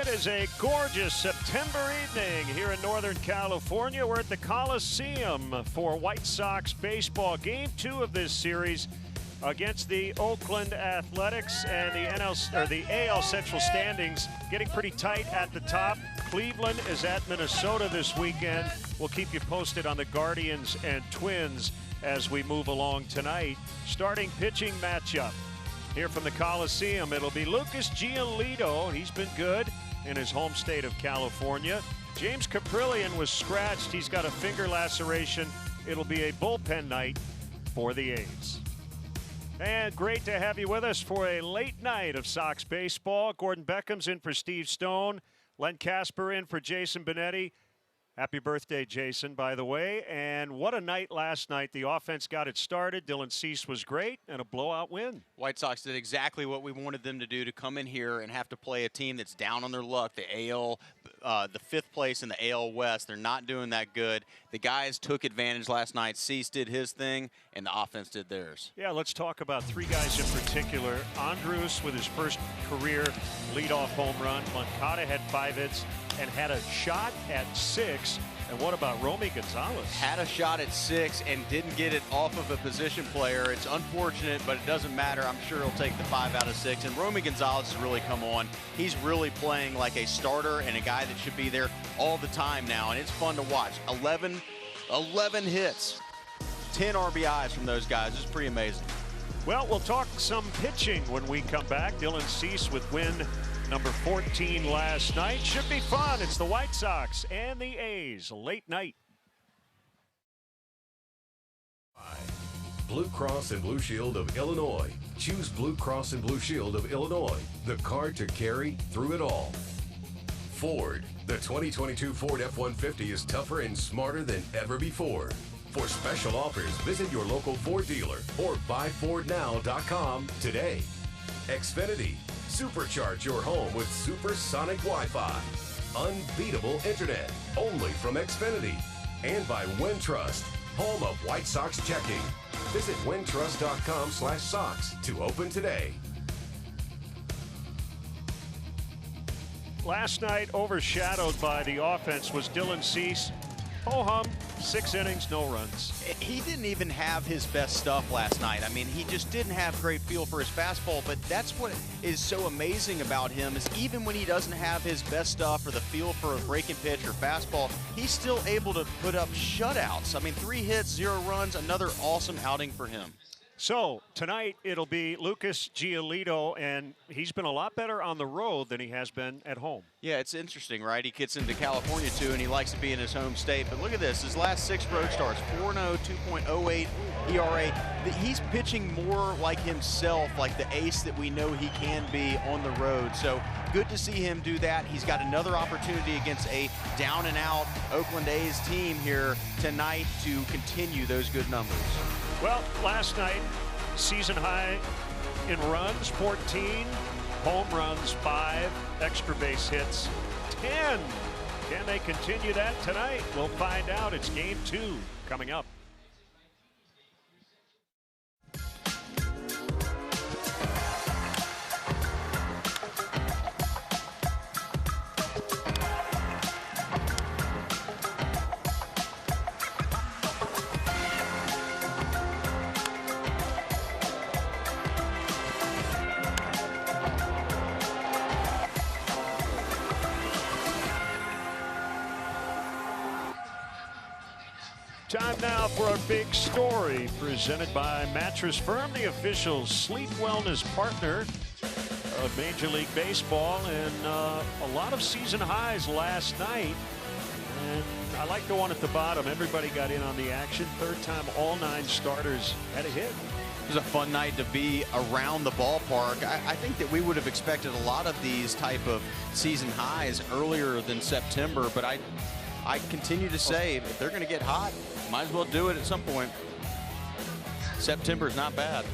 It is a gorgeous September evening here in Northern California. We're at the Coliseum for White Sox baseball. Game 2 of this series against the Oakland Athletics, and the AL Central standings getting pretty tight at the top. Cleveland is at Minnesota this weekend. We'll keep you posted on the Guardians and Twins as we move along tonight. Starting pitching matchup here from the Coliseum, it'll be Lucas Giolito. He's been good in his home state of California. James Kaprielian was scratched. He's got a finger laceration. It'll be a bullpen night for the A's. And great to have you with us for a late night of Sox baseball. Gordon Beckham's in for Steve Stone. Len Kasper in for Jason Benetti. Happy birthday, Jason, by the way. And what a night last night. The offense got it started. Dylan Cease was great, and a blowout win. White Sox did exactly what we wanted them to do, to come in here and have to play a team that's down on their luck. The AL, the 5th place in the AL West, they're not doing that good. The guys took advantage last night. Cease did his thing, and the offense did theirs. Yeah, let's talk about 3 guys in particular. Andrus with his first career leadoff home run. Moncada had 5 hits and had a shot at 6. And what about Romy Gonzalez? Had a shot at 6 and didn't get it off of a position player. It's unfortunate, but it doesn't matter. I'm sure he'll take the 5 out of 6. And Romy Gonzalez has really come on. He's really playing like a starter and a guy that should be there all the time now. And it's fun to watch. 11 hits, 10 RBIs from those guys. It's pretty amazing. Well, we'll talk some pitching when we come back. Dylan Cease with win number 14 last night. Should be fun. It's the White Sox and the A's. Late night. Blue Cross and Blue Shield of Illinois. Choose Blue Cross and Blue Shield of Illinois, the card to carry through it all. Ford. The 2022 Ford F-150 is tougher and smarter than ever before. For special offers, visit your local Ford dealer or buyfordnow.com today. Xfinity. Supercharge your home with supersonic Wi-Fi. Unbeatable internet, only from Xfinity. And by Wintrust, home of White Sox checking. Visit wintrust.com/Sox to open today. Last night, overshadowed by the offense, was Dylan Cease. Ho-hum, 6 innings, no runs. He didn't even have his best stuff last night. I mean, he just didn't have great feel for his fastball, but that's what is so amazing about him, is even when he doesn't have his best stuff or the feel for a breaking pitch or fastball, he's still able to put up shutouts. I mean, 3 hits, 0 runs, another awesome outing for him. So tonight it'll be Lucas Giolito, and he's been a lot better on the road than he has been at home. Yeah, it's interesting, right? He gets into California too, and he likes to be in his home state. But look at this, his last 6 road starts, 4-0, 2.08 ERA. He's pitching more like himself, like the ace that we know he can be on the road. So good to see him do that. He's got another opportunity against a down and out Oakland A's team here tonight to continue those good numbers. Well, last night, season high in runs, 14, home runs, 5, extra base hits, 10. Can they continue that tonight? We'll find out. It's game 2 coming up. Time now for our big story, presented by Mattress Firm, the official sleep wellness partner of Major League Baseball, and a lot of season highs last night. And I like the one at the bottom. Everybody got in on the action. 3rd time all 9 starters had a hit. It was a fun night to be around the ballpark. I think that we would have expected a lot of these type of season highs earlier than September, but I continue to say, if they're going to get hot, might as well do it at some point. September is not bad.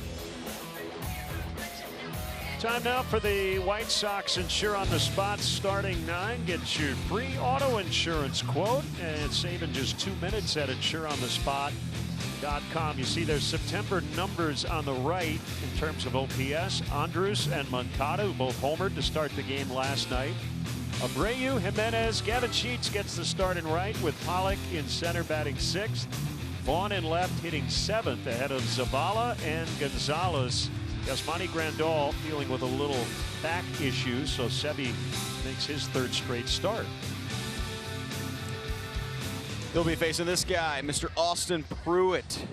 Time now for the White Sox Insure on the Spot starting 9. Get your free auto insurance quote and save in just 2 minutes at insureonthespot.com. You see their September numbers on the right in terms of OPS. Andrus and Moncada, who both homered to start the game last night. Abreu, Jimenez, Gavin Sheets gets the start in right with Pollock in center batting 6th. Vaughn in left hitting 7th ahead of Zavala and Gonzalez. Yasmani Grandal dealing with a little back issue, so Sevi makes his 3rd straight start. He'll be facing this guy, Mr. Austin Pruitt.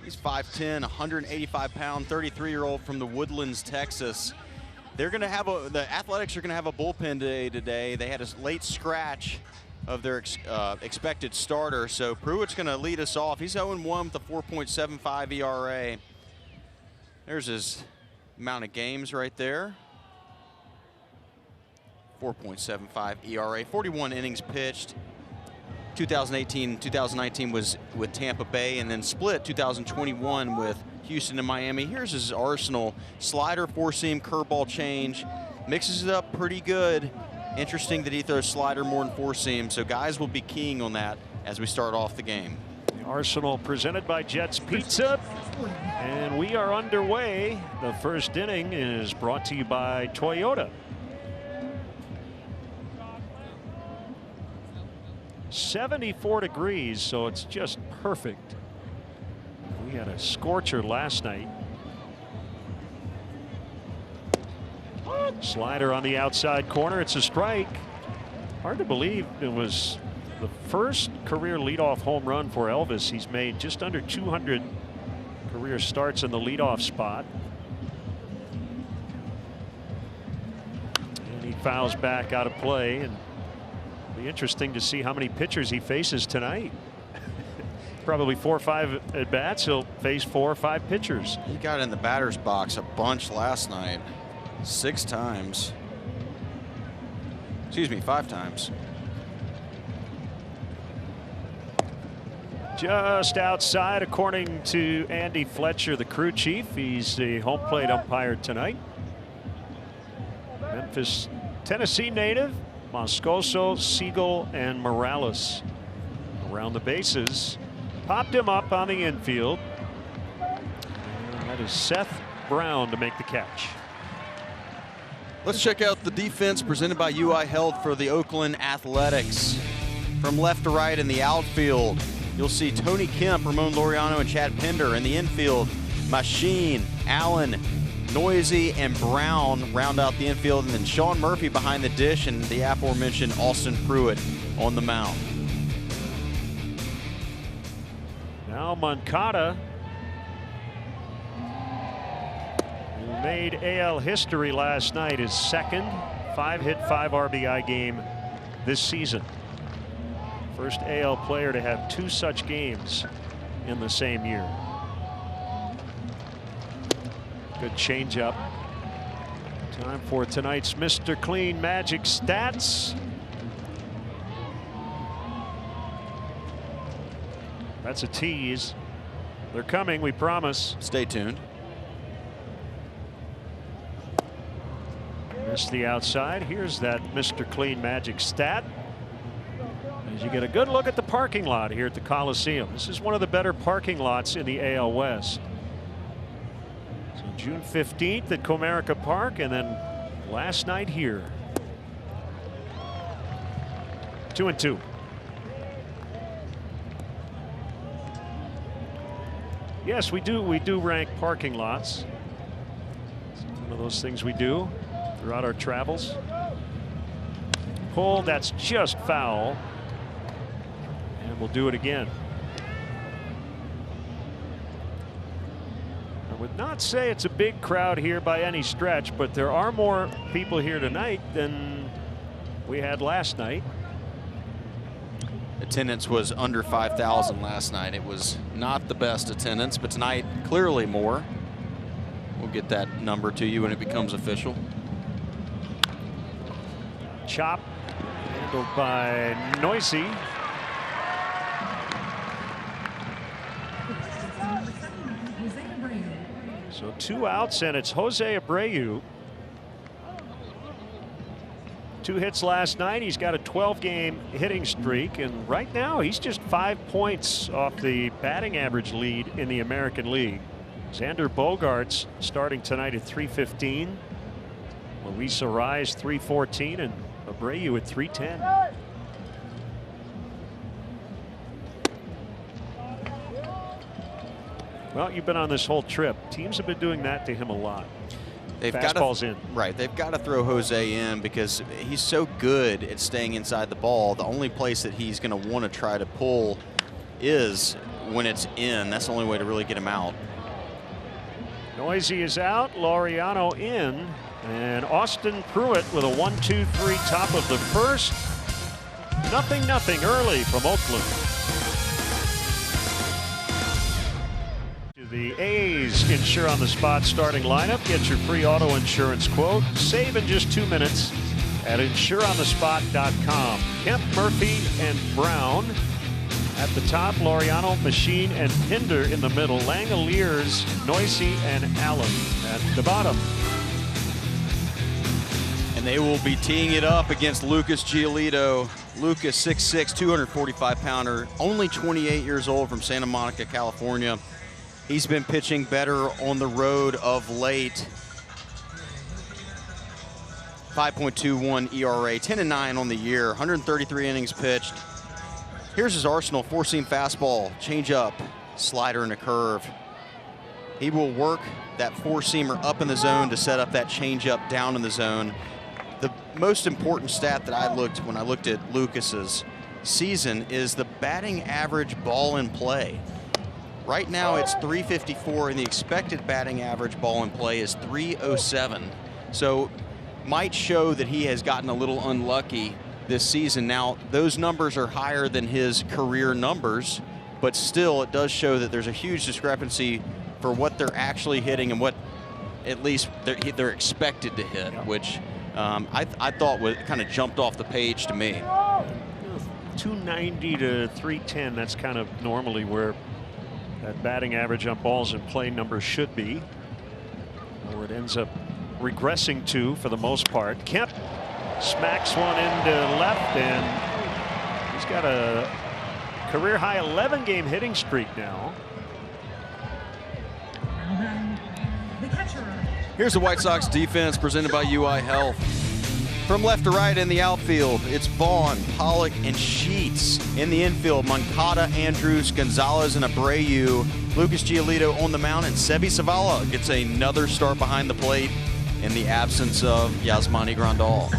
He's 5'10", 185-pound, 33-year-old from the Woodlands, Texas. They're going to have the Athletics are going to have a bullpen day today. They had a late scratch of their expected starter, so Pruitt's going to lead us off. He's 0-1 with a 4.75 ERA. There's his amount of games right there. 4.75 ERA, 41 innings pitched. 2018-2019 was with Tampa Bay, and then split 2021 with Houston and Miami. Here's his arsenal: slider, 4-seam, curveball, change. Mixes it up pretty good. Interesting that he throws slider more than 4-seam, so guys will be keying on that as we start off the game. The Arsenal presented by Jets Pizza, and we are underway. The first inning is brought to you by Toyota. 74 degrees, so it's just perfect. We had a scorcher last night. Slider on the outside corner. It's a strike. Hard to believe it was the first career leadoff home run for Elvis. He's made just under 200 career starts in the leadoff spot. And he fouls back out of play. And it'll be interesting to see how many pitchers he faces tonight. Probably 4 or 5 at bats. He'll face 4 or 5 pitchers. He got in the batter's box a bunch last night. 6 times. Excuse me, 5 times. Just outside, according to Andy Fletcher, the crew chief. He's the home plate umpire tonight. Memphis, Tennessee native, Moscoso, Siegel, and Morales around the bases. Popped him up on the infield. And that is Seth Brown to make the catch. Let's check out the defense presented by UI Health for the Oakland Athletics. From left to right in the outfield, you'll see Tony Kemp, Ramon Laureano, and Chad Pender. In the infield, Machine, Allen, Noisy, and Brown round out the infield. And then Sean Murphy behind the dish, and the aforementioned Austin Pruitt on the mound. Now Moncada, who made AL history last night, his second 5-hit, 5 RBI game this season. First AL player to have 2 such games in the same year. Good changeup. Time for tonight's Mr. Clean Magic stats. That's a tease. They're coming, we promise. Stay tuned. Missed the outside. Here's that Mr. Clean Magic stat. As you get a good look at the parking lot here at the Coliseum. This is one of the better parking lots in the AL West. So June 15th at Comerica Park, and then last night here. 2-2. Yes, we do rank parking lots. It's one of those things we do throughout our travels. Pull, that's just foul. And we'll do it again. I would not say it's a big crowd here by any stretch, but there are more people here tonight than we had last night. Attendance was under 5,000 last night. It was not the best attendance, but tonight clearly more. We'll get that number to you when it becomes official. Chop handled by Noisy. So 2 outs, and it's Jose Abreu. 2 hits last night. He's got a 12-game hitting streak, and right now he's just 5 points off the batting average lead in the American League. Xander Bogaerts starting tonight at 315. Luis Arraez 314, and Abreu at 310. Well, you've been on this whole trip. Teams have been doing that to him a lot. They've Fastball's in. Right. They've got to throw Jose in because he's so good at staying inside the ball. The only place that he's going to want to try to pull is when it's in. That's the only way to really get him out. Noisy is out. Laureano in. And Austin Pruitt with a 1-2-3 top of the first. 0-0 early from Oakland. The A's Insure on the Spot starting lineup. Get your free auto insurance quote. Save in just 2 minutes at insureonthespot.com. Kemp, Murphy, and Brown at the top. Laureano, Machine, and Pinder in the middle. Langeliers, Noisy, and Allen at the bottom. And they will be teeing it up against Lucas Giolito. Lucas, 6'6", 245-pounder, only 28 years old, from Santa Monica, California. He's been pitching better on the road of late. 5.21 ERA, 10-9 on the year, 133 innings pitched. Here's his arsenal: four-seam fastball, changeup, slider, and a curve. He will work that four-seamer up in the zone to set up that changeup down in the zone. The most important stat that I looked when I looked at Lucas's season is the batting average ball in play. Right now it's 354, and the expected batting average ball in play is 307. So might show that he has gotten a little unlucky this season. Now those numbers are higher than his career numbers, but still it does show that there's a huge discrepancy for what they're actually hitting and what at least they're expected to hit, which I thought was kind of jumped off the page to me. 290 to 310, that's kind of normally where that batting average on balls in play number should be, or it ends up regressing to for the most part. Kemp smacks one into left, and he's got a career high 11-game hitting streak now. Here's the White Sox defense presented by UI Health. From left to right in the outfield, it's Vaughn, Pollock, and Sheets. In the infield, Moncada, Andrews, Gonzalez, and Abreu. Lucas Giolito on the mound, and Seby Zavala gets another start behind the plate in the absence of Yasmani Grandal.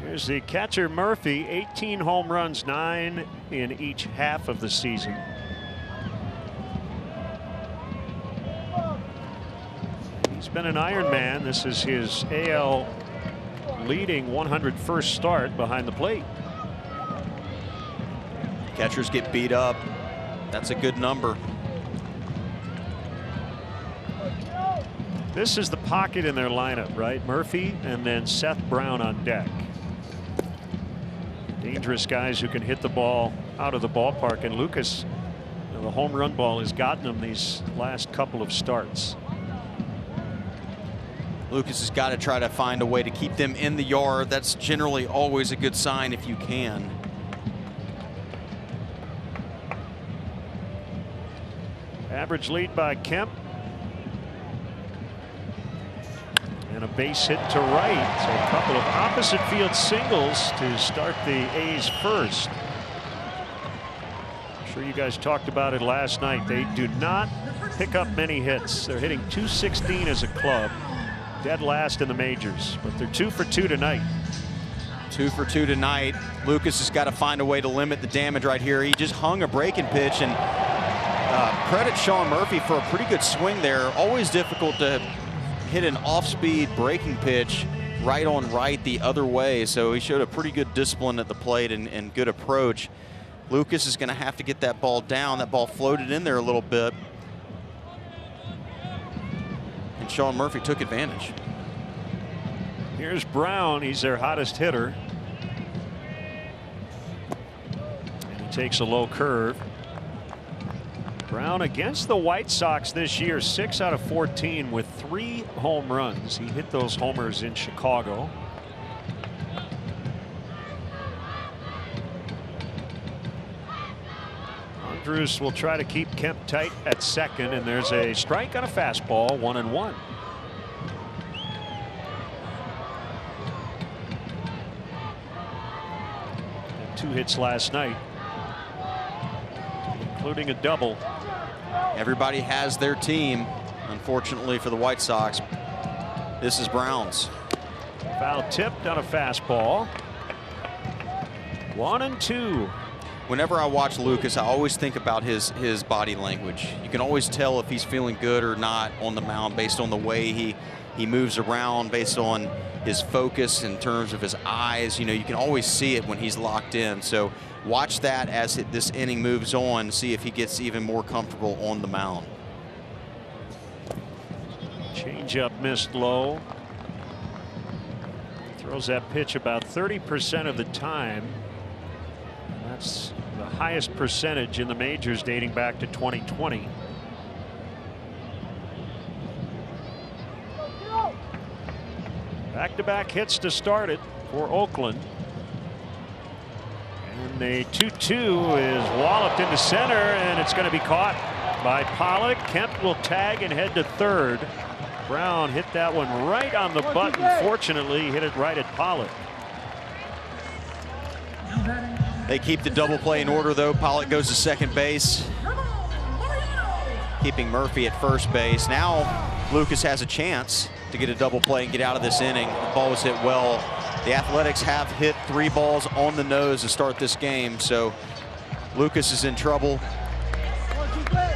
Here's the catcher, Murphy. 18 home runs, 9 in each half of the season. He's been an Iron Man. This is his AL leading 101st start behind the plate. Catchers get beat up. That's a good number. This is the pocket in their lineup, right? Murphy and then Seth Brown on deck. Dangerous guys who can hit the ball out of the ballpark. And Lucas, the home run ball has gotten him these last couple of starts. Lucas has got to try to find a way to keep them in the yard. That's generally always a good sign if you can. Average lead by Kemp. And a base hit to right. So a couple of opposite field singles to start the A's first. I'm sure you guys talked about it last night. They do not pick up many hits. They're hitting .216 as a club. Dead last in the majors, but they're 2 for 2 tonight. 2 for 2 tonight. Lucas has got to find a way to limit the damage right here. He just hung a breaking pitch, and credit Sean Murphy for a pretty good swing there. Always difficult to hit an off-speed breaking pitch right on right the other way, so he showed a pretty good discipline at the plate and good approach. Lucas is going to have to get that ball down. That ball floated in there a little bit, and Sean Murphy took advantage. Here's Brown. He's their hottest hitter. And he takes a low curve. Brown against the White Sox this year, 6 out of 14 with 3 home runs. He hit those homers in Chicago. Andrews will try to keep Kemp tight at second, and there's a strike on a fastball, 1-1. 2 hits last night, including a double. Everybody has their team. Unfortunately for the White Sox, this is Browns. Foul tipped on a fastball. 1-2. Whenever I watch Lucas, I always think about his body language. You can always tell if he's feeling good or not on the mound based on the way he moves around, based on his focus in terms of his eyes. You know, you can always see it when he's locked in. So watch that as this inning moves on, see if he gets even more comfortable on the mound. Changeup missed low. Throws that pitch about 30% of the time. That's the highest percentage in the majors dating back to 2020. Back-to-back hits to start it for Oakland. And the 2-2 is walloped into center, and it's going to be caught by Pollock. Kemp will tag and head to third. Brown hit that one right on the button. Fortunately, hit it right at Pollock. They keep the double play in order, though. Pollock goes to second base, keeping Murphy at first base. Now Lucas has a chance to get a double play and get out of this inning. The ball was hit well. The Athletics have hit 3 balls on the nose to start this game, so Lucas is in trouble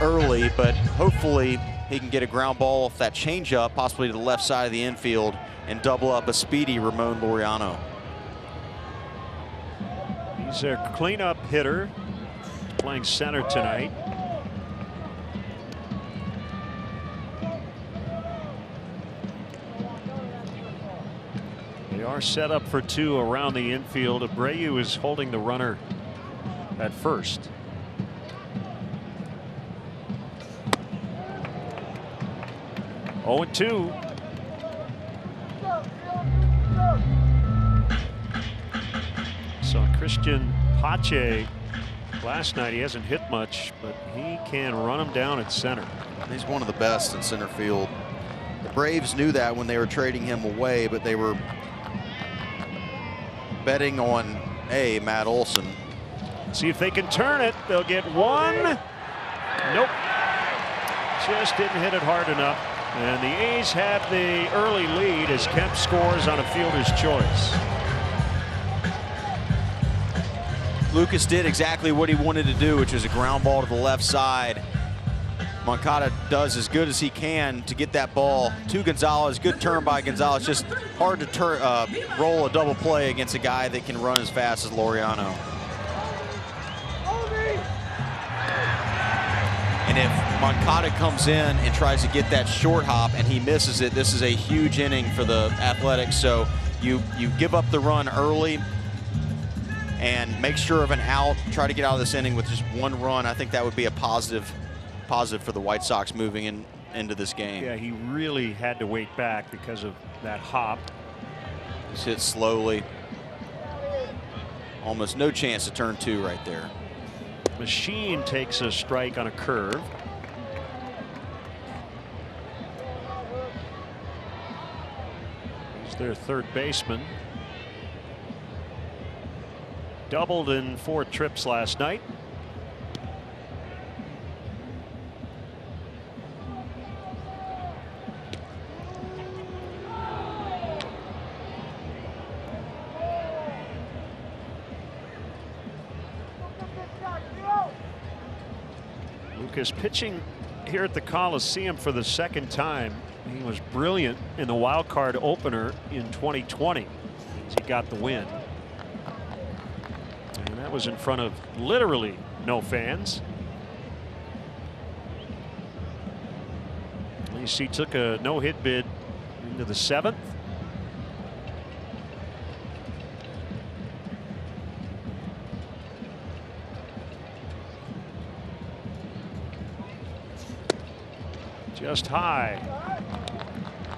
early, but hopefully he can get a ground ball off that changeup, possibly to the left side of the infield, and double up a speedy Ramon Laureano. He's a cleanup hitter, playing center tonight. They are set up for 2 around the infield. Abreu is holding the runner at first. Oh, 2. Saw Christian Pache last night. He hasn't hit much, but he can run him down at center. He's one of the best in center field. The Braves knew that when they were trading him away, but they were betting on Matt Olson. See if they can turn it. They'll get 1. Nope. Just didn't hit it hard enough. And the A's have the early lead as Kemp scores on a fielder's choice. Lucas did exactly what he wanted to do, which was a ground ball to the left side. Moncada does as good as he can to get that ball to Gonzalez. Good turn by Gonzalez. Just hard to roll a double play against a guy that can run as fast as Laureano. And if Moncada comes in and tries to get that short hop and he misses it, this is a huge inning for the Athletics. So you give up the run early and make sure of an out. Try to get out of this inning with just 1 run. I think that would be a positive for the White Sox moving into this game. Yeah, he really had to wait back because of that hop. Just hit slowly. Almost no chance to turn 2 right there. Machine takes a strike on a curve. He's their third baseman. Doubled in 4 trips last night. Lucas pitching here at the Coliseum for the 2nd time. He was brilliant in the wild card opener in 2020 as he got the win. And that was in front of literally no fans. At least he took a no-hit bid into the 7th. Just high.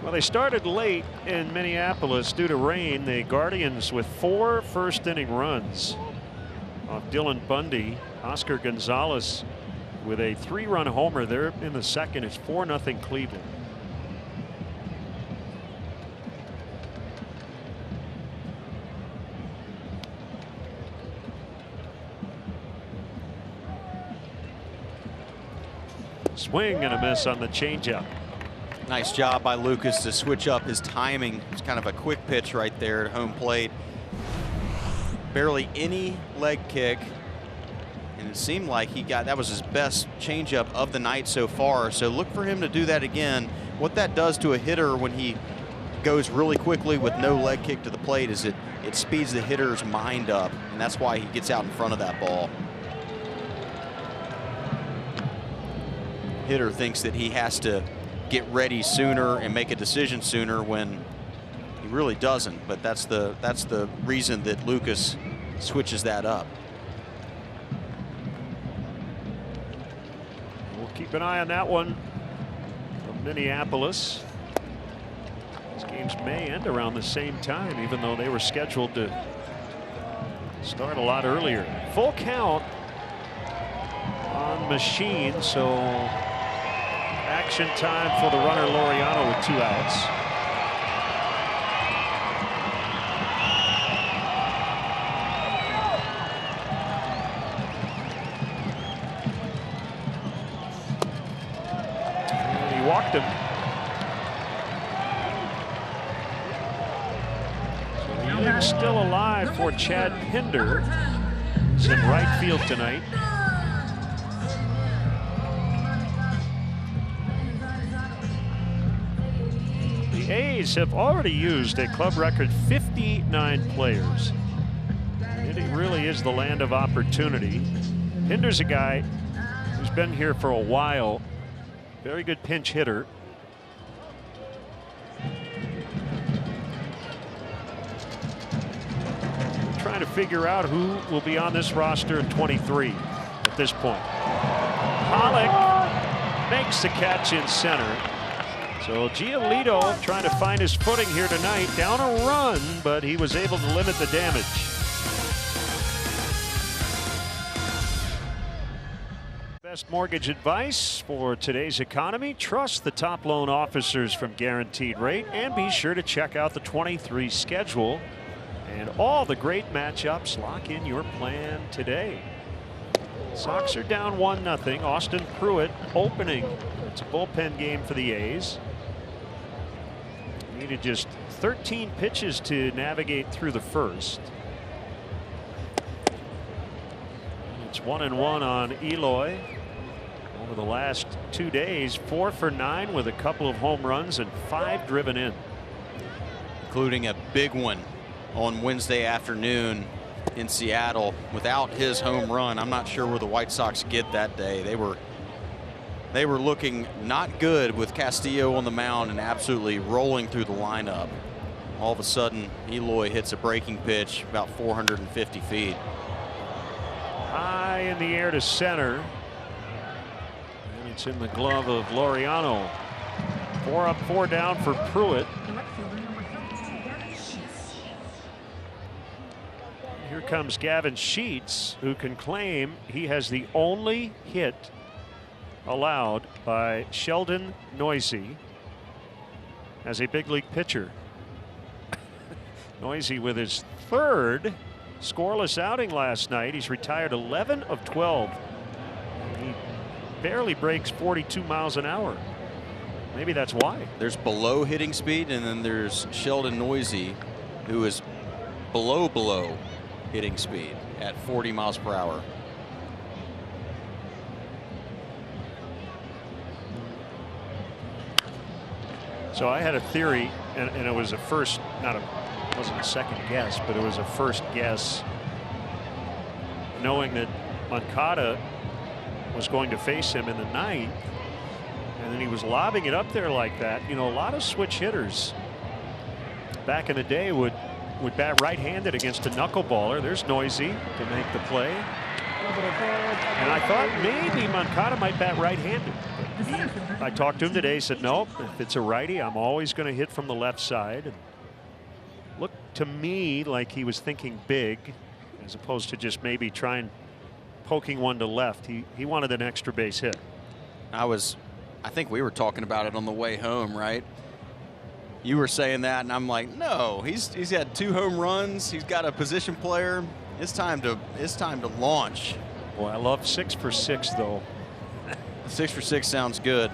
Well, they started late in Minneapolis due to rain. The Guardians with 4 first-inning runs off Dylan Bundy. Oscar Gonzalez with a 3-run homer there in the 2nd. It's 4-0 Cleveland. Swing and a miss on the changeup. Nice job by Lucas to switch up his timing. It's kind of a quick pitch right there at home plate. Barely any leg kick. And it seemed like that was his best changeup of the night so far. So look for him to do that again. What that does to a hitter when he goes really quickly with no leg kick to the plate is it speeds the hitter's mind up. And that's why he gets out in front of that ball. Hitter thinks that he has to get ready sooner and make a decision sooner when he really doesn't. But that's the reason that Lucas switches that up. We'll keep an eye on that one from Minneapolis. These games may end around the same time, even though they were scheduled to start a lot earlier. Full count on Machine, so action time for the runner Laureano with 2 outs. And he walked him. So he is still alive for Chad Pinder. He's in right field tonight. The A's have already used a club record 59 players. It really is the land of opportunity. Pinder's a guy who's been here for a while. Very good pinch hitter. We're trying to figure out who will be on this roster in 23 at this point. Pollock makes the catch in center. So Giolito trying to find his footing here tonight, down a run, but he was able to limit the damage. Best mortgage advice for today's economy: trust the top loan officers from Guaranteed Rate, and be sure to check out the 23 schedule and all the great matchups. Lock in your plan today. Sox are down 1-0. Austin Pruitt opening. It's a bullpen game for the A's. Needed just 13 pitches to navigate through the first. It's 1-1 on Eloy. Over the last 2 days, 4 for 9 with a couple of home runs and 5 driven in, including a big one on Wednesday afternoon in Seattle. Without his home run, I'm not sure where the White Sox get that day. They were looking not good with Castillo on the mound and absolutely rolling through the lineup. All of a sudden, Eloy hits a breaking pitch about 450 feet. High in the air to center. And it's in the glove of Laureano. 4 up, 4 down for Pruitt. Here comes Gavin Sheets, who can claim he has the only hit allowed by Sheldon Neuse as a big league pitcher. Neuse with his 3rd scoreless outing last night. He's retired 11 of 12. He barely breaks 42 miles an hour. Maybe that's why. There's below hitting speed, and then there's Sheldon Neuse, who is below hitting speed at 40 miles per hour. So I had a theory, and it was a first, wasn't a second guess, but it was a first guess, knowing that Moncada was going to face him in the 9th, and then he was lobbing it up there like that. You know, a lot of switch hitters back in the day would bat right-handed against a knuckleballer. There's Neuse to make the play. And I thought maybe Moncada might bat right-handed. I talked to him today. He said, nope, if it's a righty, I'm always going to hit from the left side. And looked to me like he was thinking big, as opposed to just maybe trying poking one to left. He wanted an extra base hit. I think we were talking about it on the way home, right? You were saying that, and I'm like, no, he's had 2 home runs. He's got a position player. It's time to launch. Boy, I love 6 for 6 though. 6 for 6 sounds good.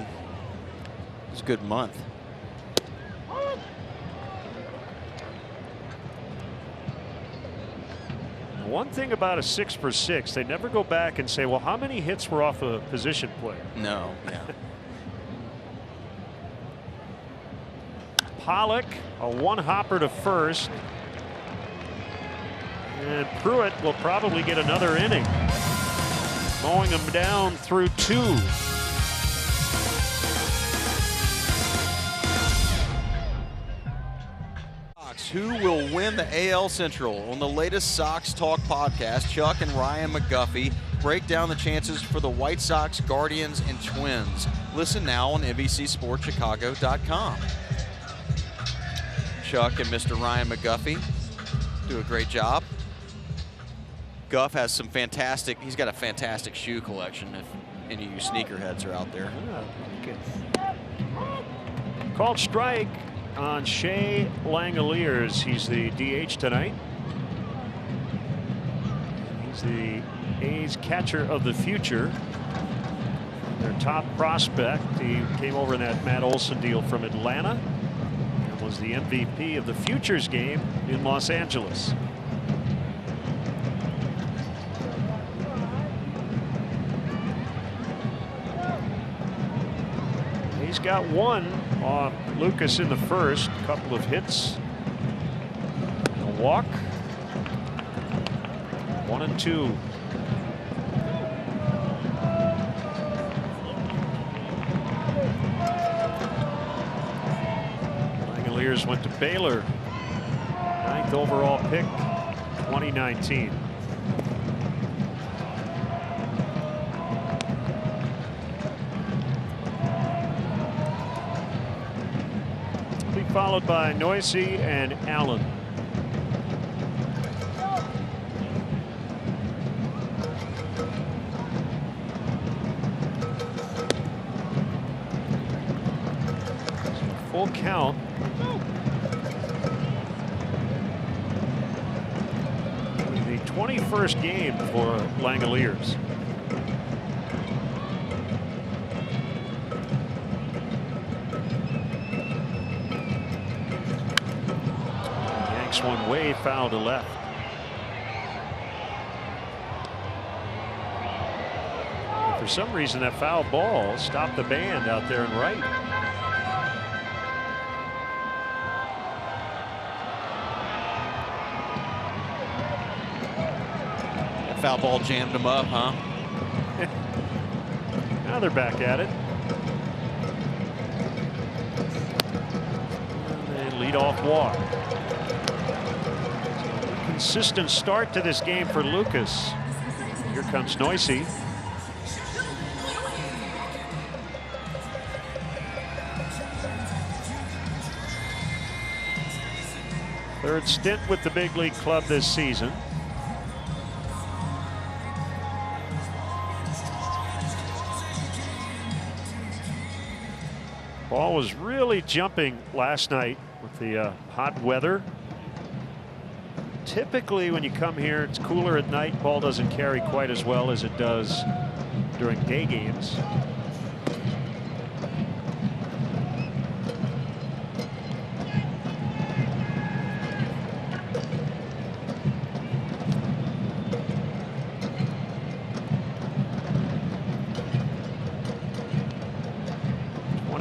It's a good month. One thing about a 6 for 6, they never go back and say, well, how many hits were off a position player? No. Yeah. Pollock, a one-hopper to first. And Pruitt will probably get another inning, mowing him down through 2. Who will win the AL Central? On the latest Sox Talk podcast, Chuck and Ryan McGuffey break down the chances for the White Sox, Guardians, and Twins. Listen now on NBCSportsChicago.com. Chuck and Mr. Ryan McGuffey do a great job. Guff has some fantastic, he's got a fantastic shoe collection if any of you sneakerheads are out there. Called strike on Shea Langeliers. He's the DH tonight. He's the A's catcher of the future. Their top prospect. He came over in that Matt Olson deal from Atlanta and was the MVP of the Futures game in Los Angeles. He's got one off Lucas in the first. A couple of hits. A walk. 1 and 2. Langeliers went to Baylor. 9th overall pick, 2019. Followed by Noisy and Allen. Full count. The 21st game for Langeliers. One way foul to left. For some reason, that foul ball stopped the band out there in right. That foul ball jammed him up, huh? Now they're back at it. And lead off walk. Consistent start to this game for Lucas. Here comes Noisy. Third stint with the big league club this season. Ball was really jumping last night with the hot weather. Typically when you come here, it's cooler at night. Ball doesn't carry quite as well as it does during day games.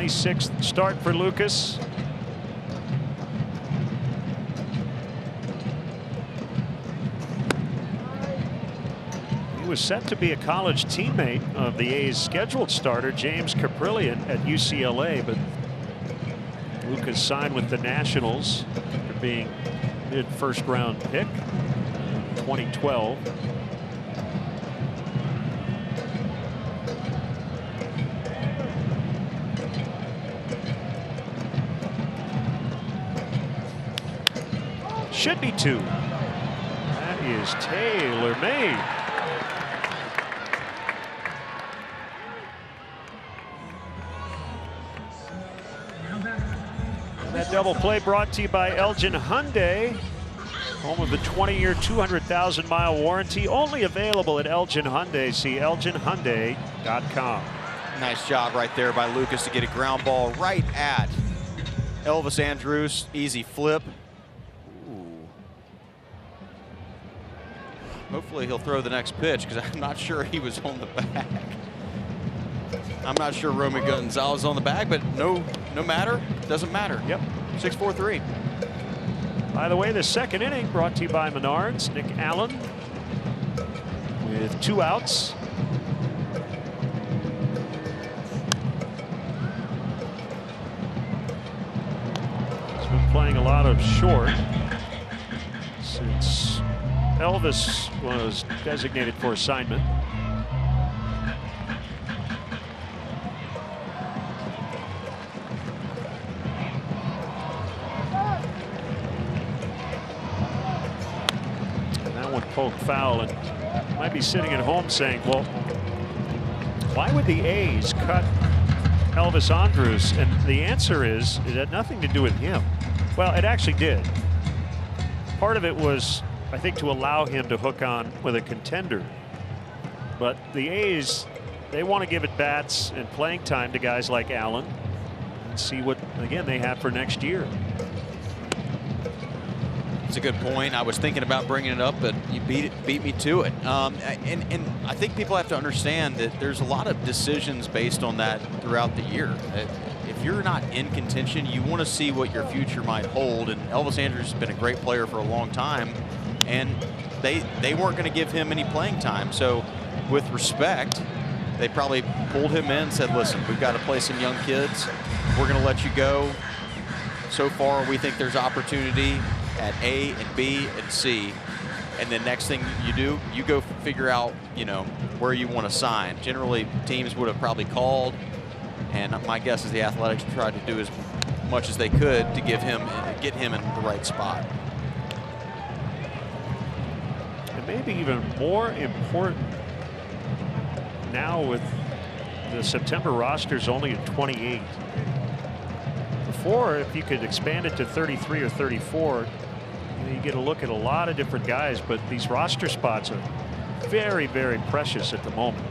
Sixth start for Lucas. He was set to be a college teammate of the A's scheduled starter James Caprillion at UCLA, but Lucas signed with the Nationals after being mid-first round pick in 2012. Should be 2. That is tailor-made. That double play brought to you by Elgin Hyundai, home of the 20-year, 200,000-mile warranty, only available at Elgin Hyundai. See ElginHyundai.com. Nice job right there by Lucas to get a ground ball right at Elvis Andrus. Easy flip. Ooh. Hopefully he'll throw the next pitch, because I'm not sure he was on the bag. I'm not sure Romy Gonzalez is on the bag, but no matter. Doesn't matter. Yep. 6-4-3. By the way, the second inning brought to you by Menards. Nick Allen with 2 outs. He's been playing a lot of short since Elvis was designated for assignment. Poke foul, and might be sitting at home saying, well, why would the A's cut Elvis Andrus? And the answer is it had nothing to do with him. Well, it actually did. Part of it was, I think, to allow him to hook on with a contender. But the A's, they want to give at bats and playing time to guys like Allen and see what, again, they have for next year. That's a good point. I was thinking about bringing it up, but you beat me to it. And I think people have to understand that there's a lot of decisions based on that throughout the year. If you're not in contention, you want to see what your future might hold. And Elvis Andrus has been a great player for a long time, and they weren't going to give him any playing time. So with respect, they probably pulled him in and said, listen, we've got to play some young kids. We're going to let you go. So far, we think there's opportunity at A and B and C, and then next thing you do, you go figure out, you know, where you want to sign. Generally, teams would have probably called, and my guess is the Athletics tried to do as much as they could to get him in the right spot. And maybe even more important now with the September rosters only at 28. Before, if you could expand it to 33 or 34, you get a look at a lot of different guys, but these roster spots are very, very precious at the moment.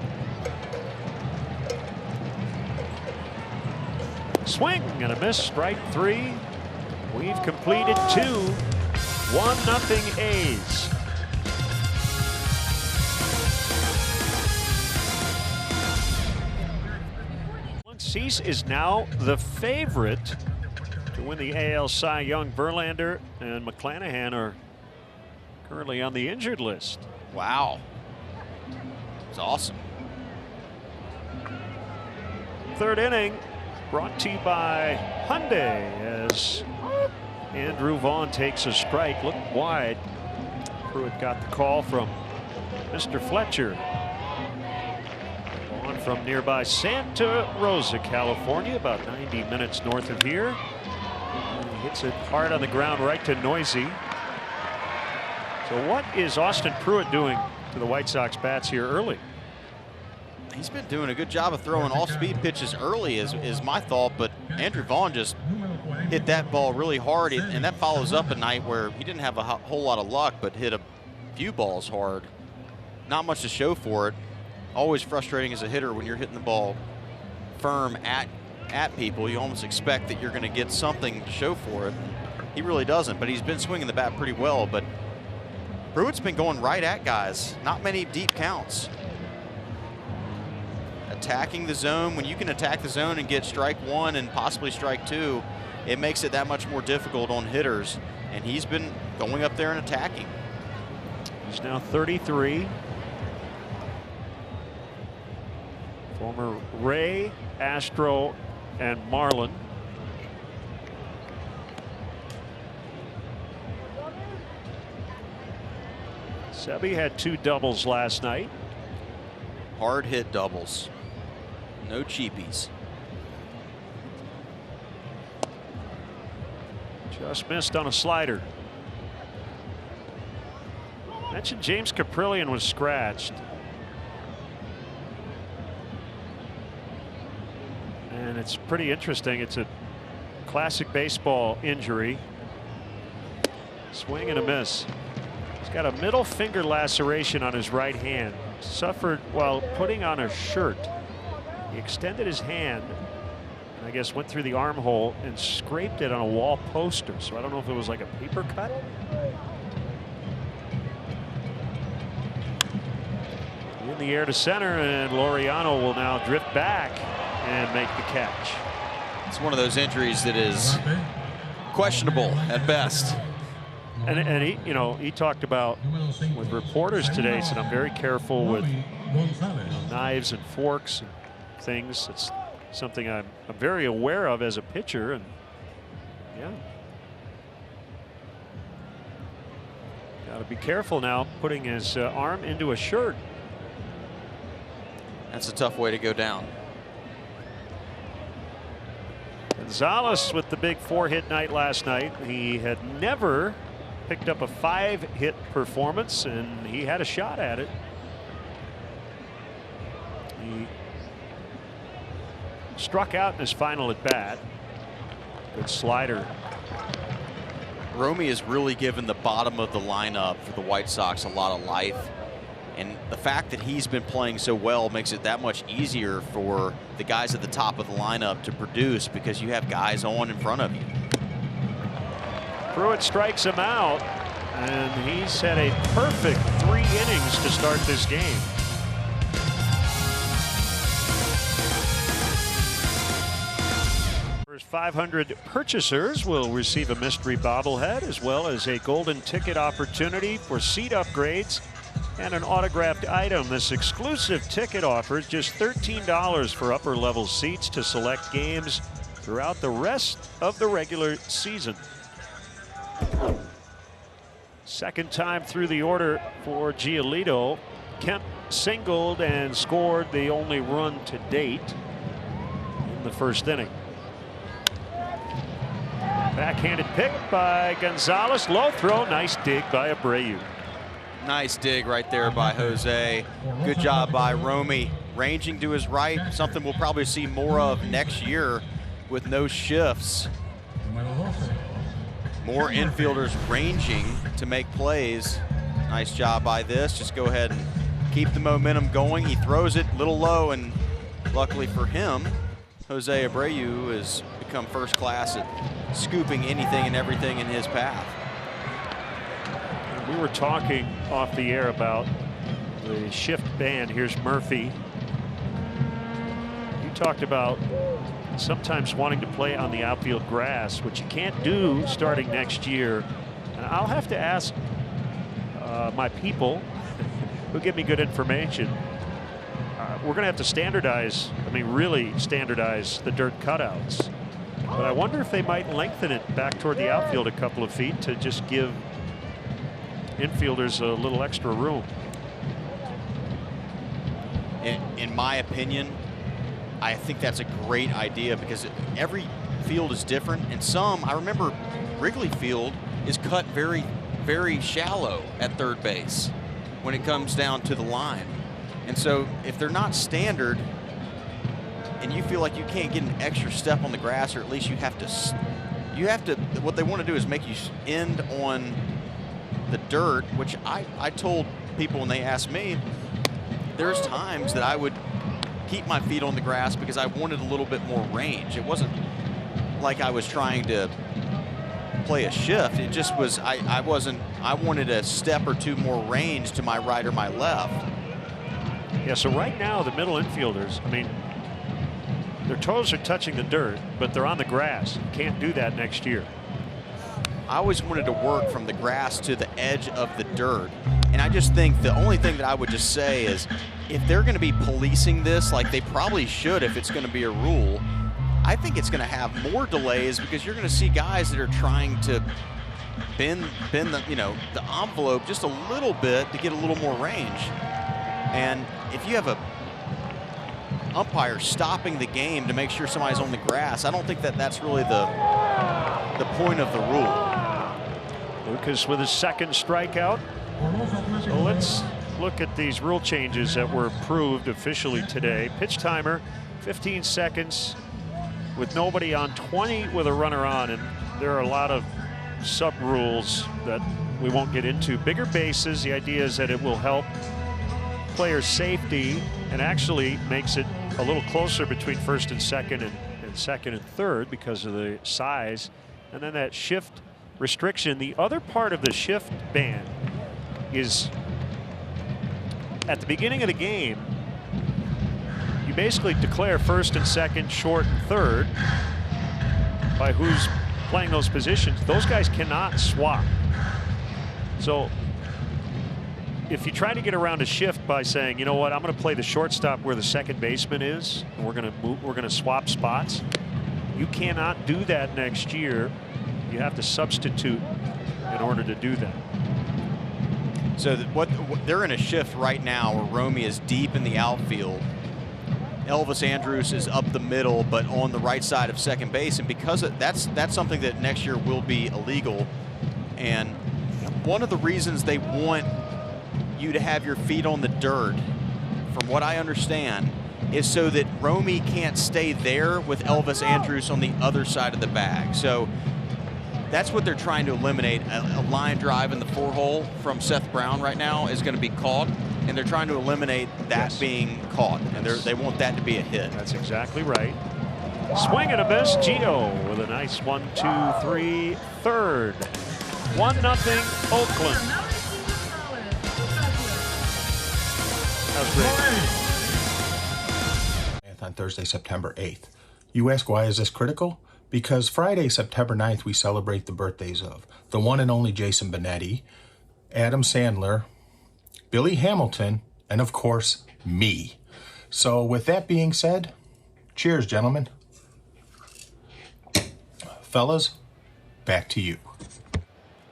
Swing and a miss, strike 3. We've completed 2. 1-0 A's. Cease is now the favorite to win the AL Cy Young. Verlander and McClanahan are currently on the injured list. Wow. It's awesome. Third inning brought to you by Hyundai as Andrew Vaughn takes a strike. Look wide. Pruitt got the call from Mr. Fletcher. Vaughn from nearby Santa Rosa, California, about 90 minutes north of here. He hits it hard on the ground right to Noisy. So what is Austin Pruitt doing to the White Sox bats here early? He's been doing a good job of throwing off-speed pitches early is my thought, but Andrew Vaughn just hit that ball really hard, and that follows up a night where he didn't have a whole lot of luck, but hit a few balls hard. Not much to show for it. Always frustrating as a hitter when you're hitting the ball firm at people. You almost expect that you're going to get something to show for it. He really doesn't, but he's been swinging the bat pretty well. But Pruitt's been going right at guys. Not many deep counts. Attacking the zone. When you can attack the zone and get strike 1 and possibly strike 2, it makes it that much more difficult on hitters. And he's been going up there and attacking. He's now 33. Former Ray, Astro, and Marlin. Sebi had 2 doubles last night. Hard hit doubles. No cheapies. Just missed on a slider. Mentioned James Caprillion was scratched. And it's pretty interesting. It's a classic baseball injury. Swing and a miss. He's got a middle finger laceration on his right hand. Suffered while putting on a shirt. He extended his hand, and I guess went through the armhole and scraped it on a wall poster. So I don't know if it was like a paper cut. In the air to center, and Laureano will now drift back and make the catch. It's one of those injuries that is questionable at best. And he, you know, he talked about with reporters today, said I'm very careful with knives and forks and things. It's something I'm very aware of as a pitcher, and yeah, got to be careful now putting his arm into a shirt. That's a tough way to go down. Gonzalez with the big 4-hit night last night. He had never picked up a 5-hit performance, and he had a shot at it. He struck out in his final at bat. Good slider. Romy has really given the bottom of the lineup for the White Sox a lot of life. And the fact that he's been playing so well makes it that much easier for the guys at the top of the lineup to produce, because you have guys on in front of you. Pruitt strikes him out, and he's had a perfect 3 innings to start this game. First 500 purchasers will receive a mystery bobblehead, as well as a golden ticket opportunity for seat upgrades and an autographed item. This exclusive ticket offers just $13 for upper level seats to select games throughout the rest of the regular season. Second time through the order for Giolito. Kemp singled and scored the only run to date in the first inning. Backhanded pick by Gonzalez. Low throw. Nice dig by Abreu. Nice dig right there by Jose. Good job by Romy. Ranging to his right, something we'll probably see more of next year with no shifts. More infielders ranging to make plays. Nice job by this. Just go ahead and keep the momentum going. He throws it a little low, and luckily for him, Jose Abreu has become first class at scooping anything and everything in his path. We were talking off the air about the shift ban. Here's Murphy. You talked about sometimes wanting to play on the outfield grass, which you can't do starting next year. And I'll have to ask my people who give me good information. We're going to have to standardize, I mean, really standardize the dirt cutouts. But I wonder if they might lengthen it back toward the outfield a couple of feet to just give infielders a little extra room. In my opinion, I think that's a great idea, because every field is different, and some, I remember Wrigley Field is cut very, very shallow at third base when it comes down to the line. And so if they're not standard and you feel like you can't get an extra step on the grass, or at least you have to, what they want to do is make you end on the dirt, which I told people when they asked me, there's times that I would keep my feet on the grass because I wanted a little bit more range. It wasn't like I was trying to play a shift. It just was, I wanted a step or two more range to my right or my left. Yeah, so right now the middle infielders, I mean, their toes are touching the dirt, but they're on the grass. Can't do that next year. I always wanted to work from the grass to the edge of the dirt. And I just think the only thing that I would just say is, if they're going to be policing this like they probably should, if it's going to be a rule, I think it's going to have more delays, because you're going to see guys that are trying to bend the, you know, the envelope just a little bit to get a little more range. And if you have a umpire stopping the game to make sure somebody's on the grass, I don't think that that's really the point of the rule. Lucas with his second strikeout. So let's look at these rule changes that were approved officially today. Pitch timer, 15 seconds with nobody on, 20 with a runner on, and there are a lot of sub rules that we won't get into. Bigger bases, the idea is that it will help player safety and actually makes it a little closer between first and second and second and third because of the size. And then that shift restriction. The other part of the shift ban is at the beginning of the game, you basically declare first and second, short and third by who's playing those positions. Those guys cannot swap. So if you try to get around a shift by saying, you know what, I'm going to play the shortstop where the second baseman is, and we're going to swap spots, you cannot do that next year. You have to substitute in order to do that. So what they're in a shift right now where Romy is deep in the outfield. Elvis Andrus is up the middle, but on the right side of second base, and because that's something that next year will be illegal. And one of the reasons they want you to have your feet on the dirt, from what I understand, is so that Romy can't stay there with Elvis Andrus on the other side of the bag. So that's what they're trying to eliminate. A line drive in the 4-hole from Seth Brown right now is going to be caught, and they're trying to eliminate that being caught, and they want that to be a hit. That's exactly right. Swing and a miss. Gio with a nice 1-2-3 third. 1-0 Oakland. That was great. On Thursday, September 8th. You ask, why is this critical? Because Friday, September 9th, we celebrate the birthdays of the one and only Jason Benetti, Adam Sandler, Billy Hamilton, and of course, me. So with that being said, cheers, gentlemen. Fellas, back to you.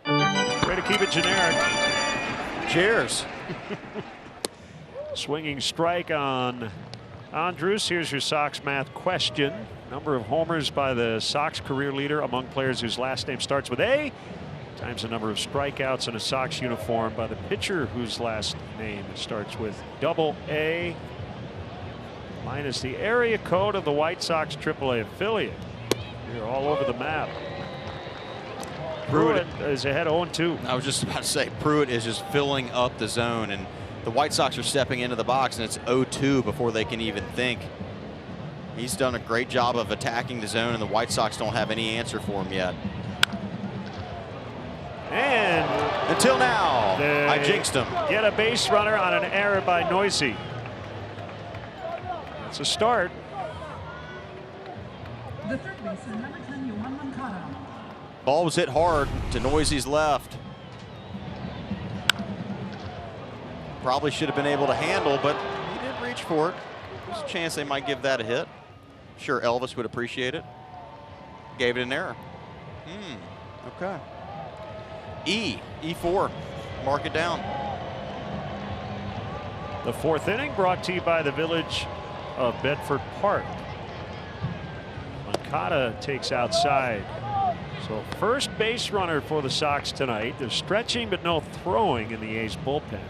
Way to keep it generic. Cheers. Swinging strike on Andrus. Here's your Sox math question. Number of homers by the Sox career leader among players whose last name starts with A, times the number of strikeouts in a Sox uniform by the pitcher whose last name starts with AA, minus the area code of the White Sox AAA affiliate. You're all over the map. Pruitt is ahead 0-2. I was just about to say, Pruitt is just filling up the zone, and the White Sox are stepping into the box, and it's 0-2 before they can even think. He's done a great job of attacking the zone, and the White Sox don't have any answer for him yet. And until now, I jinxed him. Get a base runner on an error by Noisy. That's a start. The third baseman, number 10, Yohan Moncada. Ball was hit hard to Noisy's left. Probably should have been able to handle, but he did reach for it. There's a chance they might give that a hit. Sure, Elvis would appreciate it. Gave it an error. Okay. E4. Mark it down. The fourth inning brought to you by the Village of Bedford Park. Moncada takes outside. So first base runner for the Sox tonight. They're stretching but no throwing in the A's bullpen.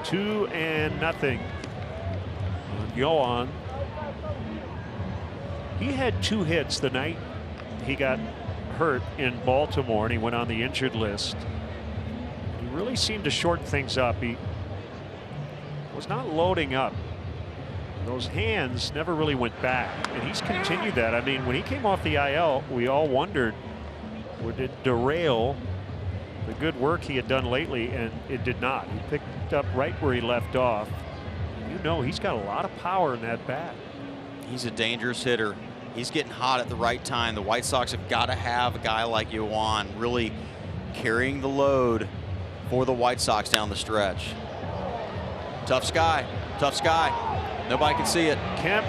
Two and nothing on Yohan. He had 2 hits the night he got hurt in Baltimore and he went on the injured list. He really seemed to shorten things up. He was not loading up. Those hands never really went back, and he's continued that. I mean, when he came off the IL, we all wondered, would it derail the good work he had done lately, and it did not. He picked up right where he left off. You know, he's got a lot of power in that bat. He's a dangerous hitter. He's getting hot at the right time. The White Sox have got to have a guy like Yohan really carrying the load for the White Sox down the stretch. Tough sky. Tough sky. Nobody can see it. Kemp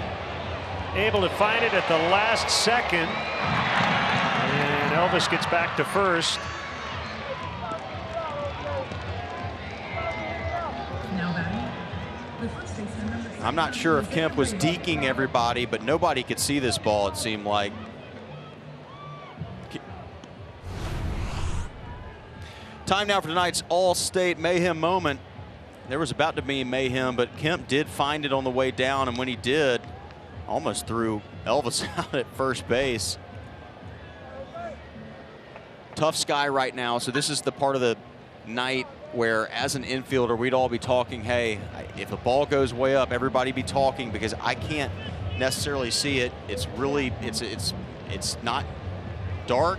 able to find it at the last second. And Elvis gets back to first. I'm not sure if Kemp was deking everybody, but nobody could see this ball, it seemed like. Time now for tonight's All-State Mayhem moment. There was about to be mayhem, but Kemp did find it on the way down, and when he did, almost threw Elvis out at first base. Tough sky right now, so this is the part of the night where, as an infielder, we'd all be talking, hey, if the ball goes way up, everybody be talking, because I can't necessarily see it. It's really, it's not dark,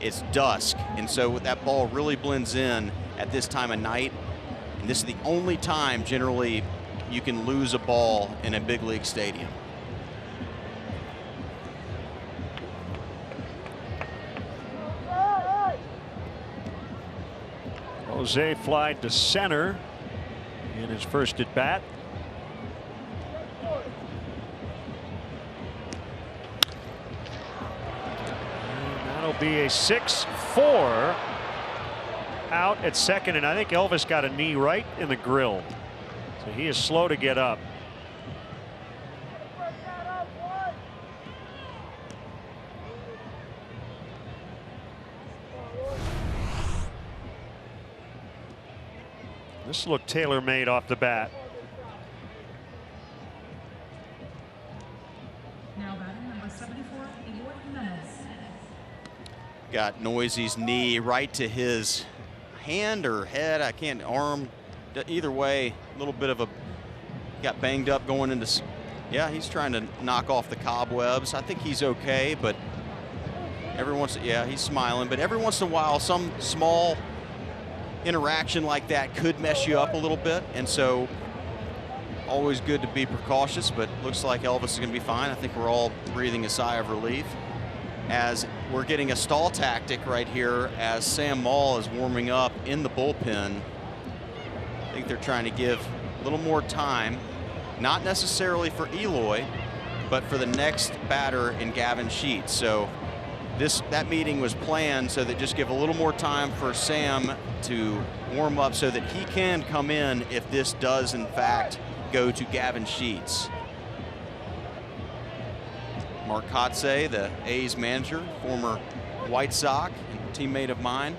it's dusk, and so that ball really blends in at this time of night. And this is the only time generally you can lose a ball in a big league stadium. Jose flied to center in his first at bat. And that'll be a 6-4 out at second, and I think Elvis got a knee right in the grill, so he is slow to get up. This looked tailor-made off the bat. Now batting number 74, Eloy Jimenez. Got Noisy's knee right to his hand or head, I can't, arm, either way, a little bit of a, got banged up going into, yeah, he's trying to knock off the cobwebs. I think he's okay, but every once, yeah, he's smiling, but every once in a while, some small interaction like that could mess you up a little bit, and so always good to be precautious, but looks like Elvis is going to be fine. I think we're all breathing a sigh of relief as we're getting a stall tactic right here as Sam Maul is warming up in the bullpen. I think they're trying to give a little more time, not necessarily for Eloy, but for the next batter in Gavin Sheets. So that meeting was planned so that just give a little more time for Sam to warm up so that he can come in if this does in fact go to Gavin Sheets. Mark Kotsay, the A's manager, former White Sox and teammate of mine.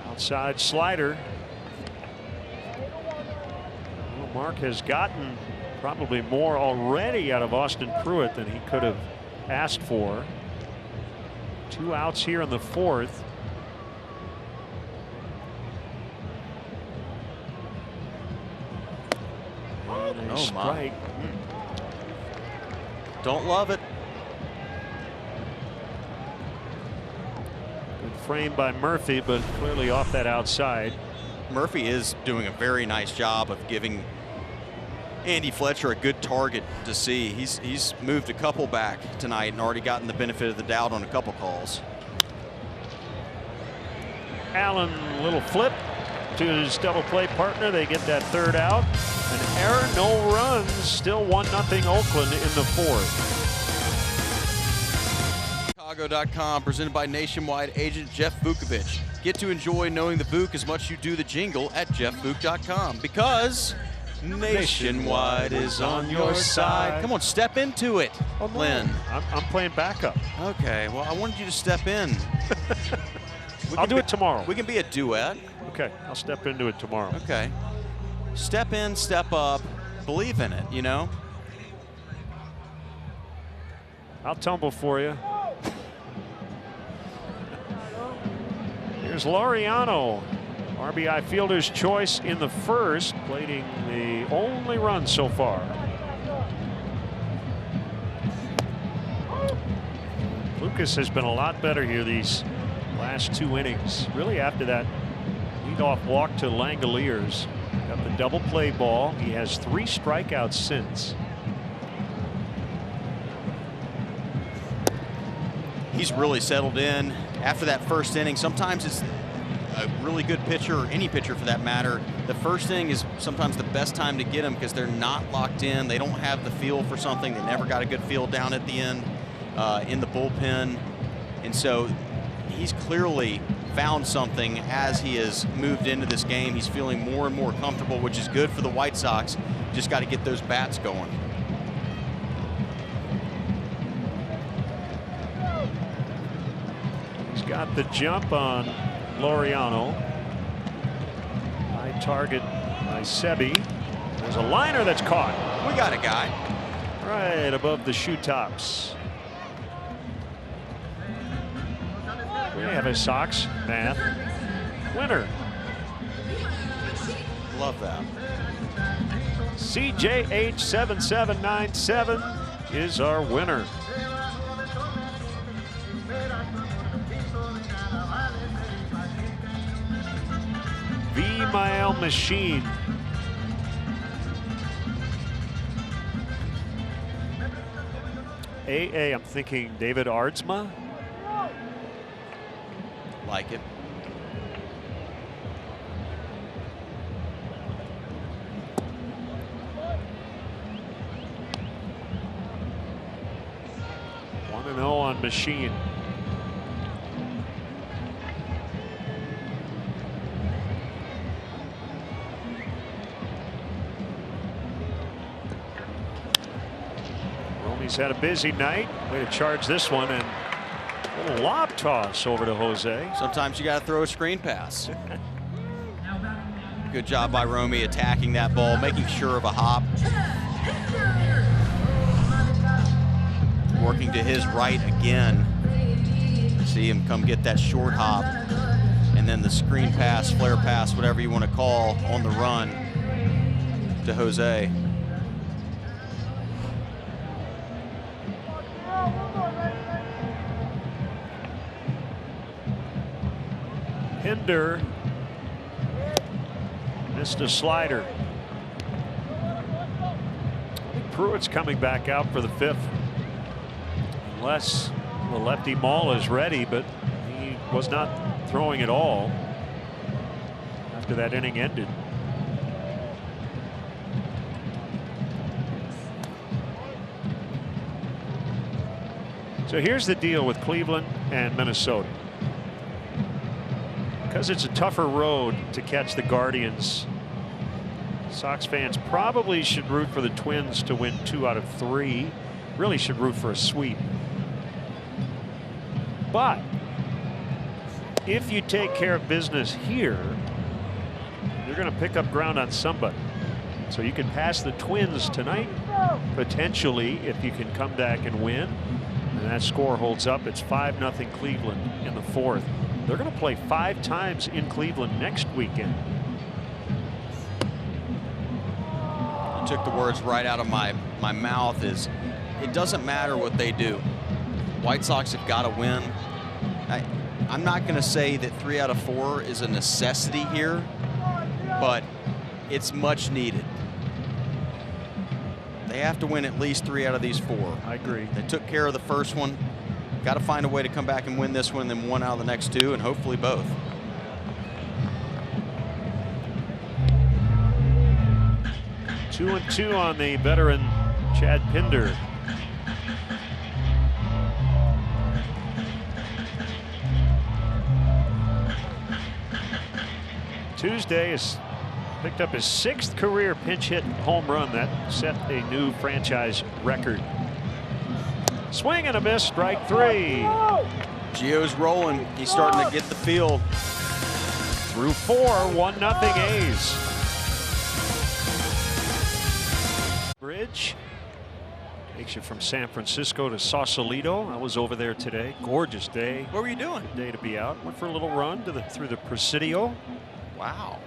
Outside slider. Well, Mark has gotten probably more already out of Austin Pruitt than he could have asked for. 2 outs here in the 4th. Oh, strike. My. Don't love it. Good frame by Murphy, but clearly off that outside. Murphy is doing a very nice job of giving Andy Fletcher a good target to see. He's moved a couple back tonight and already gotten the benefit of the doubt on a couple calls. Allen, little flip to his double play partner. They get that 3rd out. An error, no runs. Still 1-0 Oakland in the 4th. Chicago.com, presented by Nationwide agent Jeff Vukovich. Get to enjoy knowing the Vuk as much as you do the jingle at jeffvuk.com, because Nationwide is on your side. Come on, step into it, oh, no. Lynn. I'm playing backup. Okay, well, I wanted you to step in. I'll do it tomorrow. We can be a duet. Okay, I'll step into it tomorrow. Okay. Step in, step up, believe in it, you know? I'll tumble for you. Here's Laureano, RBI fielder's choice in the 1st, plating the only run so far. Lucas has been a lot better here these last 2 innings. Really after that leadoff walk to Langoliers. Got the double play ball. He has 3 strikeouts since. He's really settled in after that 1st inning. Sometimes it's a really good pitcher, or any pitcher for that matter. The 1st inning is sometimes the best time to get them because they're not locked in. They don't have the feel for something. They never got a good feel down at the end in the bullpen. And so he's clearly found something as he has moved into this game. He's feeling more and more comfortable, which is good for the White Sox. Just got to get those bats going. got the jump on Laureano. High target by Sebi. There's a liner that's caught. We got a guy. Right above the shoe tops. We have a Sox math winner. Love that. CJH7797 is our winner. V-Mile Machine. AA, I'm thinking David Aardsma. Like it. One and 0 on Machine. Romy's had a busy night. Way to charge this one, and a little lob toss over to Jose. Sometimes you got to throw a screen pass. Good job by Romy attacking that ball, making sure of a hop. Working to his right again. See him come get that short hop. And then the screen pass, flare pass, whatever you want to call, on the run to Jose. Pinder missed a slider. Pruitt's coming back out for the 5th. Unless the lefty Maul is ready, but he was not throwing at all after that inning ended. So here's the deal with Cleveland and Minnesota. Because it's a tougher road to catch the Guardians, Sox fans probably should root for the Twins to win 2 out of 3. Really should root for a sweep. But if you take care of business here, you're going to pick up ground on somebody. So you can pass the Twins tonight, potentially, if you can come back and win. And that score holds up. It's 5-0 Cleveland in the 4th. They're going to play 5 times in Cleveland next weekend. You took the words right out of my mouth. Is it doesn't matter what they do. White Sox have got to win. I'm not going to say that 3 out of 4 is a necessity here, but it's much needed. They have to win at least 3 out of these 4. I agree. They took care of the first one. Got to find a way to come back and win this one, and then 1 out of the next 2, and hopefully both. Two and 2 on the veteran Chad Pinder. Tuesday has picked up his 6th career pinch hit home run. That set a new franchise record. Swing and a miss, strike 3. Gio's rolling. He's starting to get the feel. Through 4, 1-0 A's. Bridge takes you from San Francisco to Sausalito. I was over there today. Gorgeous day. What were you doing? Good day to be out. Went for a little run to through the Presidio. Wow.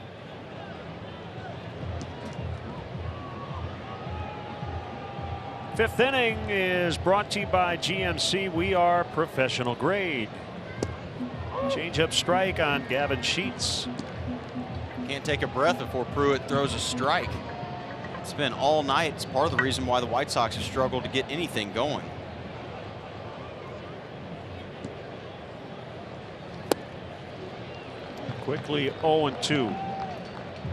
Fifth inning is brought to you by GMC. We are professional grade. Change up strike on Gavin Sheets. Can't take a breath before Pruitt throws a strike. It's been all night. It's part of the reason why the White Sox have struggled to get anything going. Quickly 0-2.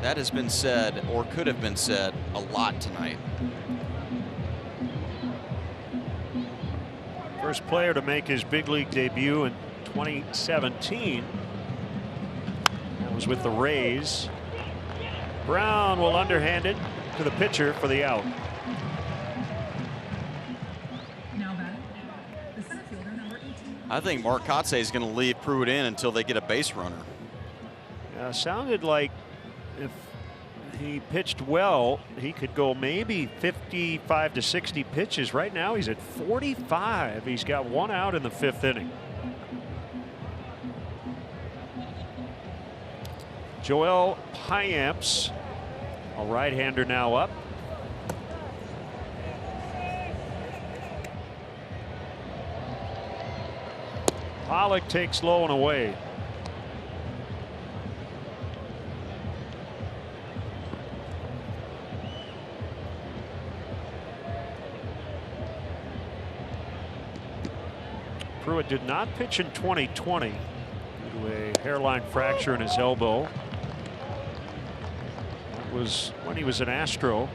That has been said, or could have been said, a lot tonight. First player to make his big league debut in 2017. That was with the Rays. Brown will underhand it to the pitcher for the out. Now batting, the center fielder, number 18, I think Mark Kotze is going to leave Pruitt in until they get a base runner. Sounded like if he pitched well, he could go maybe 55 to 60 pitches. Right now he's at 45. He's got 1 out in the 5th inning. Joel Payamps, a right-hander, now up. Pollock takes low and away. Pruitt did not pitch in 2020 due to a hairline fracture in his elbow. That was when he was an Astro.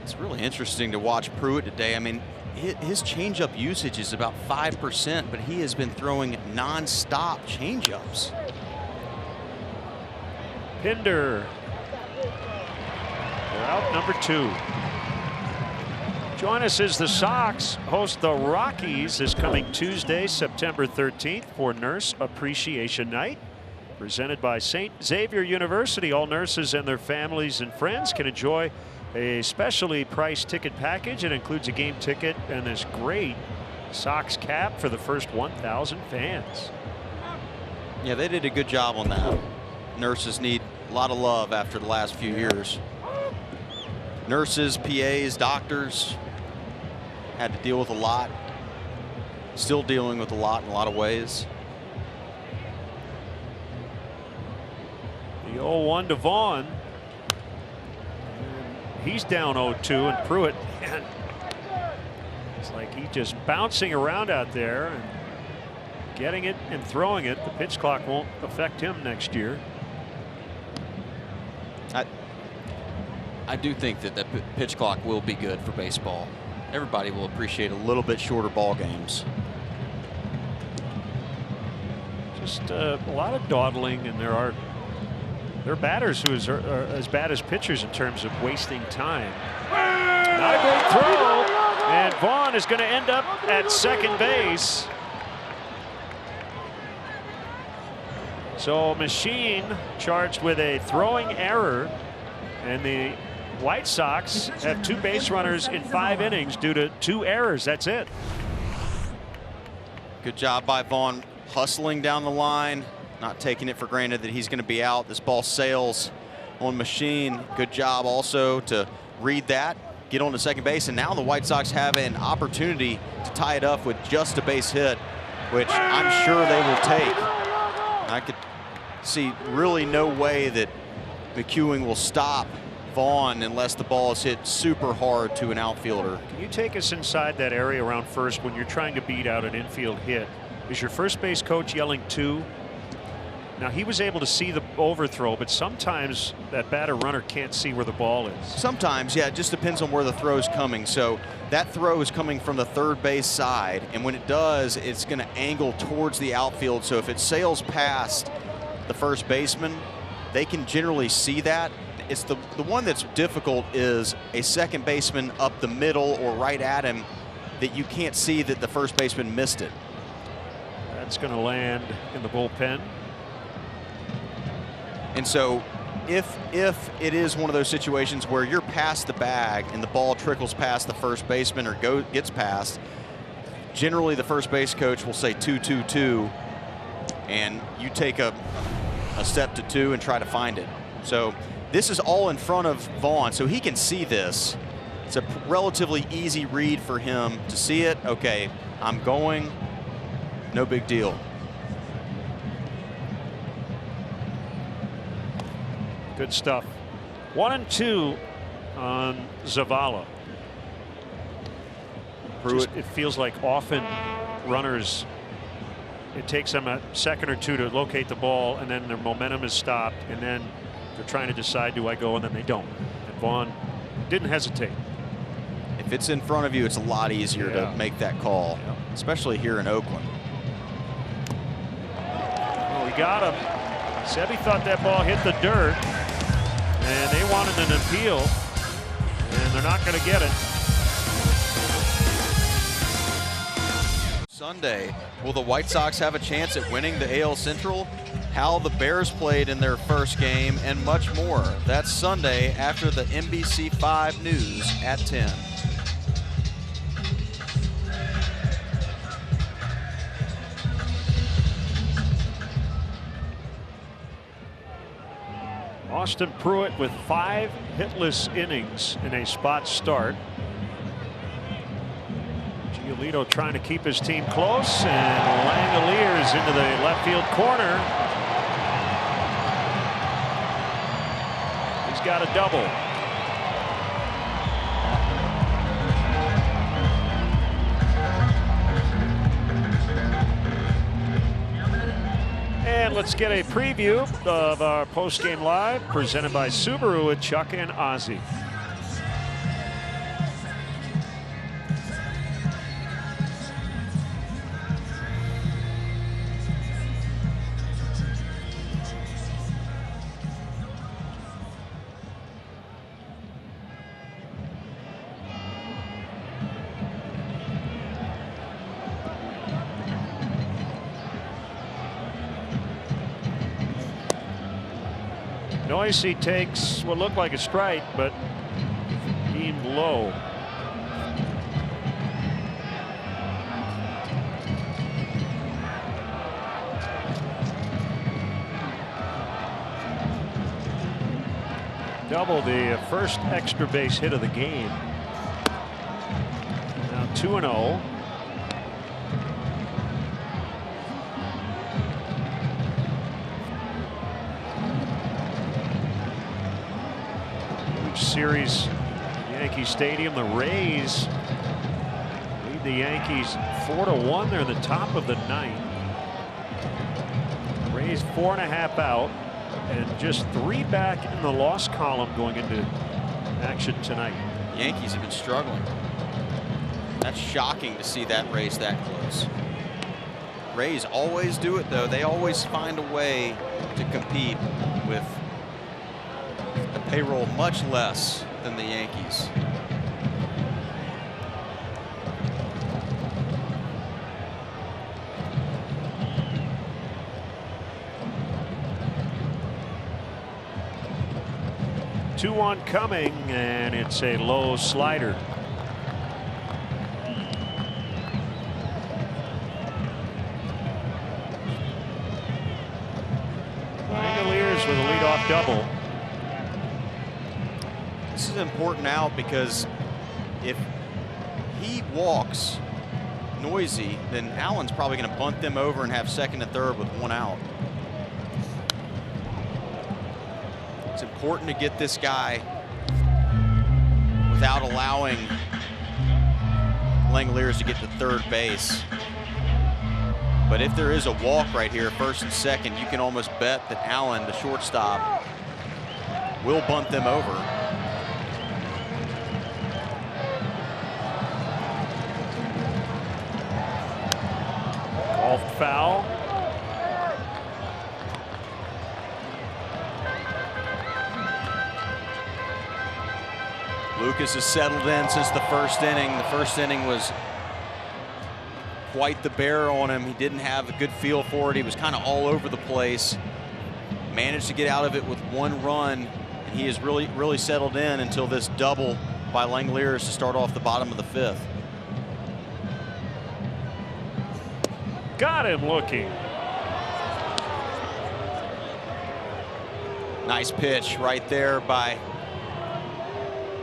It's really interesting to watch Pruitt today. I mean, his changeup usage is about 5%, but he has been throwing non-stop changeups. Pinder. They're out number 2. Join us as the Sox host the Rockies this coming Tuesday, September 13th for Nurse Appreciation Night. Presented by St. Xavier University. All nurses and their families and friends can enjoy a specially priced ticket package. It includes a game ticket and this great Sox cap for the first 1,000 fans. Yeah, they did a good job on that. Nurses need a lot of love after the last few years. Nurses, PAs, doctors had to deal with a lot. Still dealing with a lot in a lot of ways. The 0-1 to Vaughn. He's down 0-2, and Pruitt, man, it's like he's just bouncing around out there and getting it and throwing it. The pitch clock won't affect him next year. I do think that the pitch clock will be good for baseball. Everybody will appreciate a little bit shorter ball games. Just a lot of dawdling, and there are batters who are as bad as pitchers in terms of wasting time. Not a great throw, and Vaughn is going to end up at second base. So Machine charged with a throwing error, and the White Sox have 2 base runners in 5 innings due to 2 errors. That's it. Good job by Vaughn hustling down the line, not taking it for granted that he's going to be out. This ball sails on Machine. Good job also to read that, get on to second base, and now the White Sox have an opportunity to tie it up with just a base hit, which I'm sure they will take. I could see really no way that McEwing will stop Vaughn unless the ball is hit super hard to an outfielder. Can you take us inside that area around first when you're trying to beat out an infield hit? Is your first base coach yelling 2? Now, he was able to see the overthrow, but sometimes that batter runner can't see where the ball is. Sometimes, yeah, it just depends on where the throw is coming. So that throw is coming from the third base side, and when it does, it's going to angle towards the outfield. So if it sails past the first baseman, they can generally see that. It's the one that's difficult is a second baseman up the middle or right at him that you can't see that the first baseman missed it. That's going to land in the bullpen. And so if it is one of those situations where you're past the bag and the ball trickles past the first baseman or gets past, generally the first base coach will say 2-2-2, and you take a step to 2 and try to find it. So this is all in front of Vaughn, so he can see this. It's a relatively easy read for him to see it. Okay, I'm going, no big deal. Good stuff. 1-2 on Zavala. It feels like often runners, it takes them a second or 2 to locate the ball, and then their momentum is stopped, and then they're trying to decide, do I go, and then they don't. And Vaughn didn't hesitate. If it's in front of you, it's a lot easier to make that call, especially here in Oakland. Well, we got him. Sebi thought that ball hit the dirt, and they wanted an appeal, and they're not going to get it. Sunday, will the White Sox have a chance at winning the AL Central? How the Bears played in their first game, and much more. That's Sunday after the NBC5 News at 10. Austin Pruitt with 5 hitless innings in a spot start. Giolito trying to keep his team close, and Langeliers into the left field corner. He's got a double. And let's get a preview of our post-game live presented by Subaru with Chuck and Ozzie. Noisy takes what looked like a strike, but deemed low. Double, the first extra base hit of the game. Now 2-0. Series, Yankee Stadium. The Rays lead the Yankees 4-1. They're in the top of the 9th. Rays 4.5 out, and just 3 back in the loss column going into action tonight. Yankees have been struggling. That's shocking to see that race that close. Rays always do it, though. They always find a way to compete with payroll much less than the Yankees. Two on coming, and it's a low slider. Langeliers with a leadoff double. This is an important out because if he walks Noisy, then Allen's probably going to bunt them over and have second and third with 1 out. It's important to get this guy without allowing Langeliers to get to third base. But if there is a walk right here, first and second, you can almost bet that Allen, the shortstop, will bunt them over. Foul. Lucas has settled in since the first inning. The first inning was quite the bear on him. He didn't have a good feel for it. He was kind of all over the place. Managed to get out of it with 1 run, and he has really settled in until this double by Langeliers to start off the bottom of the 5th. Got him looking. Nice pitch right there by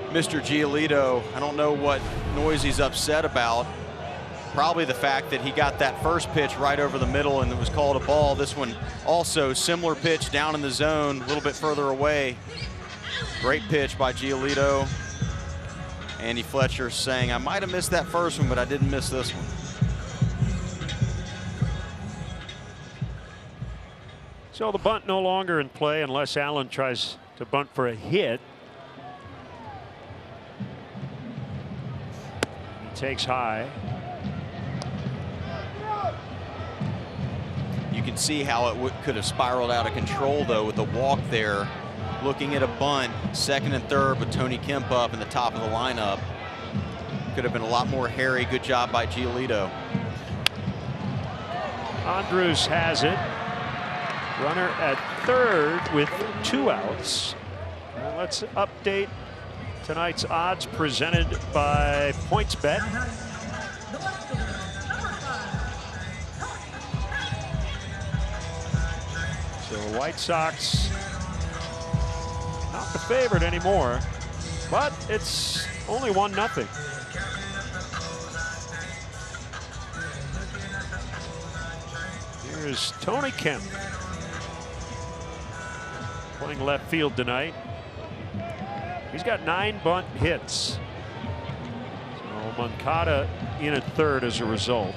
Mr. Giolito. I don't know what Noisy's upset about. Probably the fact that he got that first pitch right over the middle and it was called a ball. This one also similar pitch down in the zone, a little bit further away. Great pitch by Giolito. Andy Fletcher saying, I might have missed that first one, but I didn't miss this one. So the bunt no longer in play unless Allen tries to bunt for a hit. He takes high. You can see how it could have spiraled out of control, though, with the walk there. Looking at a bunt, second and third with Tony Kemp up in the top of the lineup. Could have been a lot more hairy. Good job by Giolito. Andrus has it. Runner at third with 2 outs. Let's update tonight's odds presented by PointsBet. So White Sox not the favorite anymore, but it's only 1-0. Here's Tony Kemp playing left field tonight. He's got 9 bunt hits. So Moncada in at third as a result.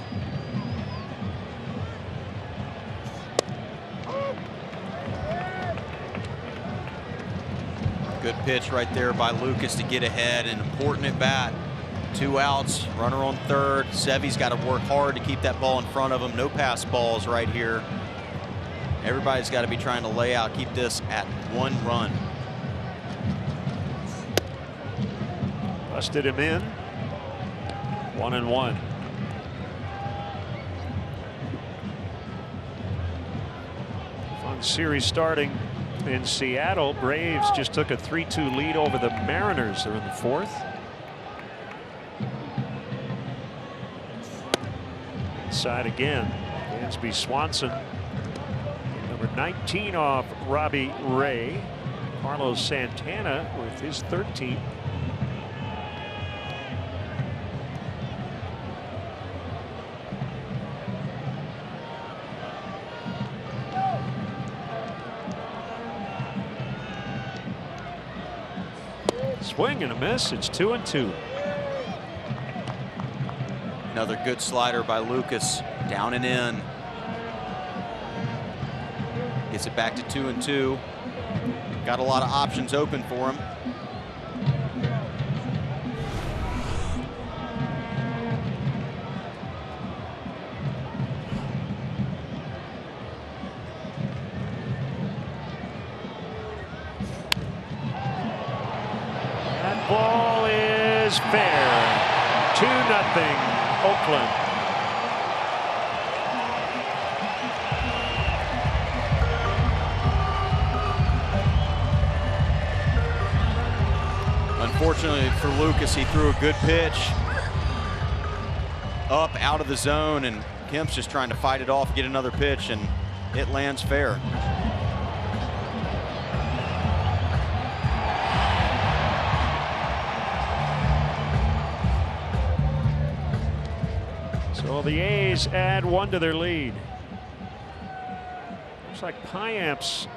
Good pitch right there by Lucas to get ahead. An important at bat. 2 outs, runner on third. Sevy's got to work hard to keep that ball in front of him. No pass balls right here. Everybody's got to be trying to lay out, keep this at 1 run. Busted him in. 1-1. Fun series starting in Seattle. Braves just took a 3-2 lead over the Mariners. They're in the 4th. Inside again. Dansby Swanson. Number 19 off Robbie Ray. Carlos Santana with his 13th. Swing and a miss. It's 2-2. Another good slider by Lucas. Down and in. Gets it back to 2-2. Got a lot of options open for him. That ball is fair. 2-0 Oakland. Unfortunately for Lucas, he threw a good pitch up out of the zone, and Kemp's just trying to fight it off, get another pitch, and it lands fair. So the A's add 1 to their lead. Looks like Piamps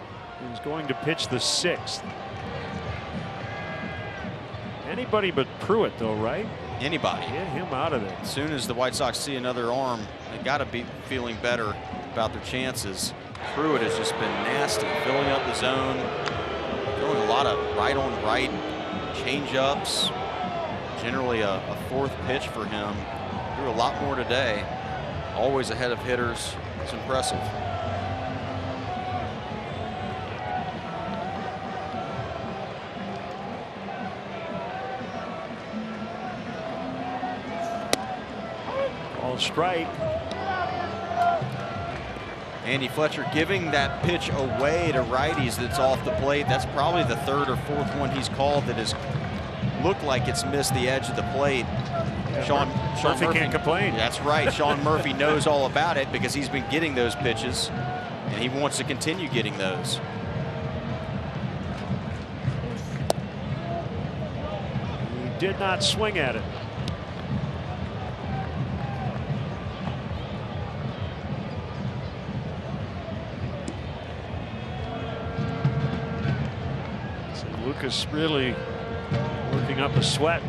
is going to pitch the 6th. Anybody but Pruitt, though, right? Anybody. Get him out of there. As soon as the White Sox see another arm, they got to be feeling better about their chances. Pruitt has just been nasty, filling up the zone, throwing a lot of right on right change-ups. Generally a 4th pitch for him. Threw a lot more today. Always ahead of hitters. It's impressive. Ball strike. Andy Fletcher giving that pitch away to righties that's off the plate. That's probably the 3rd or 4th one he's called that has looked like it's missed the edge of the plate. Sean Murphy can't complain. That's right. Sean Murphy knows all about it because he's been getting those pitches, and he wants to continue getting those. He did not swing at it. So Lucas really working up a sweat.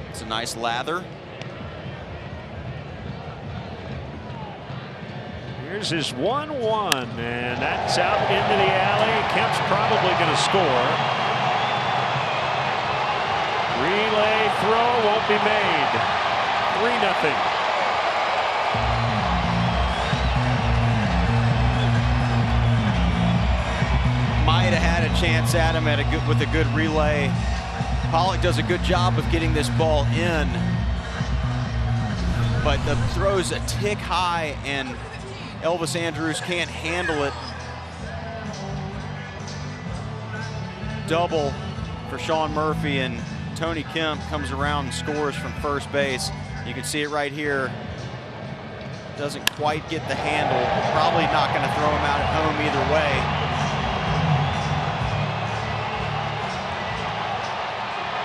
It's a nice lather. Here's his 1-1, and that's out into the alley. Kemp's probably going to score. Relay throw won't be made. 3-0. Might have had a chance at him with a good relay. Pollock does a good job of getting this ball in. but the throw's a tick high, and Elvis Andrus can't handle it. Double for Sean Murphy, and Tony Kemp comes around and scores from first base. You can see it right here. Doesn't quite get the handle. Probably not going to throw him out at home either way.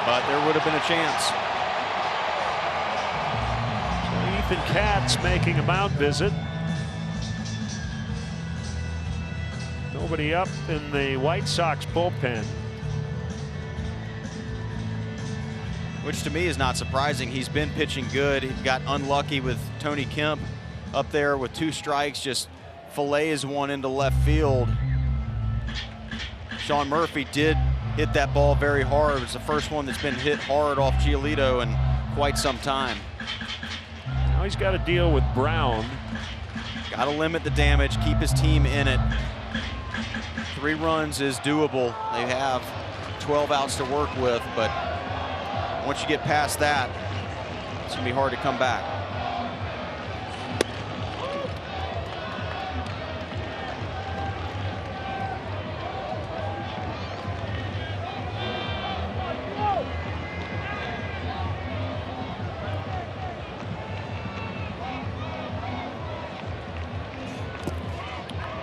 But there would have been a chance. So Ethan Katz making a mound visit. Nobody up in the White Sox bullpen. Which to me is not surprising. He's been pitching good. He got unlucky with Tony Kemp up there with 2 strikes, just fillets one into left field. Sean Murphy did hit that ball very hard. It was the first one that's been hit hard off Giolito in quite some time. Now he's got to deal with Brown. Got to limit the damage, keep his team in it. 3 runs is doable. They have 12 outs to work with, but once you get past that, it's going to be hard to come back.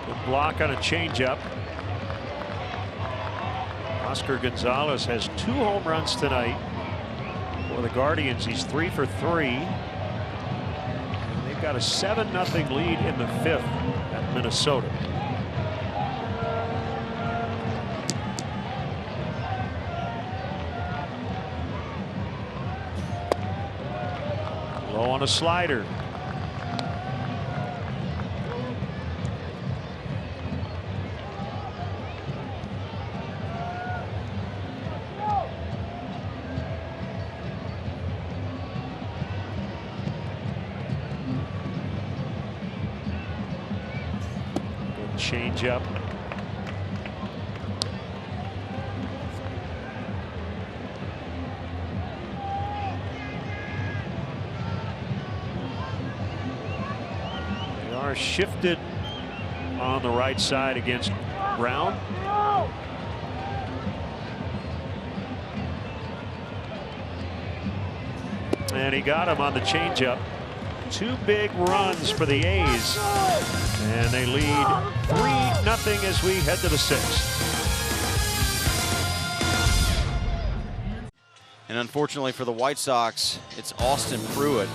Good block on a changeup. Oscar Gonzalez has 2 home runs tonight. For the Guardians, he's 3 for 3. And they've got a 7-0 lead in the 5th at Minnesota. Low on a slider. Change up. They are shifted on the right side against Brown. And he got him on the changeup. 2 big runs for the A's. And they lead 3-0 as we head to the 6th. And unfortunately for the White Sox, it's Austin Pruitt.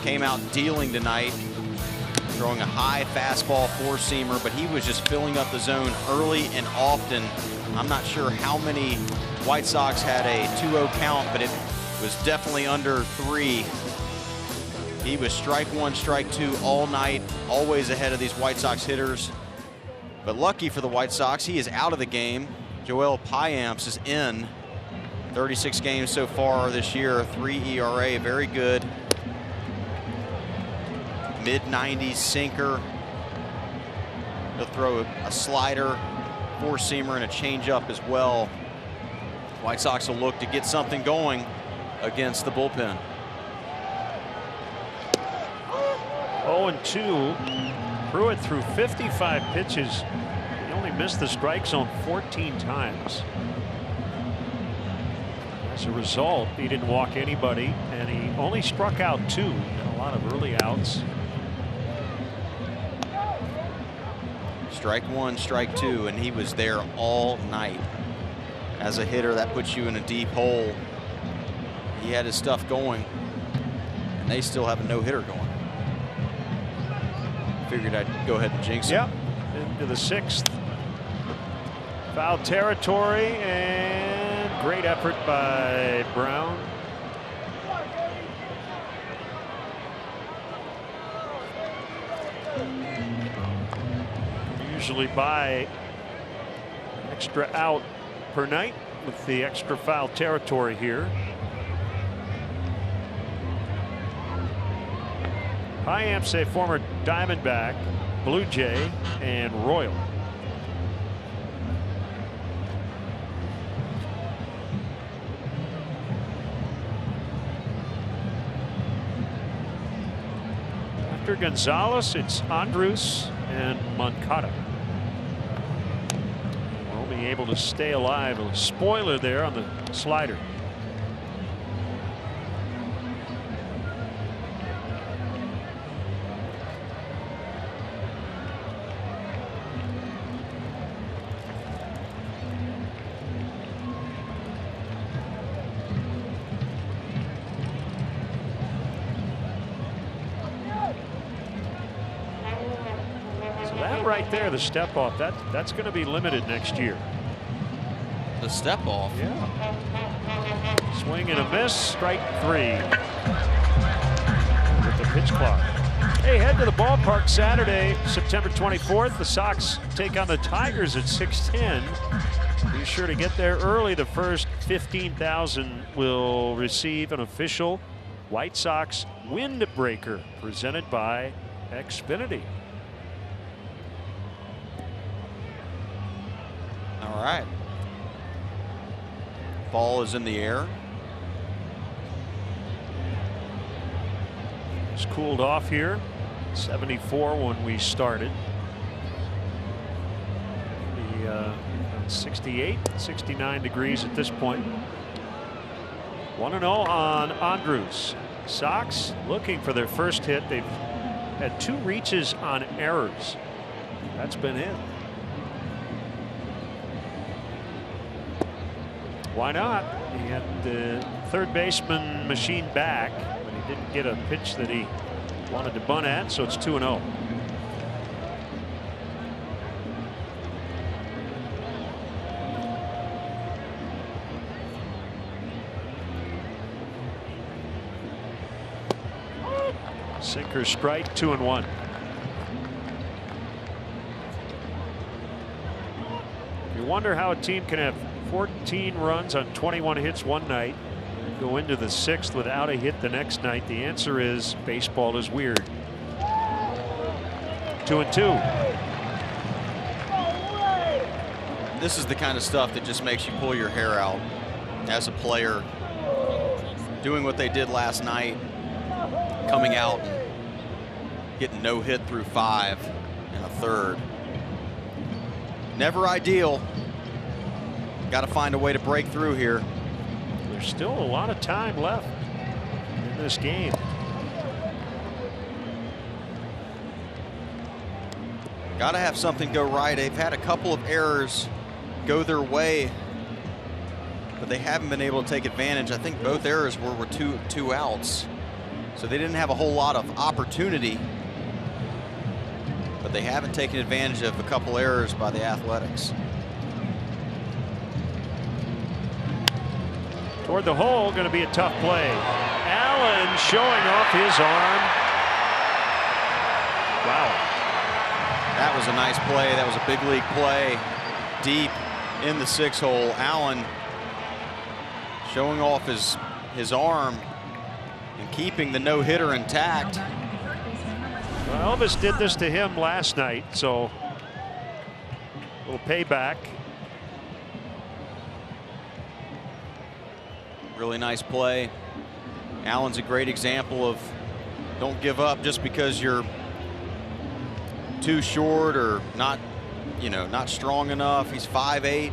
Came out dealing tonight, throwing a high fastball 4-seamer, but he was just filling up the zone early and often. I'm not sure how many White Sox had a 2-0 count, but it was definitely under 3. He was strike 1, strike 2 all night, always ahead of these White Sox hitters. But lucky for the White Sox, he is out of the game. Joel Payamps is in. 36 games so far this year, 3 ERA, very good. Mid-90s sinker. He'll throw a slider, 4-seamer, and a changeup as well. White Sox will look to get something going against the bullpen. 0-2. Pruitt threw 55 pitches. He only missed the strike zone 14 times. As a result, he didn't walk anybody, and he only struck out 2. Got a lot of early outs. Strike 1, strike 2, and he was there all night. As a hitter, that puts you in a deep hole. He had his stuff going, and they still have a no-hitter going. Figured I'd go ahead and jinx it. Yep, into the 6th. Foul territory, and great effort by Brown. Usually buy an extra out per night with the extra foul territory here. Payamps, a former Diamondback, Blue Jay, and Royal. After Gonzalez, it's Andrus and Moncada. Only able to stay alive. A spoiler there on the slider. Right there, the step off, that's going to be limited next year. The step off? Yeah. Swing and a miss, strike 3 with the pitch clock. Hey, head to the ballpark Saturday, September 24th. The Sox take on the Tigers at 6:10. Be sure to get there early. The first 15,000 will receive an official White Sox windbreaker presented by Xfinity. All right. Ball is in the air. It's cooled off here. 74 when we started. 68, 69 degrees at this point. 1-0 on Andrus. Sox looking for their first hit. They've had 2 reaches on errors. That's been it. Why not? He had the third baseman machine back, but he didn't get a pitch that he wanted to bunt at, so it's 2-0. Sinker strike, 2-1. You wonder how a team can have 14 runs on 21 hits one night and go into the 6th without a hit the next night. The answer is baseball is weird. 2-2. This is the kind of stuff that just makes you pull your hair out as a player. Doing what they did last night, coming out and getting no hit through 5 and a third. Never ideal. Got to find a way to break through here. There's still a lot of time left in this game. Got to have something go right. They've had a couple of errors go their way, but they haven't been able to take advantage. I think both errors were two outs, so they didn't have a whole lot of opportunity, but they haven't taken advantage of a couple errors by the Athletics. Toward the hole, going to be a tough play. Allen showing off his arm. Wow. That was a nice play. That was a big league play. Deep in the 6-hole. Allen showing off his arm and keeping the no-hitter intact. Well, Elvis did this to him last night, so a little payback. Really nice play. Allen's a great example of don't give up just because you're too short or not, not strong enough. He's 5'8".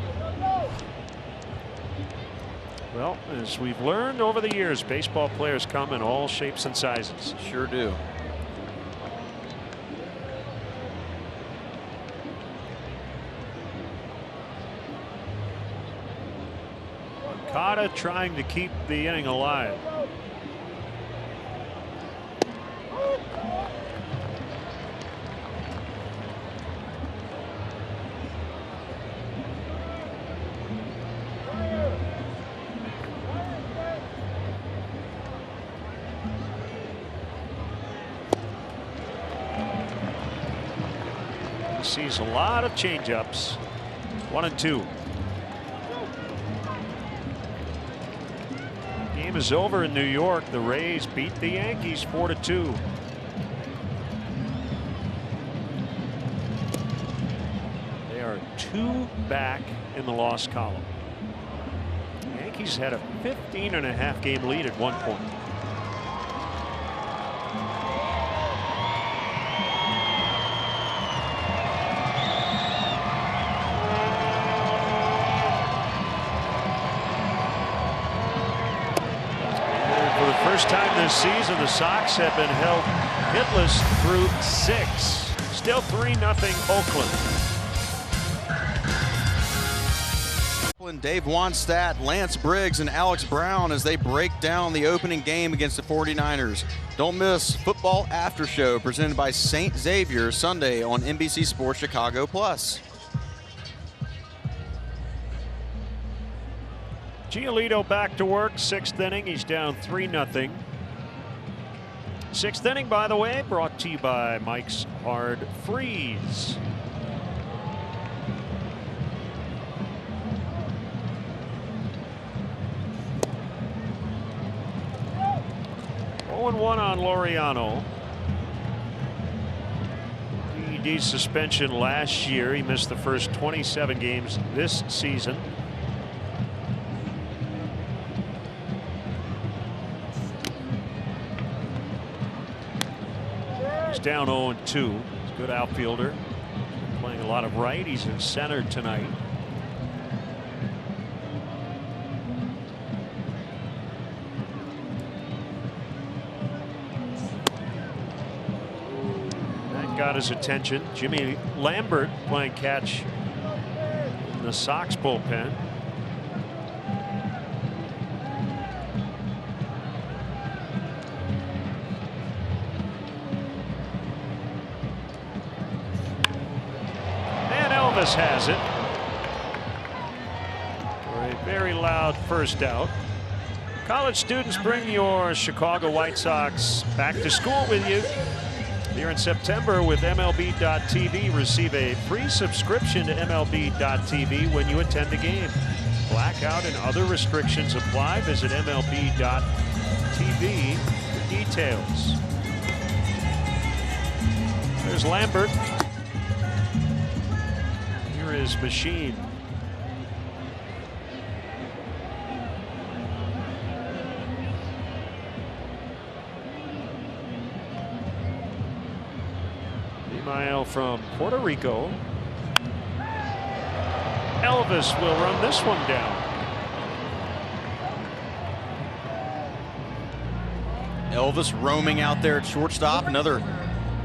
Well, as we've learned over the years, baseball players come in all shapes and sizes. Sure do. Moncada trying to keep the inning alive. He sees a lot of changeups. 1-2. Game is over in New York. The Rays beat the Yankees 4-2. They are 2 back in the loss column. The Yankees had a 15.5 game lead at one point. First time this season the Sox have been held hitless through 6. Still 3-0 Oakland. Dave Wannstedt, Lance Briggs, and Alex Brown as they break down the opening game against the 49ers. Don't miss Football After Show presented by St. Xavier Sunday on NBC Sports Chicago Plus. Giolito back to work, 6th inning. He's down 3-0. 6th inning, by the way, brought to you by Mike's Hard Freeze. One on Laureano. PED suspension last year. He missed the first 27 games this season. He's down 0-2. He's a good outfielder. Playing a lot of right. He's in center tonight. Got his attention. Jimmy Lambert playing catch in the Sox bullpen. And Elvis has it for a very loud first out. College students, bring your Chicago White Sox back to school with you. Here in September with MLB.tv, receive a free subscription to MLB.tv when you attend a game. Blackout and other restrictions apply. Visit MLB.tv for details. There's Lambert. Here is Machine. From Puerto Rico. Elvis will run this one down. Elvis roaming out there at shortstop. Another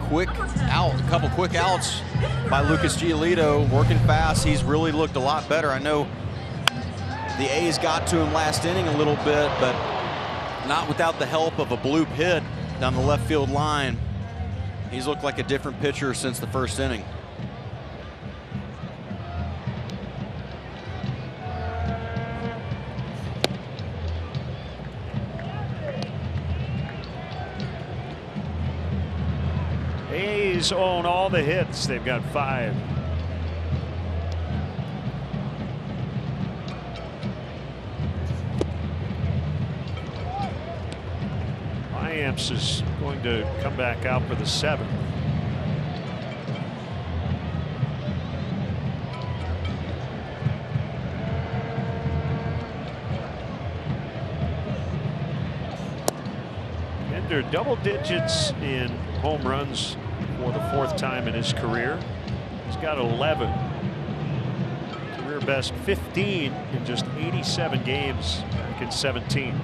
quick out, a couple quick outs by Lucas Giolito, working fast. He's really looked a lot better. I know the A's got to him last inning a little bit, but not without the help of a bloop hit down the left field line. He's looked like a different pitcher since the first inning. A's own all the hits. They've got 5. Amps is going to come back out for the 7th. Ender double digits in home runs for the 4th time in his career. He's got 11. Career best 15 in just 87 games back in 17.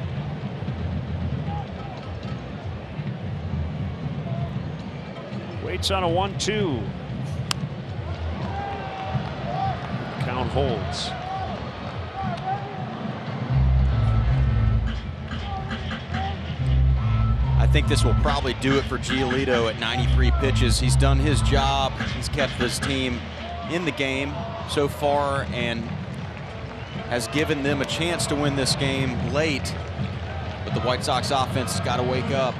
Waits on a 1-2. Count holds. I think this will probably do it for Giolito at 93 pitches. He's done his job. He's kept his team in the game so far and has given them a chance to win this game late. But the White Sox offense has got to wake up.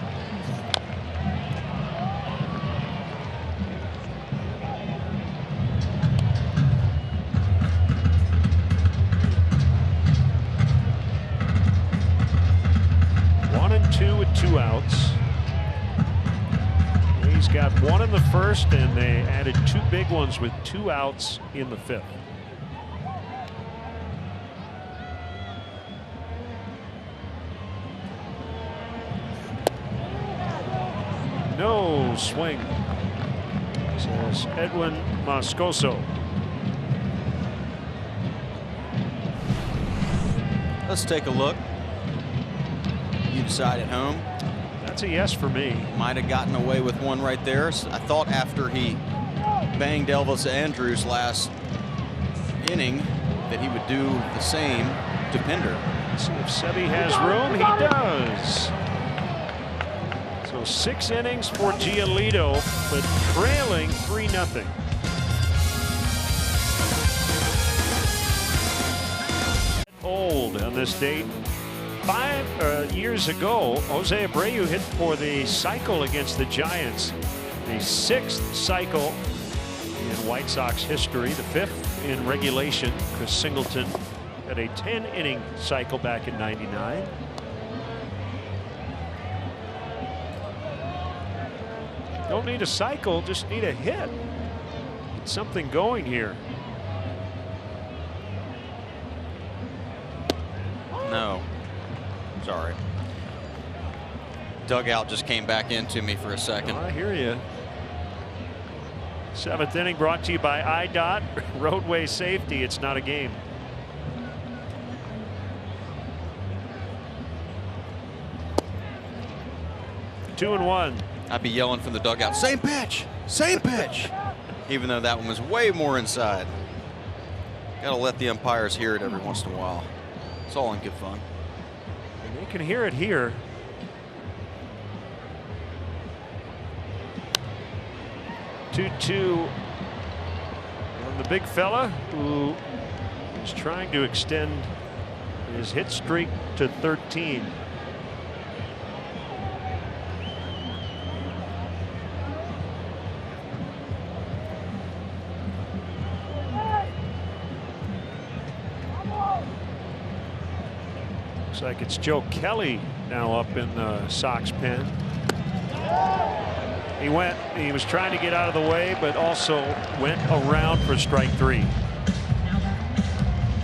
He's got 1 in the 1st, and they added 2 big ones with 2 outs in the 5th. No swing, says Edwin Moscoso. Let's take a look. side at home. That's a yes for me. Might have gotten away with one right there. So I thought after he banged Elvis Andrus last inning that he would do the same to Pinder. Let's see if Sebi has room. He does. So 6 innings for Giolito, but trailing 3-0. Old on this date. 5 years ago, Jose Abreu hit for the cycle against the Giants. The 6th cycle in White Sox history, the 5th in regulation. Chris Singleton had a 10-inning cycle back in '99. Don't need a cycle, just need a hit. Get something going here. No. Sorry. Dugout just came back into me for a second. Oh, I hear you. 7th inning brought to you by IDOT. Roadway safety. It's not a game. Two and one. I'd be yelling from the dugout, same pitch, same pitch. Even though that one was way more inside. Got to let the umpires hear it every once in a while. It's all in good fun. And they can hear it here. Two on the big fella who is trying to extend his hit streak to 13. Looks like it's Joe Kelly now up in the Sox pen. He was trying to get out of the way, but also went around for strike 3.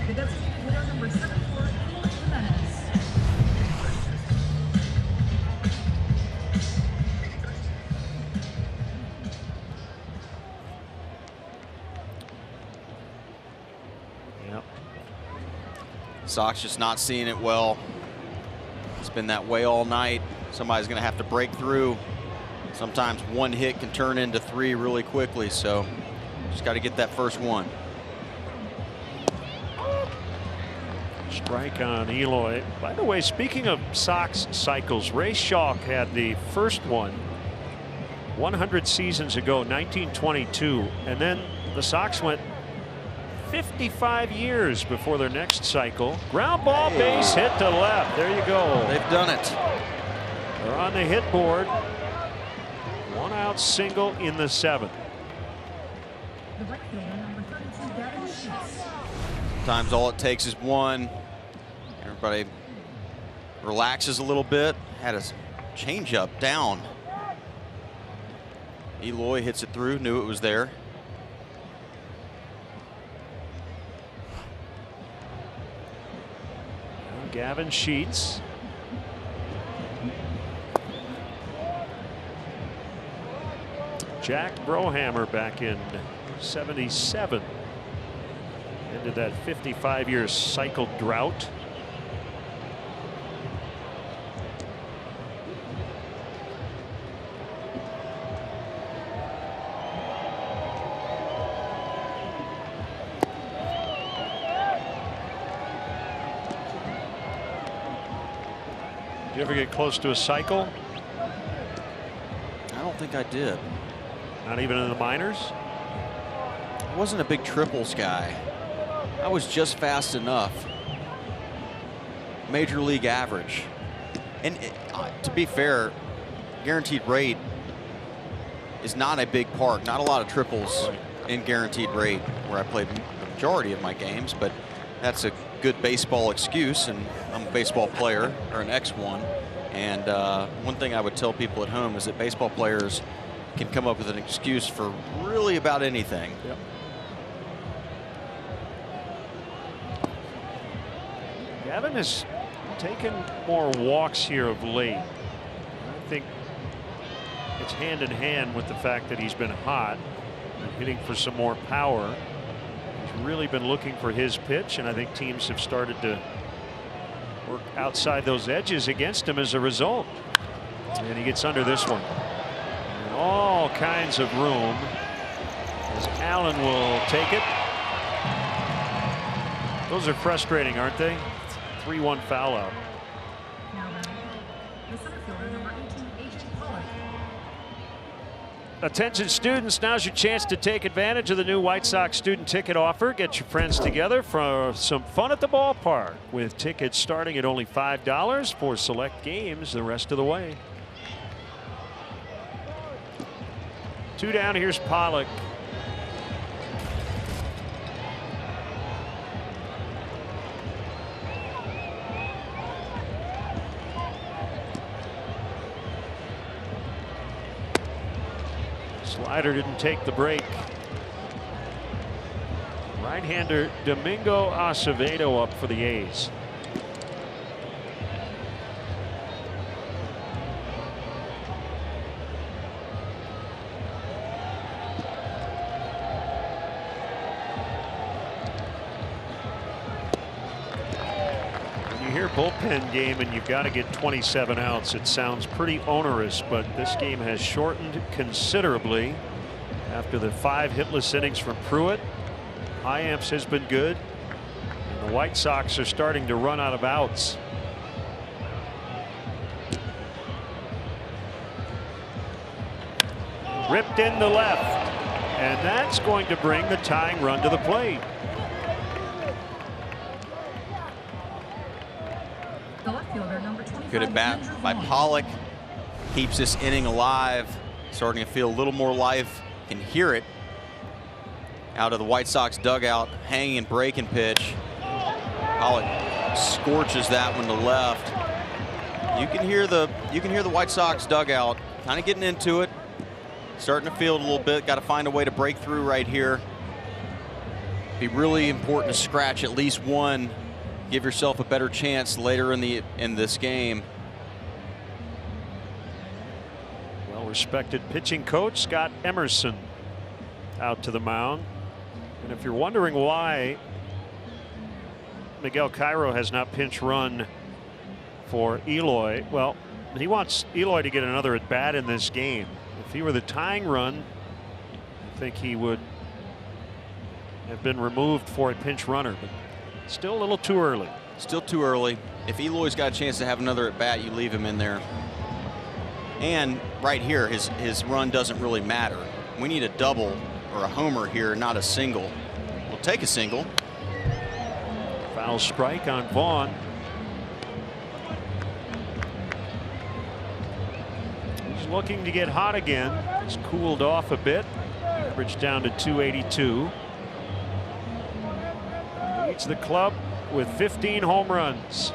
The designated hitter number 74, Eloy Jimenez. Yep. Sox just not seeing it well. It's been that way all night. Somebody's going to have to break through. Sometimes one hit can turn into 3 really quickly, so just got to get that first one. Strike on Eloy. By the way, speaking of Sox cycles, Ray Schalk had the first one 100 seasons ago, 1922, and then the Sox went 55 years before their next cycle. Ground ball, base hit to left. There you go. They've done it. They're on the hit board. 1-out single in the 7th. The right fielder number 32, Gavin Sheets. Sometimes all it takes is one. Everybody relaxes a little bit. Had a changeup down. Eloy hits it through, knew it was there. Gavin Sheets. Jack Brohammer back in '77 ended that 55-year cycle drought. Did you ever get close to a cycle? I don't think I did. Not even in the minors? I wasn't a big triples guy. I was just fast enough. Major league average. And to be fair, guaranteed rate is not a big part. Not a lot of triples in guaranteed rate where I played the majority of my games, but that's a good baseball excuse, and I'm a baseball player, or an X1. And one thing I would tell people at home is that baseball players can come up with an excuse for really about anything. Yep. Gavin has taken more walks here of late. I think it's hand in hand with the fact that he's been hot and hitting for some more power. He's really been looking for his pitch, and I think teams have started to work outside those edges against him as a result. And he gets under this one. And all kinds of room as Allen will take it. Those are frustrating, aren't they? 3-1 foul out. Now batting, the center fielder, number 18, H.T. Pollock. Attention students, now's your chance to take advantage of the new White Sox student ticket offer. Get your friends together for some fun at the ballpark with tickets starting at only $5 for select games the rest of the way. 2 down, here's Pollock. Slider didn't take the break. Right-hander Domingo Acevedo up for the A's. When you hear bullpen game and you've got to get 27 outs, it sounds pretty onerous, but this game has shortened considerably after the 5 hitless innings from Pruitt. Hyams has been good, and the White Sox are starting to run out of outs. Ripped in the left, and that's going to bring the tying run to the plate. The left fielder, number 25, Good at bat Andrew by Vaughn. Pollock. Keeps this inning alive. Starting to feel a little more life. Can hear it out of the White Sox dugout. Hanging and breaking pitch. Pollock scorches that one to left. You can hear the White Sox dugout kind of getting into it. Starting to feel it a little bit. Got to find a way to break through right here. Be really important to scratch at least one. Give yourself a better chance later in this game. Well-respected pitching coach Scott Emerson out to the mound. And if you're wondering why Miguel Cairo has not pinch run for Eloy, well, he wants Eloy to get another at bat in this game. If he were the tying run, I think he would have been removed for a pinch runner, but still a little too early. Still too early. If Eloy's got a chance to have another at bat, you leave him in there. And right here, his run doesn't really matter. We need a double or a homer here, not a single. We'll take a single. Foul strike on Vaughn. He's looking to get hot again. He's cooled off a bit. Average down to 282. Leads the club with 15 home runs.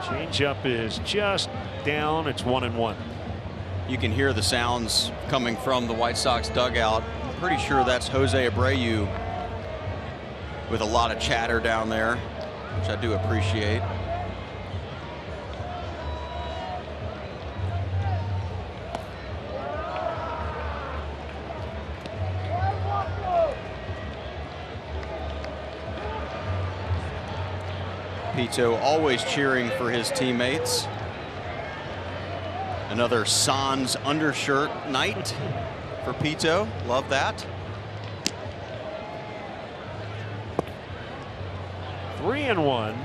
Changeup is just down. It's 1-1. You can hear the sounds coming from the White Sox dugout. I'm pretty sure that's Jose Abreu with a lot of chatter down there, which I do appreciate. Pito always cheering for his teammates. Another Sans undershirt night for Pito. Love that. 3-1.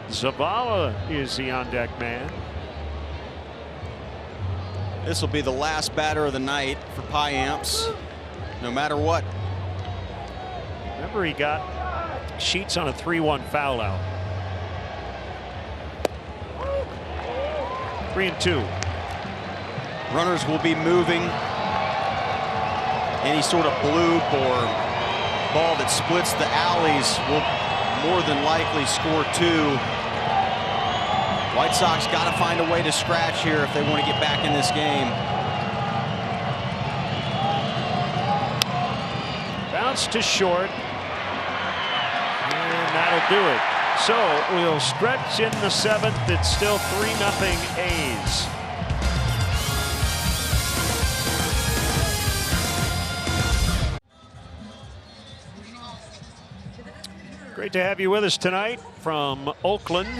Zavala is the on deck man. This will be the last batter of the night for Payamps, no matter what. Remember, he got Sheets on a 3-1 foul out. 3-2. Runners will be moving. Any sort of bloop or ball that splits the alleys will more than likely score 2. White Sox got to find a way to scratch here if they want to get back in this game. Bounce to short. And that'll do it. So we'll stretch in the 7th. It's still 3-0 A's. Great to have you with us tonight from Oakland.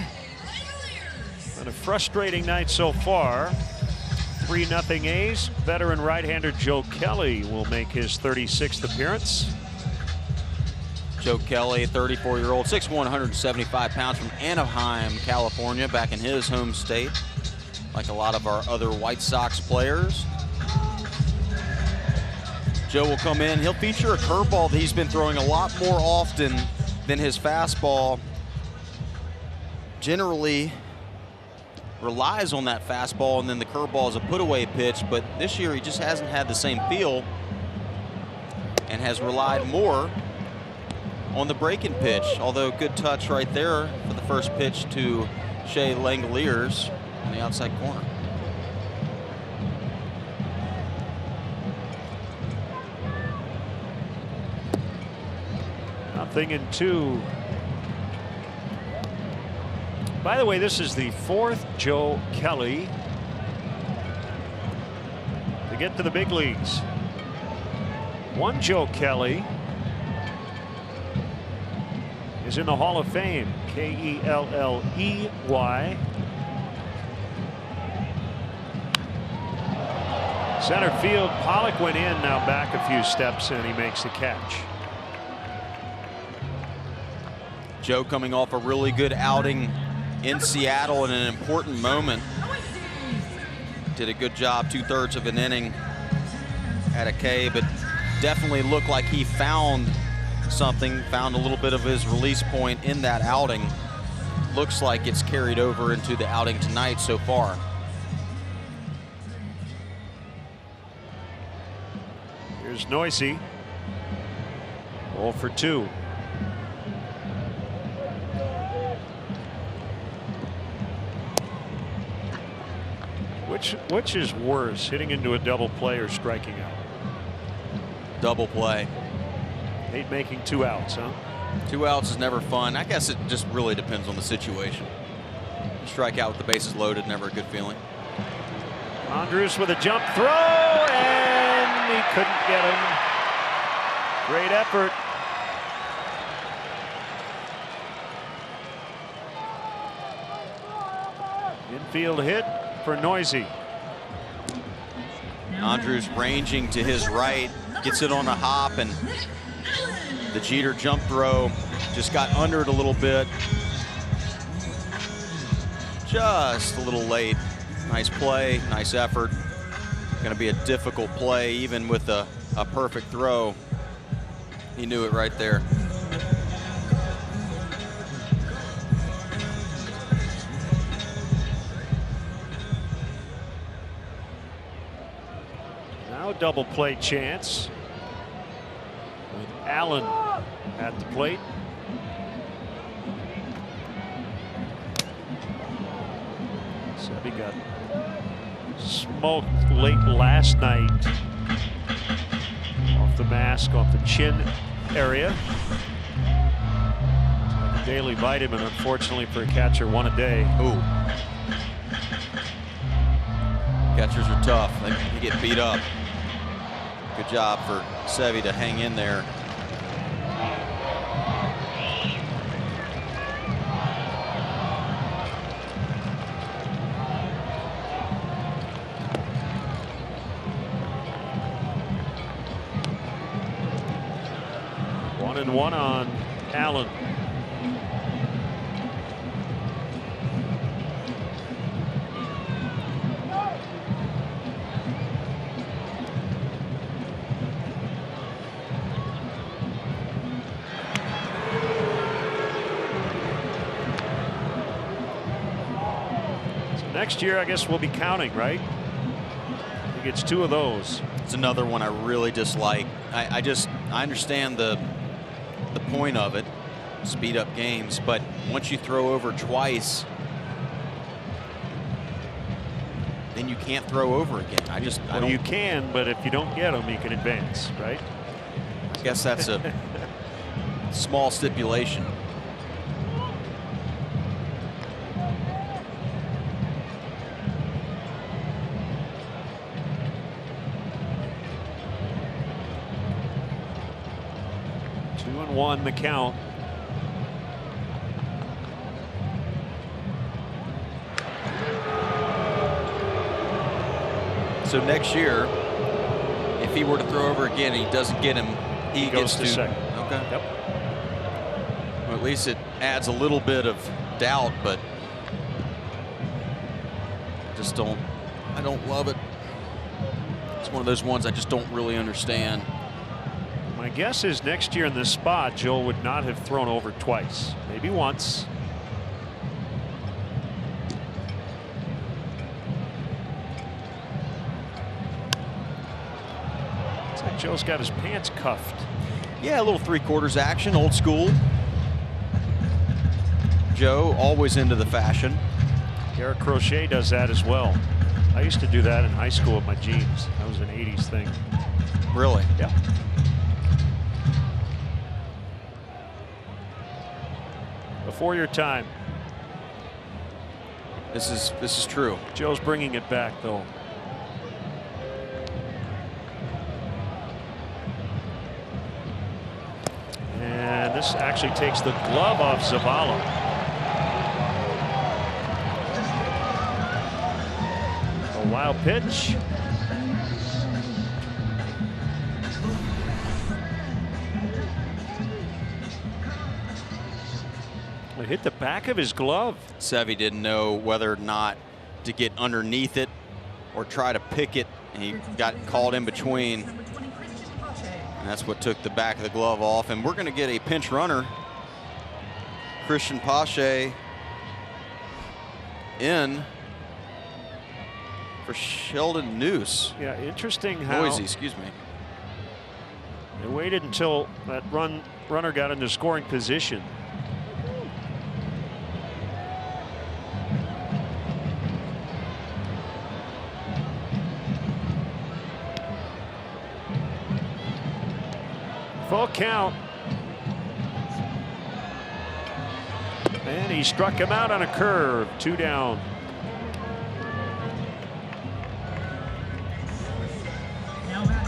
Been a frustrating night so far. 3-0 A's. Veteran right-hander Joe Kelly will make his 36th appearance. Joe Kelly, 34-year-old, 6'1", 175 pounds from Anaheim, California, back in his home state, like a lot of our other White Sox players. Joe will come in. He'll feature a curveball that he's been throwing a lot more often than his fastball. Generally relies on that fastball, and then the curveball is a put-away pitch, but this year he just hasn't had the same feel and has relied more on the breaking pitch, although good touch right there for the first pitch to Shea Langoliers on the outside corner. Nothing in 2. By the way, this is the 4th Joe Kelly to get to the big leagues. One Joe Kelly is in the Hall of Fame, K-E-L-L-E-Y. Center field, Pollock went in, now back a few steps, and he makes the catch. Joe coming off a really good outing in Seattle in an important moment. Did a good job, 2/3 of an inning at a K, but definitely looked like he found something, found a little bit of his release point in that outing. Looks like it's carried over into the outing tonight so far. Here's Noisy, 0 for 2. Which is worse, hitting into a double play or striking out? Double play. Hate making 2 outs, huh? 2 outs is never fun. I guess it just really depends on the situation. Strike out with the bases loaded, never a good feeling. Andrus with a jump throw, and he couldn't get him. Great effort. Infield hit for Noisy. Andrus ranging to his right, gets it on a hop, and the Jeter jump throw just got under it a little bit. Just a little late. Nice play, nice effort. Going to be a difficult play even with a perfect throw. He knew it right there. Now double play chance with Allen at the plate. Seve got smoked late last night off the mask, off the chin area. It's like a daily vitamin, unfortunately for a catcher, 1 a day. Ooh. Catchers are tough. They get beat up. Good job for Seve to hang in there. One on Allen. So next year, I guess we'll be counting, right? He gets 2 of those. It's another one I really dislike. I understand the point of it, speed up games, but once you throw over twice, then you can't throw over again. Well, you can, but if you don't get them, you can advance, right? I guess that's a small stipulation. One the count. So next year, if he were to throw over again and he doesn't get him, he goes gets to second. Okay. Yep. Well, at least it adds a little bit of doubt, but I don't love it. It's one of those ones I just don't really understand. My guess is next year in this spot, Joe would not have thrown over twice, maybe once. It's like Joe's got his pants cuffed. Yeah, a little 3/4 action, old school. Joe always into the fashion. Garrett Crochet does that as well. I used to do that in high school with my jeans. That was an 80s thing. Really? Yeah. Before your time. This is true. Joe's bringing it back, though. And this actually takes the glove off Zavala. A wild pitch. It hit the back of his glove. Sevy didn't know whether or not to get underneath it or try to pick it, and he got called in between. And that's what took the back of the glove off. And we're going to get a pinch runner. Christian Pache in for Sheldon Noose. Yeah, interesting how Noisy, excuse me. they waited until that runner got into scoring position. Full count. And he struck him out on a curve. 2 down.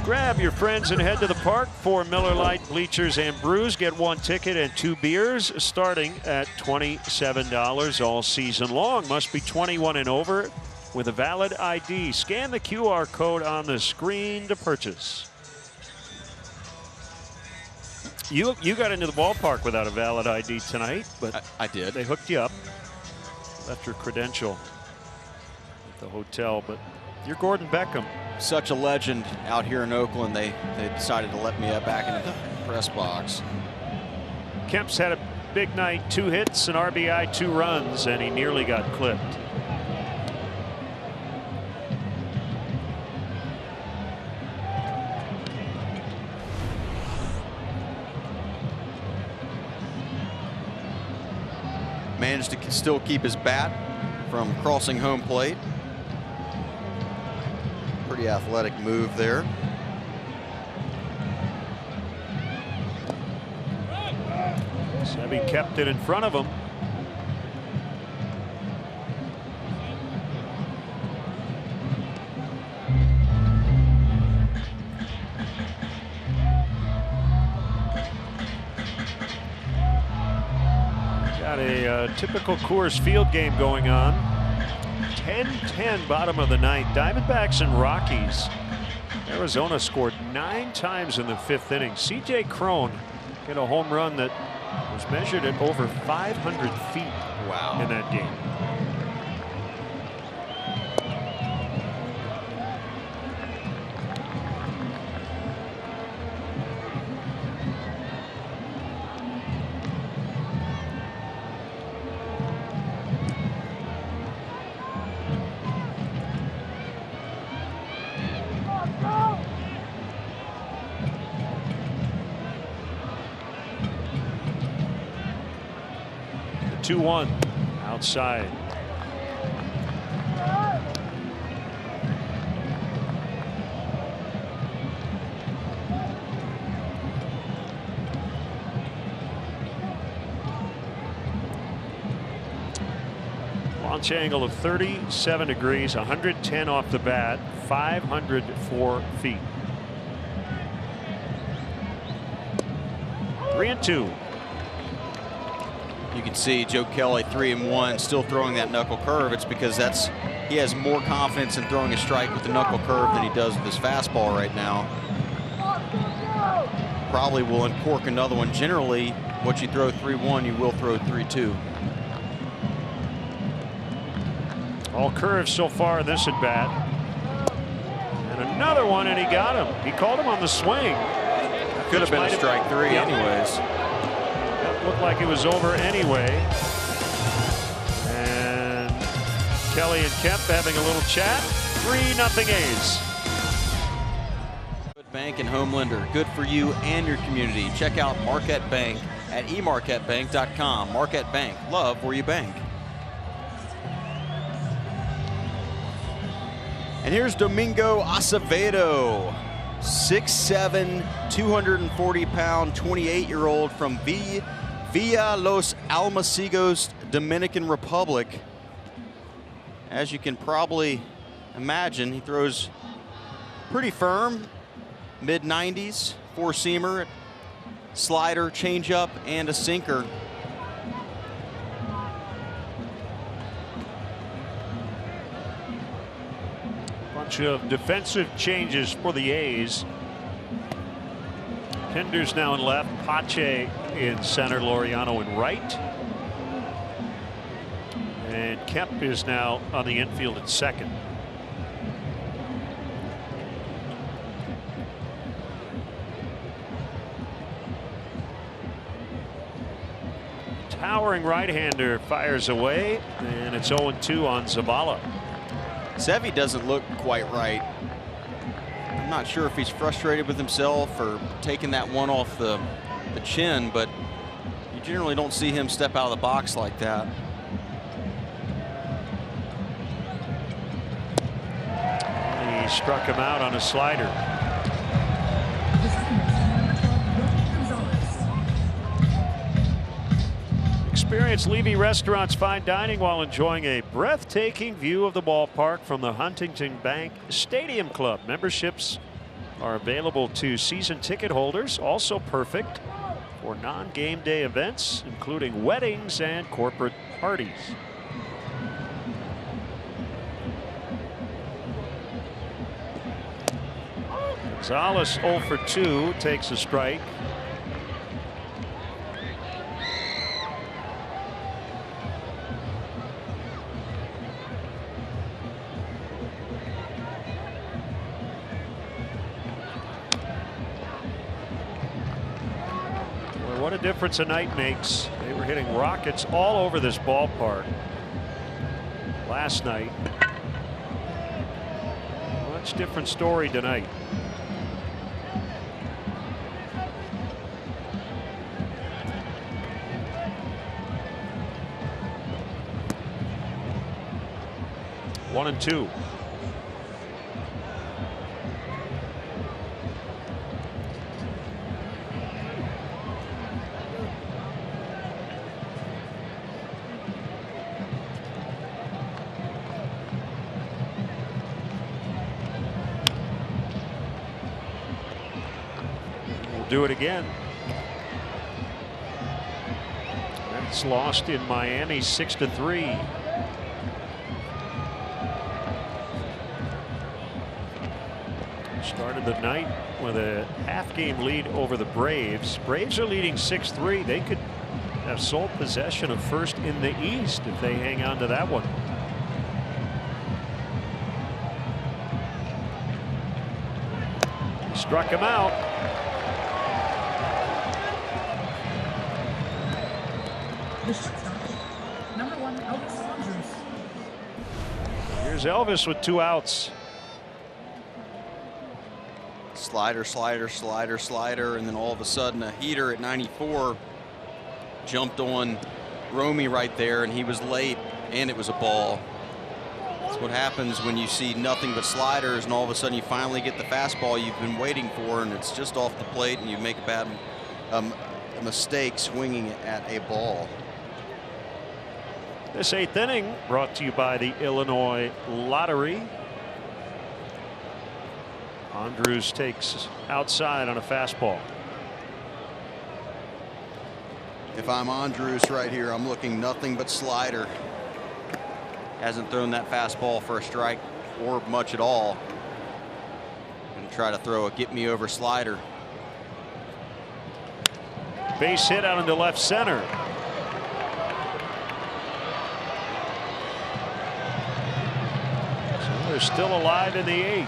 Grab your friends and head to the park for Miller Lite Bleachers and Brews. Get 1 ticket and 2 beers starting at $27 all season long. Must be 21 and over with a valid ID. Scan the QR code on the screen to purchase. You got into the ballpark without a valid ID tonight, but I did. they hooked you up. Left your credential at the hotel, but you're Gordon Beckham. Such a legend out here in Oakland. They decided to let me back into the press box. Kemp's had a big night, 2 hits, an RBI, 2 runs, and he nearly got clipped. Managed to still keep his bat from crossing home plate. Pretty athletic move there. Sevy kept it in front of him. Got a typical Coors Field game going on. 10-10 bottom of the ninth. Diamondbacks and Rockies. Arizona scored 9 times in the 5th inning. C.J. Cron hit a home run that was measured at over 500 feet in that game. The 2-1 outside. Launch angle of 37 degrees, 110 off the bat, 504 feet. 3-2. You can see Joe Kelly 3-1, still throwing that knuckle curve. It's because he has more confidence in throwing a strike with the knuckle curve than he does with his fastball right now. Probably will uncork another one. Generally, what you throw 3-1, you will throw 3-2. All curves so far in this at bat. And another one, and he got him. He called him on the swing. Could have been a strike 3 anyways. That looked like it was over anyway. And Kelly and Kemp having a little chat. 3-0 A's. Bank and home lender, good for you and your community. Check out Marquette Bank at emarquettebank.com. Marquette Bank, love where you bank. And here's Domingo Acevedo, 6'7", 240-pound, 28-year-old from Villa Los Almacigos, Dominican Republic. As you can probably imagine, he throws pretty firm, mid-90s, four-seamer, slider, changeup, and a sinker. Bunch of defensive changes for the A's. Hender's now in left, Pache in center, Laureano in right. And Kemp is now on the infield at second. Towering right-hander fires away, and it's 0-2 on Zavala. Sevy doesn't look quite right. I'm not sure if he's frustrated with himself or taking that one off the chin, but you generally don't see him step out of the box like that. He struck him out on a slider. Experience Levy Restaurant's fine dining while enjoying a breathtaking view of the ballpark from the Huntington Bank Stadium Club. Memberships are available to season ticket holders, also perfect for non-game day events, including weddings and corporate parties. Gonzalez 0 for 2 takes a strike. What a difference a night makes. They were hitting rockets all over this ballpark last night. Much different story tonight. One and two. Do it again. That's lost in Miami 6-3. Started the night with a half-game lead over the Braves. Braves are leading 6-3. They could have sole possession of first in the East if they hang on to that one. Struck him out. Number 1, Elvis Andrus. Here's Elvis with 2 outs. Slider, slider, slider, slider, and then all of a sudden a heater at 94 jumped on Romy right there, and he was late, and it was a ball. That's what happens when you see nothing but sliders, and all of a sudden you finally get the fastball you've been waiting for, and it's just off the plate, and you make a bad mistake swinging at a ball. This 8th inning brought to you by the Illinois Lottery. Andrus takes outside on a fastball. If I'm Andrus right here, I'm looking nothing but slider. Hasn't thrown that fastball for a strike or much at all. Gonna try to throw a get me over slider. Base hit out into left center. So they're still alive in the 8th.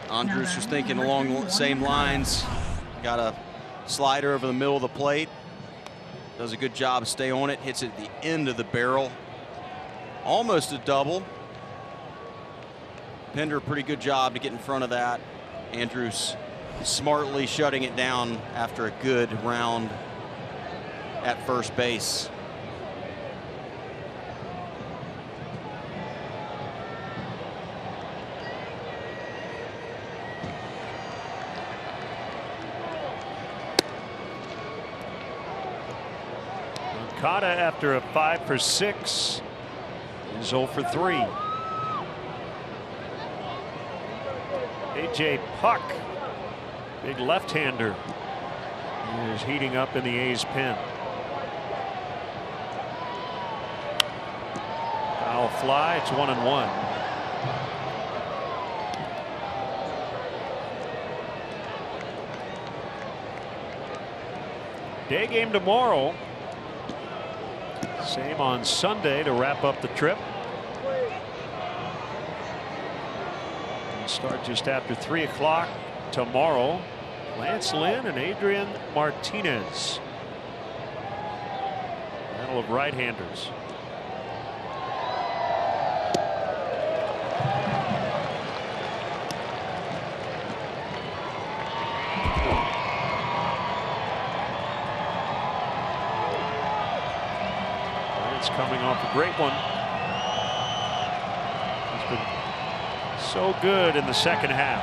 Andrus was thinking along the same lines. Got a slider over the middle of the plate. Does a good job to stay on it. Hits it at the end of the barrel. Almost a double. Pinder, pretty good job to get in front of that. Andrus smartly shutting it down after a good round at first base. Moncada, after a 5 for 6, is 0 for 3. A.J. Puck, big left-hander, is heating up in the A's pen. Foul fly. It's 1-1. Day game tomorrow. Same on Sunday to wrap up the trip. We'll start just after 3 o'clock tomorrow. Lance Lynn and Adrian Martinez. Battle of right-handers. Coming off a great one. He's been so good in the second half.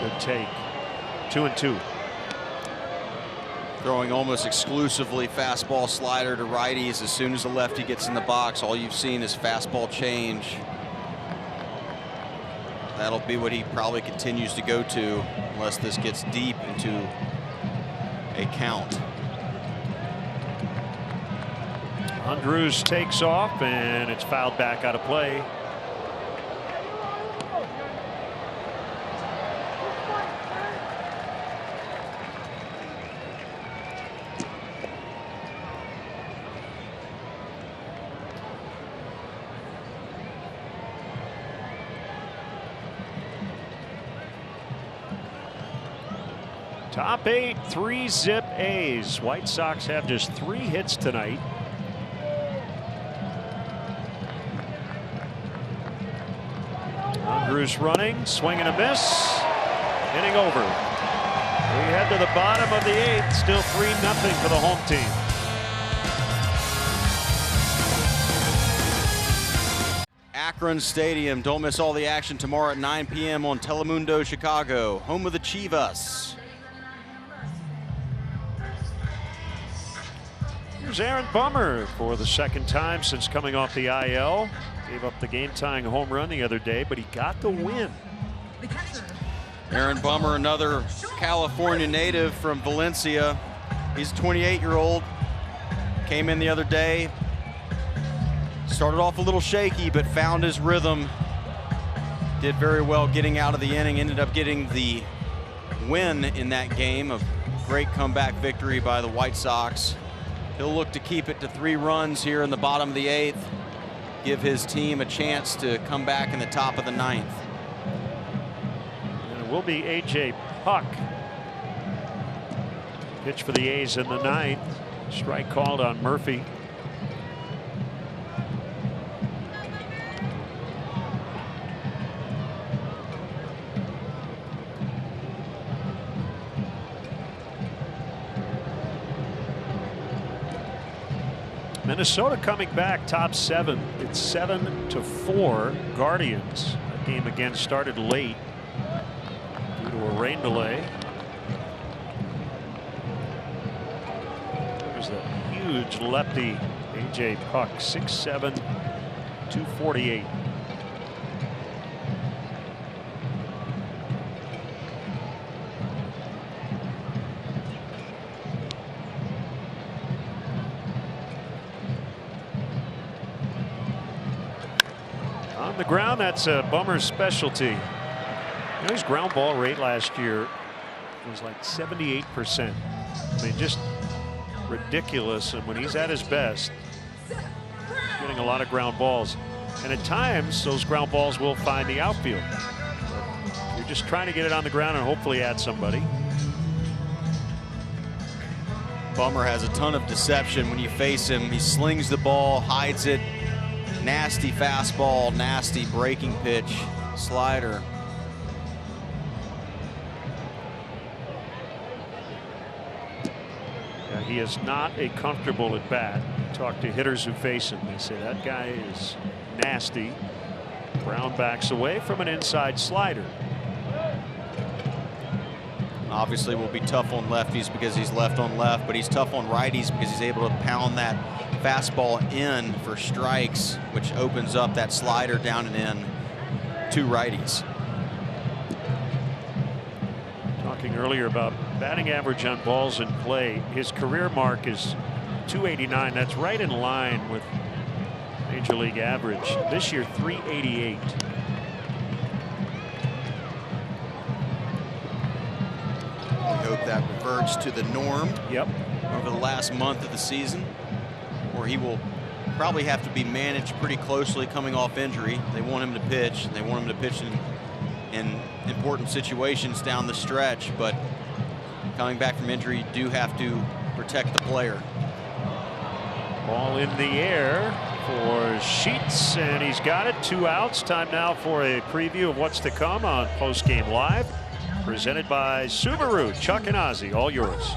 Good take. 2-2. Throwing almost exclusively fastball slider to righties. As soon as the lefty gets in the box, all you've seen is fastball change. That'll be what he probably continues to go to unless this gets deep into a count. Andrus takes off and it's fouled back out of play. Top 8, 3-zip A's. White Sox have just 3 hits tonight. Andrus running, swing and a miss, inning over. We head to the bottom of the 8th, still 3-0 for the home team. Akron Stadium. Don't miss all the action tomorrow at 9 p.m. on Telemundo Chicago, home of the Chivas. Here's Aaron Bummer for the second time since coming off the IL. Gave up the game-tying home run the other day, but he got the win. Aaron Bummer, another California native from Valencia. He's a 28-year-old. Came in the other day. Started off a little shaky, but found his rhythm. Did very well getting out of the inning. Ended up getting the win in that game. A great comeback victory by the White Sox. He'll look to keep it to 3 runs here in the bottom of the 8th. Give his team a chance to come back in the top of the 9th. And it will be A.J. Puck. Pitch for the A's in the 9th. Strike called on Murphy. Minnesota coming back top 7. It's 7-4 Guardians. That game again started late due to a rain delay. There's the huge lefty A.J. Puck, 6'7", 248. On the ground, that's Bummer's specialty. You know, his ground ball rate last year was like 78%. I mean, just ridiculous. And when he's at his best, getting a lot of ground balls. And at times, those ground balls will find the outfield. But you're just trying to get it on the ground and hopefully add somebody. Bummer has a ton of deception when you face him. He slings the ball, hides it. Nasty fastball, nasty breaking pitch, slider. Yeah, he is not a comfortable at bat. Talk to hitters who face him. They say that guy is nasty. Brown backs away from an inside slider. Obviously will be tough on lefties because he's left on left, but he's tough on righties because he's able to pound that fastball in for strikes, which opens up that slider down and in to righties. Talking earlier about batting average on balls in play, his career mark is 289. That's right in line with Major League average. This year, 388. We hope that reverts to the norm. Yep. Over the last month of the season, where he will probably have to be managed pretty closely coming off injury. They want him to pitch. They want him to pitch in important situations down the stretch, but coming back from injury, you do have to protect the player. Ball in the air for Sheets, and he's got it. 2 outs. Time now for a preview of what's to come on Post Game Live, presented by Subaru. Chuck and Ozzie, all yours.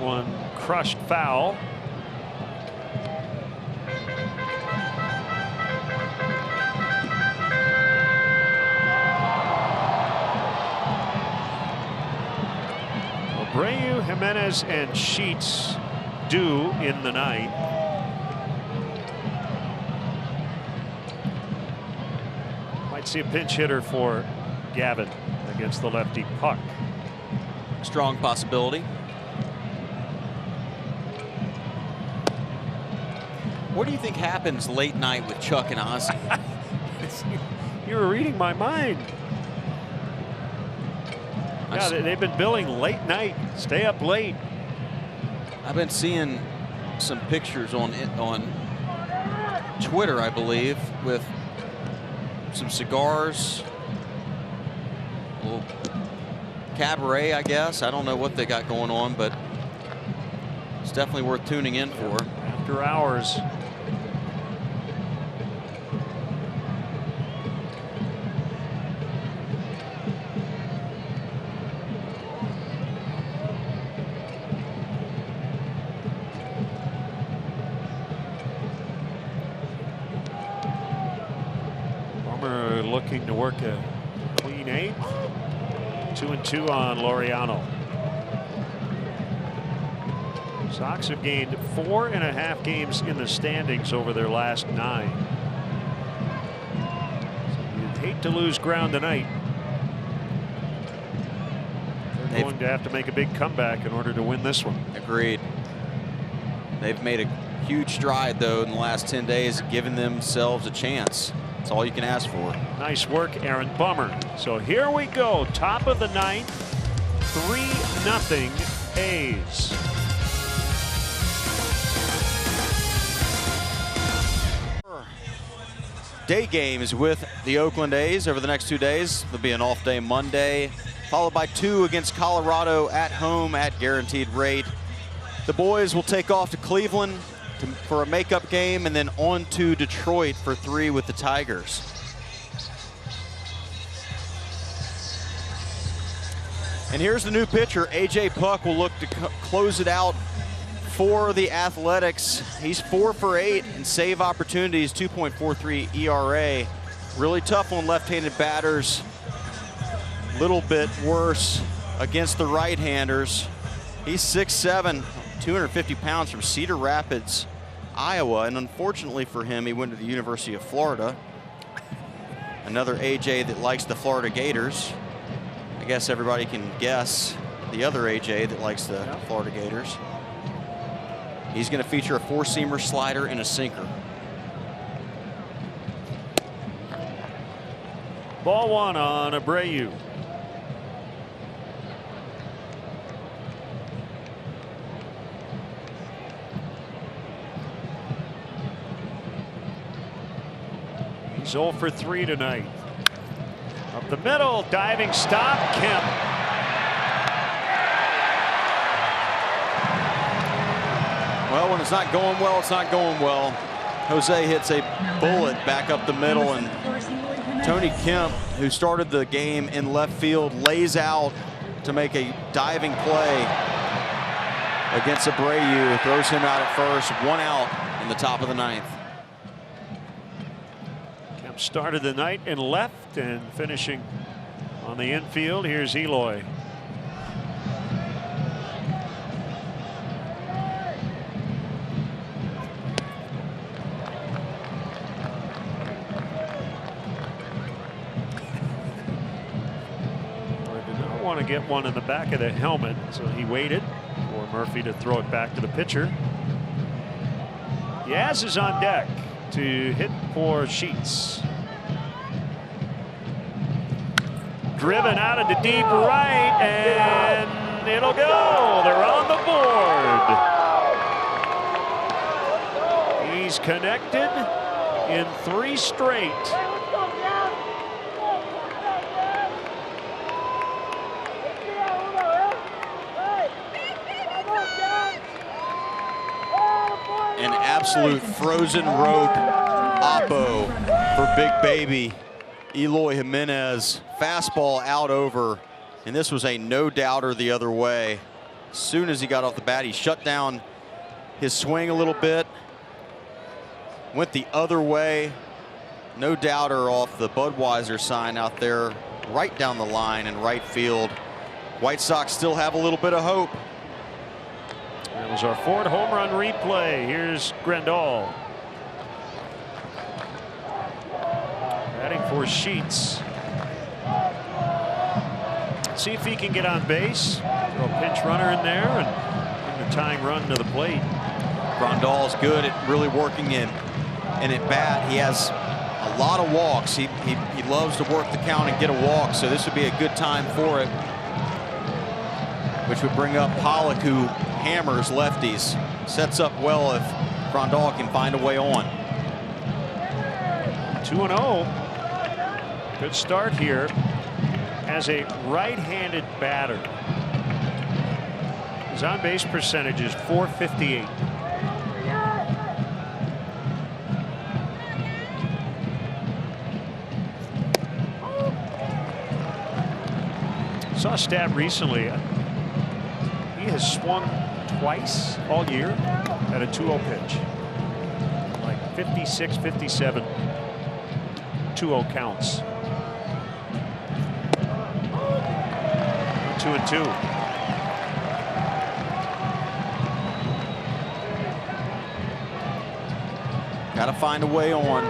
One crushed foul. Abreu, Jimenez, and Sheets due in the night. Might see a pinch hitter for Gavin against the lefty Puck. Strong possibility. What do you think happens late night with Chuck and Ozzie? You were reading my mind. Yeah, they've been billing late night, stay up late. I've been seeing some pictures on Twitter, I believe, with some cigars, a little cabaret, I guess. I don't know what they got going on, but it's definitely worth tuning in for. After hours. Looking to work a clean 8th. 2-2 on Laureano. Sox have gained 4.5 games in the standings over their last 9. So you'd hate to lose ground tonight. They're going to have to make a big comeback in order to win this one. Agreed. They've made a huge stride, though, in the last 10 days, giving themselves a chance. That's all you can ask for. Nice work, Aaron Bummer. So here we go. Top of the 9th. 3-0 A's. Day games with the Oakland A's over the next 2 days. There'll be an off day Monday, followed by 2 against Colorado at home at guaranteed rate. The boys will take off to Cleveland for a makeup game, and then on to Detroit for 3 with the Tigers. And here's the new pitcher. A.J. Puck will look to close it out for the Athletics. He's 4 for 8 in save opportunities, 2.43 ERA. Really tough on left-handed batters. Little bit worse against the right-handers. He's 6'7", 250 pounds from Cedar Rapids, Iowa. And unfortunately for him, he went to the University of Florida. Another AJ that likes the Florida Gators. I guess everybody can guess the other AJ that likes the Florida Gators. He's going to feature a 4-seamer, slider, and a sinker. Ball 1 on Abreu. He's 0 for 3 tonight. Up the middle, diving stop, Kemp. Well, when it's not going well, it's not going well. Jose hits a bullet back up the middle, and Tony Kemp, who started the game in left field, lays out to make a diving play against Abreu, throws him out at first, 1 out in the top of the 9th. Kemp started the night in left and finishing on the infield. Here's Eloy. To get one in the back of the helmet, so he waited for Murphy to throw it back to the pitcher. Yaz is on deck to hit for Sheets. Driven out into deep right, and it'll go. They're on the board. He's connected in 3 straight. An absolute frozen rope oppo for Big Baby. Eloy Jimenez, fastball out over, and this was a no-doubter the other way. As soon as he got off the bat, he shut down his swing a little bit, went the other way. No doubter off the Budweiser sign out there, right down the line in right field. White Sox still have a little bit of hope. That was our 4th home run replay. Here's Grandal. Batting for Sheets. See if he can get on base. Throw a pinch runner in there and bring the tying run to the plate. Grandal's good at really working in and at bat. He has a lot of walks. He loves to work the count and get a walk, so this would be a good time for it. Which would bring up Pollock, who hammers lefties. Sets up well if Grandal can find a way on. 2-0. Good start here as a right-handed batter. His on-base percentage is .458. Saw a stat recently. He has swung twice all year at a 2-0 pitch. Like 56, 57 2-0 counts. 2-2. Got to find a way on.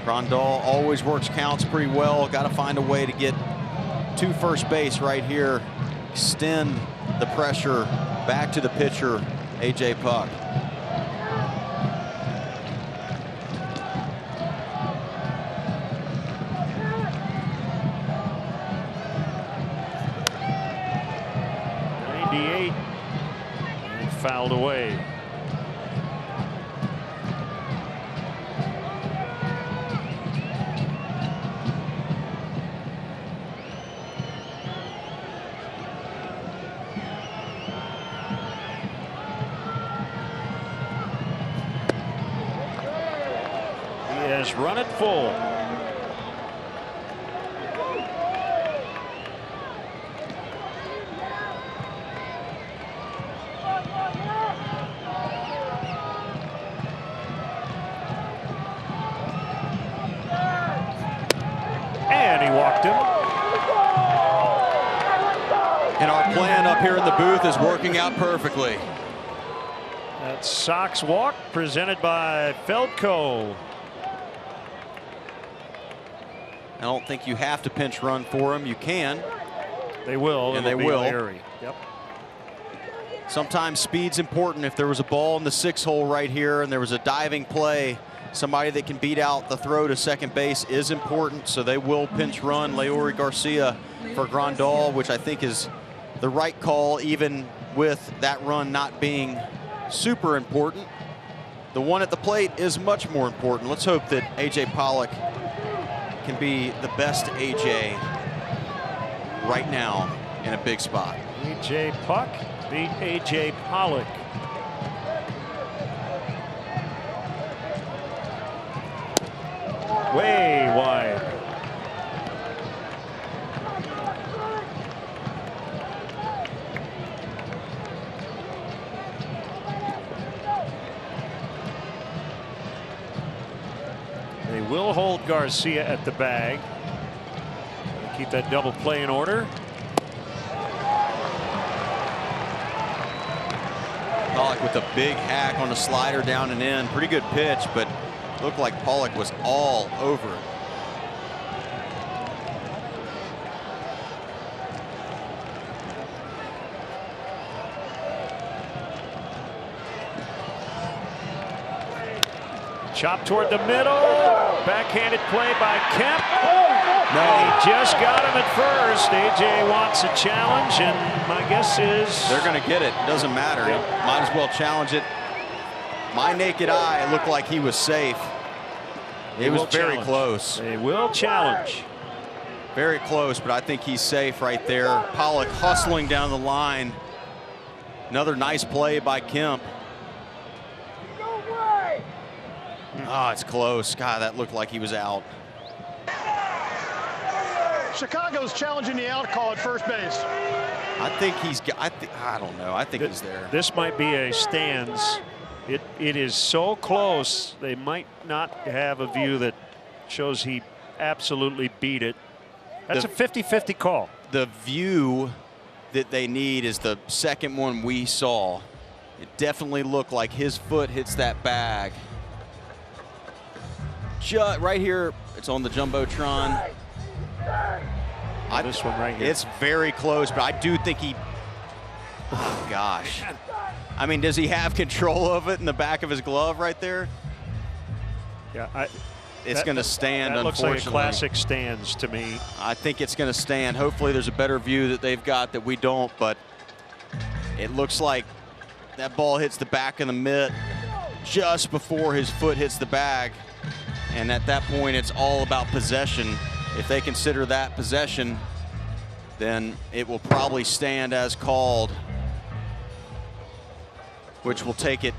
Grandal always works counts pretty well. Got to find a way to get to first base right here. Extend the pressure back to the pitcher, A.J. Puck. And fouled away. Run it full. and he walked him. And our plan up here in the booth is working out perfectly. That Sox walk presented by Feldco. I don't think you have to pinch run for him. You can. They will. And It'll they be will. Larry. Yep. Sometimes speed's important. If there was a ball in the 6-hole right here and there was a diving play, somebody that can beat out the throw to second base is important. So they will pinch run Leury Garcia for Grandal, which I think is the right call, even with that run not being super important. The one at the plate is much more important. Let's hope that A.J. Pollock can be the best A.J. right now in a big spot. A.J. Puck beat A.J. Pollock. Way wide. They will hold Garcia at the bag. Keep that double play in order. Pollock with a big hack on a slider down and in. Pretty good pitch, but looked like Pollock was all over it. Chop toward the middle. Backhanded play by Kemp. No. And he just got him at first. AJ wants a challenge, and my guess is They're going to get it. Doesn't matter. Yep. Might as well challenge it. My naked eye looked like he was safe. they It was will very challenge. close. They will challenge. Very close, but I think he's safe right there. Pollock hustling down the line. Another nice play by Kemp. Oh, it's close. God, that looked like he was out. Chicago's challenging the out call at first base. I think he's. I don't know. I think he's there. This might be a stands. It is so close. They might not have a view that shows he absolutely beat it. That's a 50-50 call. The view that they need is the second one we saw. It definitely looked like his foot hits that bag. Right here, it's on the Jumbotron. This one right here. It's very close, but I do think he. Oh gosh. I mean, does he have control of it in the back of his glove right there? Yeah, It's going to stand, that looks unfortunately. like a classic stands to me. I think it's going to stand. Hopefully there's a better view that they've got that we don't, but it looks like that ball hits the back of the mitt just before his foot hits the bag. And at that point, it's all about possession. If they consider that possession, then it will probably stand as called, which will take it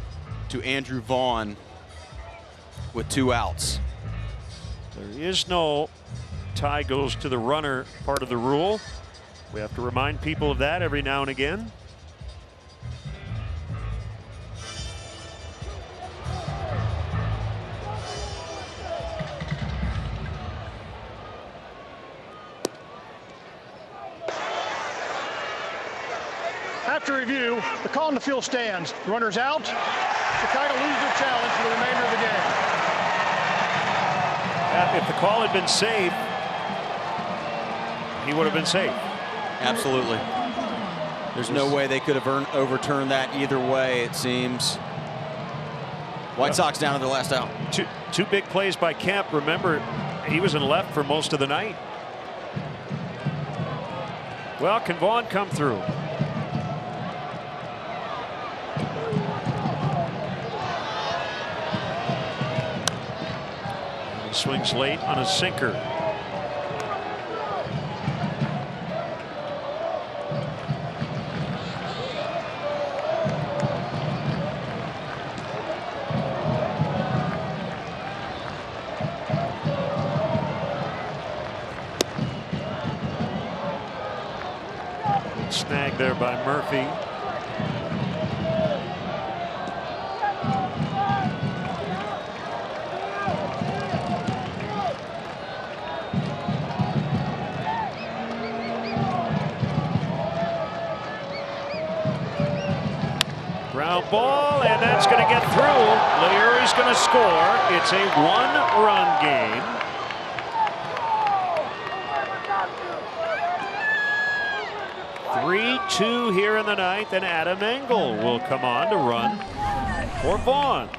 to Andrew Vaughn with 2 outs. There is no tie goes to the runner part of the rule. We have to remind people of that every now and again. After review, the call in the field stands. Runners out. Chicago loses their challenge for the remainder of the game. If the call had been safe, he would have been safe. Absolutely. There's no way they could have overturned that either way, it seems. White Sox down to their last out. Two big plays by Kemp. Remember, he was in left for most of the night. Well, can Vaughn come through? He swings late on a sinker. Snag there by Murphy. Ground ball, and that's going to get through. Leary's going to score. It's a one-run game. (3-2) here in the ninth, and Adam Engel will come on to run for Vaughn.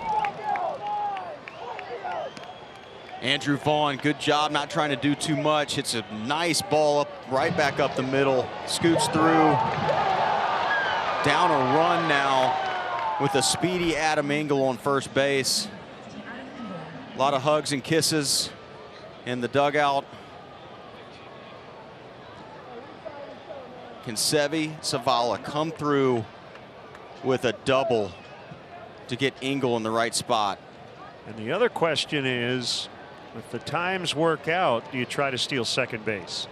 Andrew Vaughn, good job not trying to do too much. Hits a nice ball up, right back up the middle. Scoots through. Down a run now with a speedy Adam Engel on first base. A lot of hugs and kisses in the dugout. Can Seve Zavala come through with a double to get Engel in the right spot? And the other question is, if the times work out, do you try to steal second base?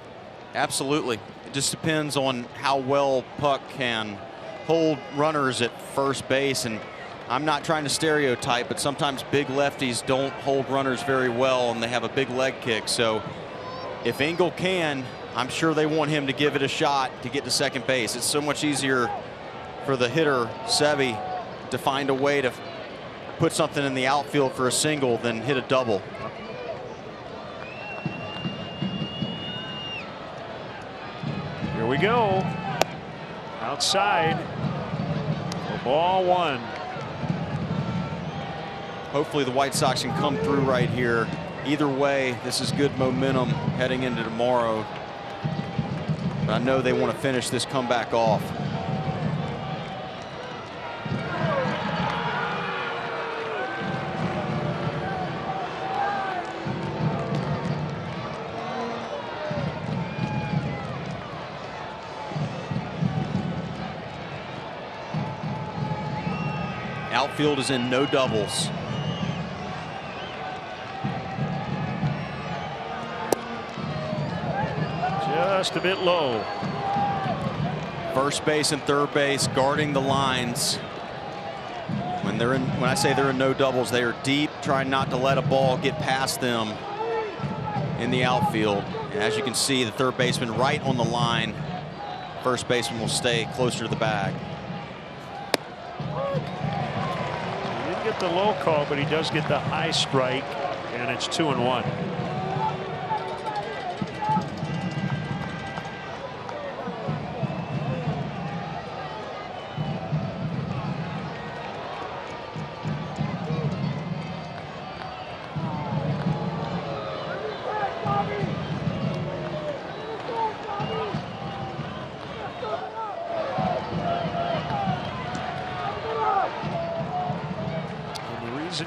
Absolutely. It just depends on how well Puck can hold runners at first base. And I'm not trying to stereotype, but sometimes big lefties don't hold runners very well, and they have a big leg kick. So if Engel can, I'm sure they want him to give it a shot to get to second base. It's so much easier for the hitter, Seve, to find a way to put something in the outfield for a single than hit a double. Here we go. Outside. Ball one. Hopefully the White Sox can come through right here. Either way, this is good momentum heading into tomorrow. But I know they want to finish this comeback off. Outfield is in no doubles. Just a bit low. First base and third base guarding the lines. When I say they're in no doubles, they are deep, trying not to let a ball get past them in the outfield. And as you can see, the third baseman right on the line. First baseman will stay closer to the bag. He didn't get the low call, but he does get the high strike, and it's 2-1.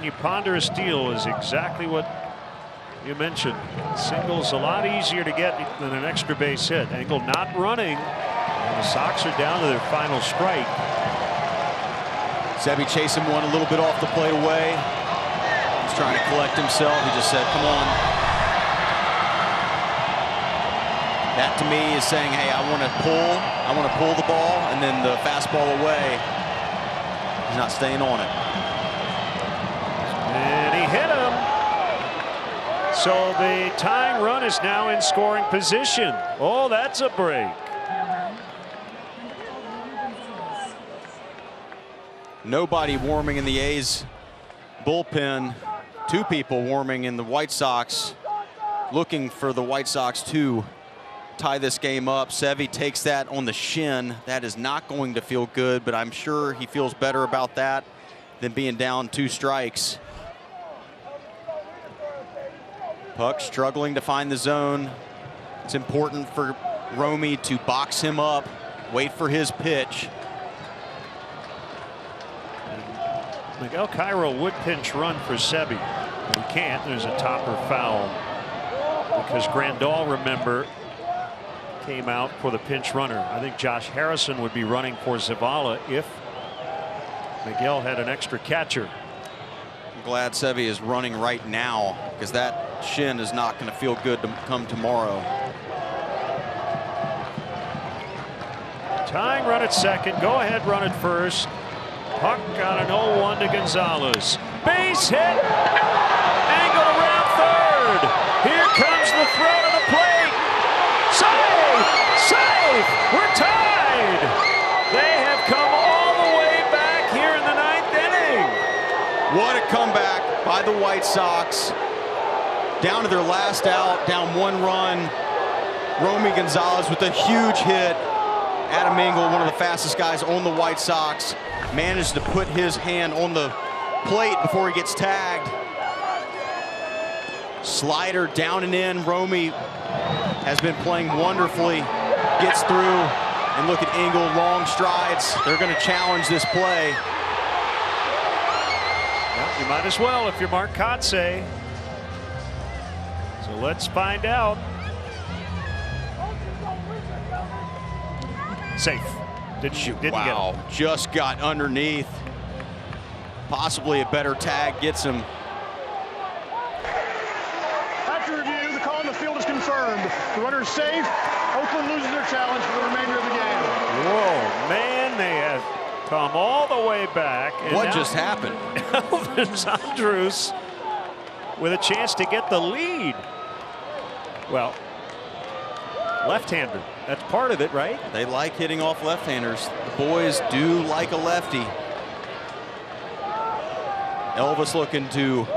You ponder a steal is exactly what you mentioned. Single's a lot easier to get than an extra base hit. Engel not running, and the Sox are down to their final strike. Seve chasing one a little bit off the plate away. He's trying to collect himself. He just said, come on. That to me is saying, hey, I want to pull the ball, and then the fastball away. He's not staying on it. And he hit him. So the tying run is now in scoring position. Oh, that's a break. Nobody warming in the A's bullpen. Two people warming in the White Sox, looking for the White Sox to tie this game up. Seve takes that on the shin. That is not going to feel good, but I'm sure he feels better about that than being down 2 strikes. Puck struggling to find the zone. It's important for Romy to box him up, wait for his pitch. Miguel Cairo would pinch run for Seve. He can't. There's a topper foul because Grandal, remember, came out for the pinch runner. I think Josh Harrison would be running for Zavala if Miguel had an extra catcher. I'm glad Seve is running right now because that shin is not going to feel good to come tomorrow. Tying run at second. Go ahead, run at first. Puck got an 0-1 to Gonzalez. Base hit. Engel around third. Here comes the throw to the plate. Save! Save! We're tied. They have come all the way back here in the comeback by the White Sox. Down to their last out, down 1 run. Romy Gonzalez with a huge hit. Adam Engel, one of the fastest guys on the White Sox, managed to put his hand on the plate before he gets tagged. Slider down and in. Romy has been playing wonderfully. Gets through, and look at Engel, long strides. They're going to challenge this play. Well, you might as well if you're Mark Kotsay. So let's find out. Safe. Didn't get Wow, him. just got underneath. Possibly a better tag gets him. After review, the call on the field is confirmed. The runner is safe. Oakland loses their challenge for the remainder of the game. Whoa, man, they have come all the way back. And What just happened? Elvis Andrus with a chance to get the lead. Well, left-hander. That's part of it, right? They like hitting off left-handers. The boys do like a lefty. Elvis looking to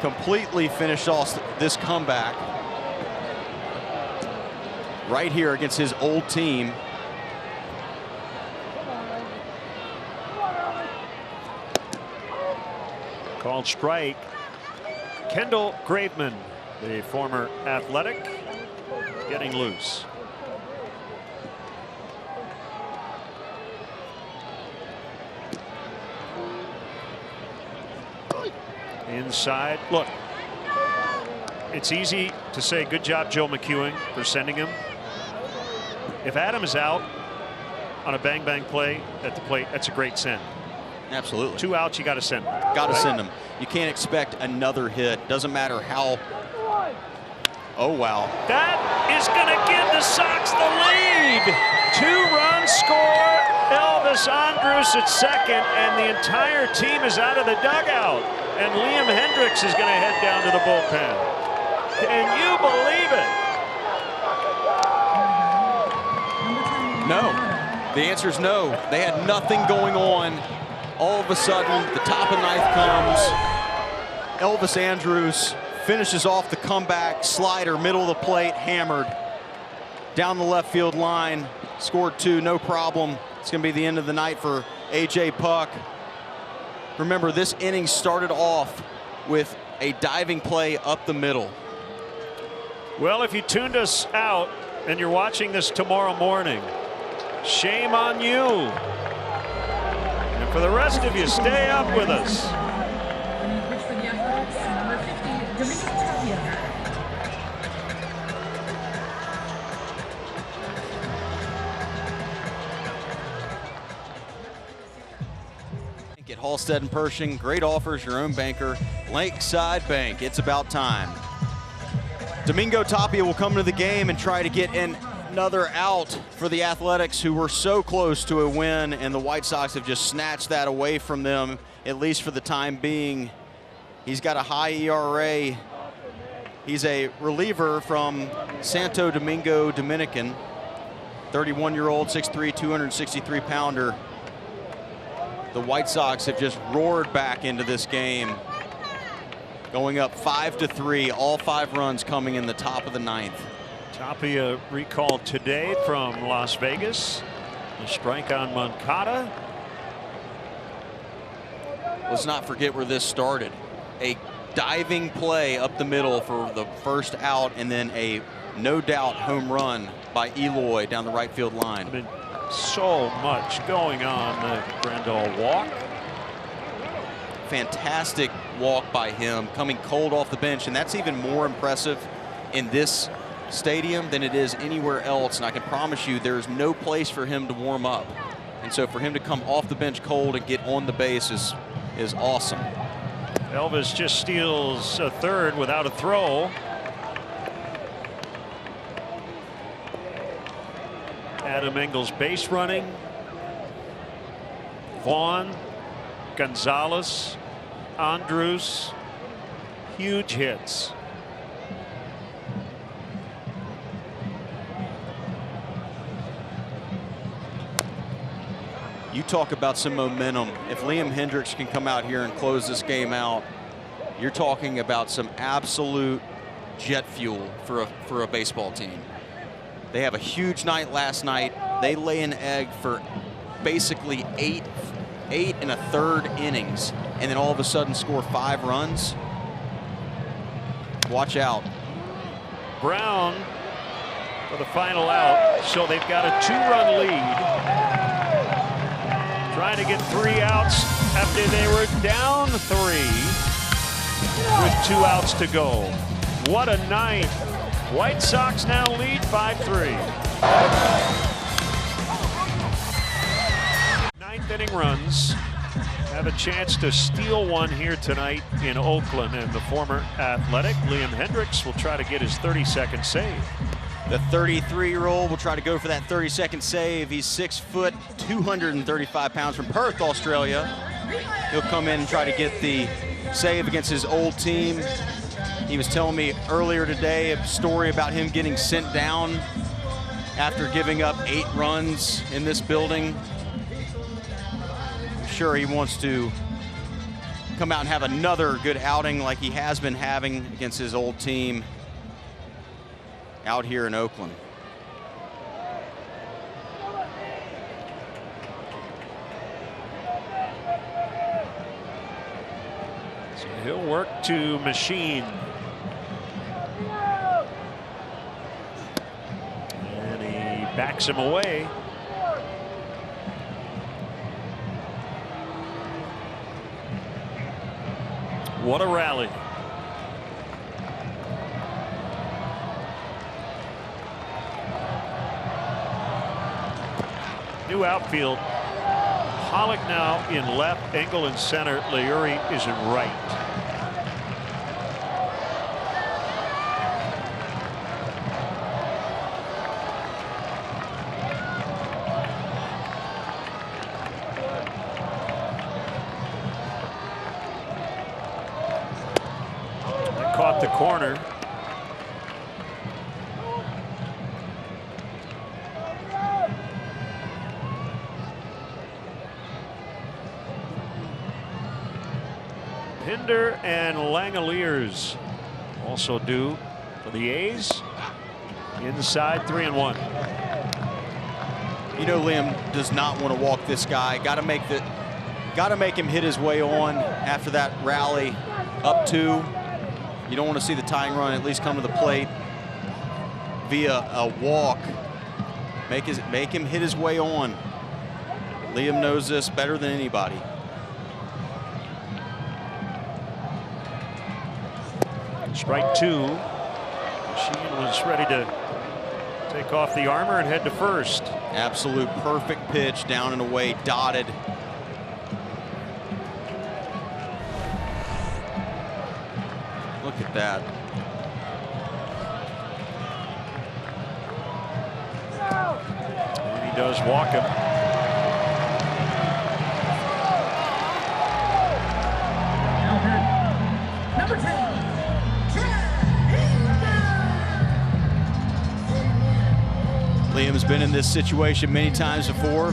completely finish off this comeback right here against his old team. Called strike. Kendall Graveman, the former Athletic, getting loose. Inside. Look, it's easy to say good job, Joe McEwing, for sending him. If Adam is out on a bang-bang play at the plate, that's a great send. Absolutely. 2 outs, you got to send him. Got to right? send him. You can't expect another hit. Doesn't matter how. Oh, wow. That is going to give the Sox the lead. 2-run score. Elvis Andrus at second, and the entire team is out of the dugout. And Liam Hendriks is going to head down to the bullpen. Can you believe it? No. The answer is no. They had nothing going on. All of a sudden, the top of the ninth comes. Elvis Andrus finishes off the comeback. Slider, middle of the plate, hammered. Down the left field line. Scored 2, no problem. It's going to be the end of the night for A.J. Puck. Remember, this inning started off with a diving play up the middle. Well, if you tuned us out and you're watching this tomorrow morning, shame on you. And for the rest of you, stay up with us. Pitch for the Athletics, number 50, Domingo Tapia. At Halstead and Pershing, great offers, your own banker, Lakeside Bank. It's about time. Domingo Tapia will come to the game and try to get another out for the Athletics, who were so close to a win, and the White Sox have just snatched that away from them, at least for the time being. He's got a high ERA. He's a reliever from Santo Domingo, Dominican, 31-year-old, 6'3", 263-pounder. The White Sox have just roared back into this game, going up 5-3, all 5 runs coming in the top of the ninth. Tapia recalled today from Las Vegas. A strike on Moncada. Let's not forget where this started. A diving play up the middle for the first out, and then a no doubt home run by Eloy down the right field line. I mean, so much going on the Grandal walk. Fantastic walk by him, coming cold off the bench, and that's even more impressive in this stadium than it is anywhere else. And I can promise you there's no place for him to warm up. And so for him to come off the bench cold and get on the base is awesome. Elvis just steals a third without a throw. Adam Engel's base running. Vaughn, Gonzalez, Andrus, huge hits. You talk about some momentum. If Liam Hendriks can come out here and close this game out, you're talking about some absolute jet fuel for a baseball team. They have a huge night last night. They lay an egg for basically eight and a third innings, and then all of a sudden score 5 runs. Watch out. Brown for the final out, so they've got a 2-run lead. Trying to get 3 outs after they were down 3 with 2 outs to go. What a night. White Sox now lead 5-3. 9th inning runs. Have a chance to steal one here tonight in Oakland, and the former Athletic Liam Hendriks will try to get his 32nd save. The 33-year-old will try to go for that 32nd save. He's 6 foot, 235 pounds from Perth, Australia. He'll come in and try to get the save against his old team. He was telling me earlier today a story about him getting sent down after giving up 8 runs in this building. I'm sure he wants to come out and have another good outing like he has been having against his old team out here in Oakland. So he'll work to Machine. And he backs him away. What a rally. New outfield. Pollock now in left, Engel in center, Leury is in right. They caught the corner. Pinder and Langeliers also due for the A's. Inside 3-1. You know, Liam does not want to walk this guy. Got to make him hit his way on after that rally up 2. You don't want to see the tying run at least come to the plate via a walk. Make him hit his way on. Liam knows this better than anybody. Strike 2. Machine was ready to take off the armor and head to first. Absolute perfect pitch, down and away, dotted. Look at that. And he does walk him. Number 10. Liam's been in this situation many times before.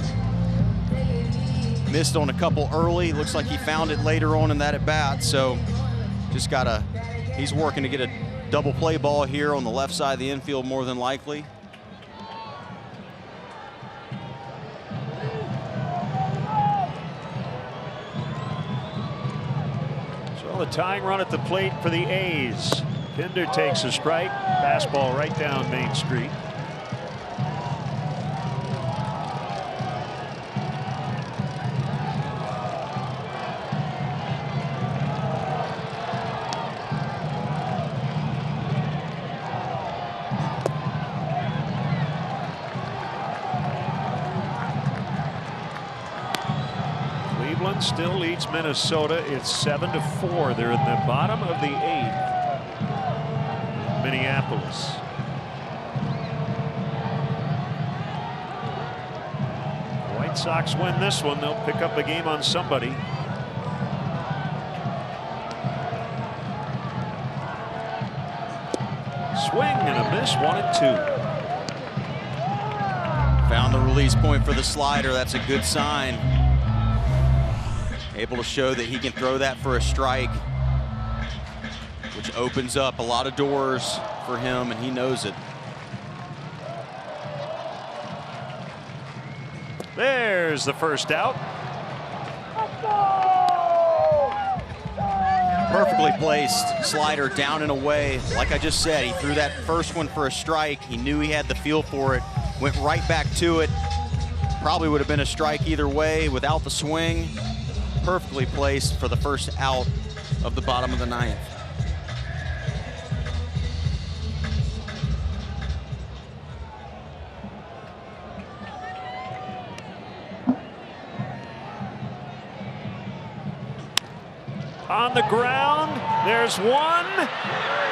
Missed on a couple early. Looks like he found it later on in that at bat. So just he's working to get a double play ball here on the left side of the infield more than likely. So the tying run at the plate for the A's. Pinder takes a strike. Fastball right down Main Street. Still leads Minnesota. It's 7-4. They're in the bottom of the 8th. Minneapolis. The White Sox win this one. They'll pick up the game on somebody. Swing and a miss. 1-2. Found the release point for the slider. That's a good sign. Able to show that he can throw that for a strike, which opens up a lot of doors for him, and he knows it. There's the first out. Perfectly placed slider down and away. Like I just said, he threw that first one for a strike. He knew he had the feel for it, went right back to it. Probably would have been a strike either way without the swing. Perfectly placed for the first out of the bottom of the ninth. On the ground, there's one,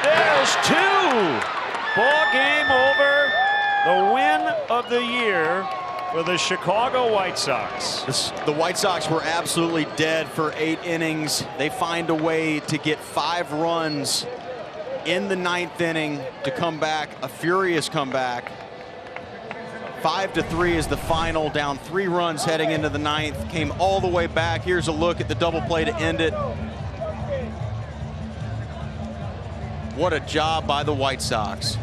there's two. Ball game over. The win of the year for the Chicago White Sox. The White Sox were absolutely dead for 8 innings. They find a way to get 5 runs in the 9th inning to come back, a furious comeback. 5-3 is the final, down 3 runs heading into the 9th. Came all the way back. Here's a look at the double play to end it. What a job by the White Sox.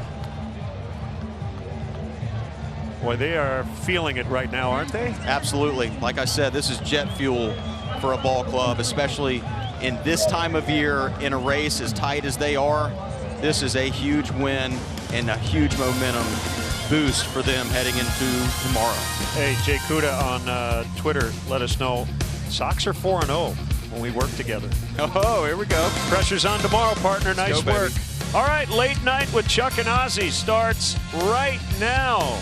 Boy, they are feeling it right now, aren't they? Absolutely. Like I said, this is jet fuel for a ball club, especially in this time of year in a race as tight as they are. This is a huge win and a huge momentum boost for them heading into tomorrow. Hey, Jay Kuda on Twitter let us know Sox are 4-0 when we work together. Oh, here we go. Pressure's on tomorrow, partner. Nice go, work. baby. All right, Late Night with Chuck and Ozzy starts right now.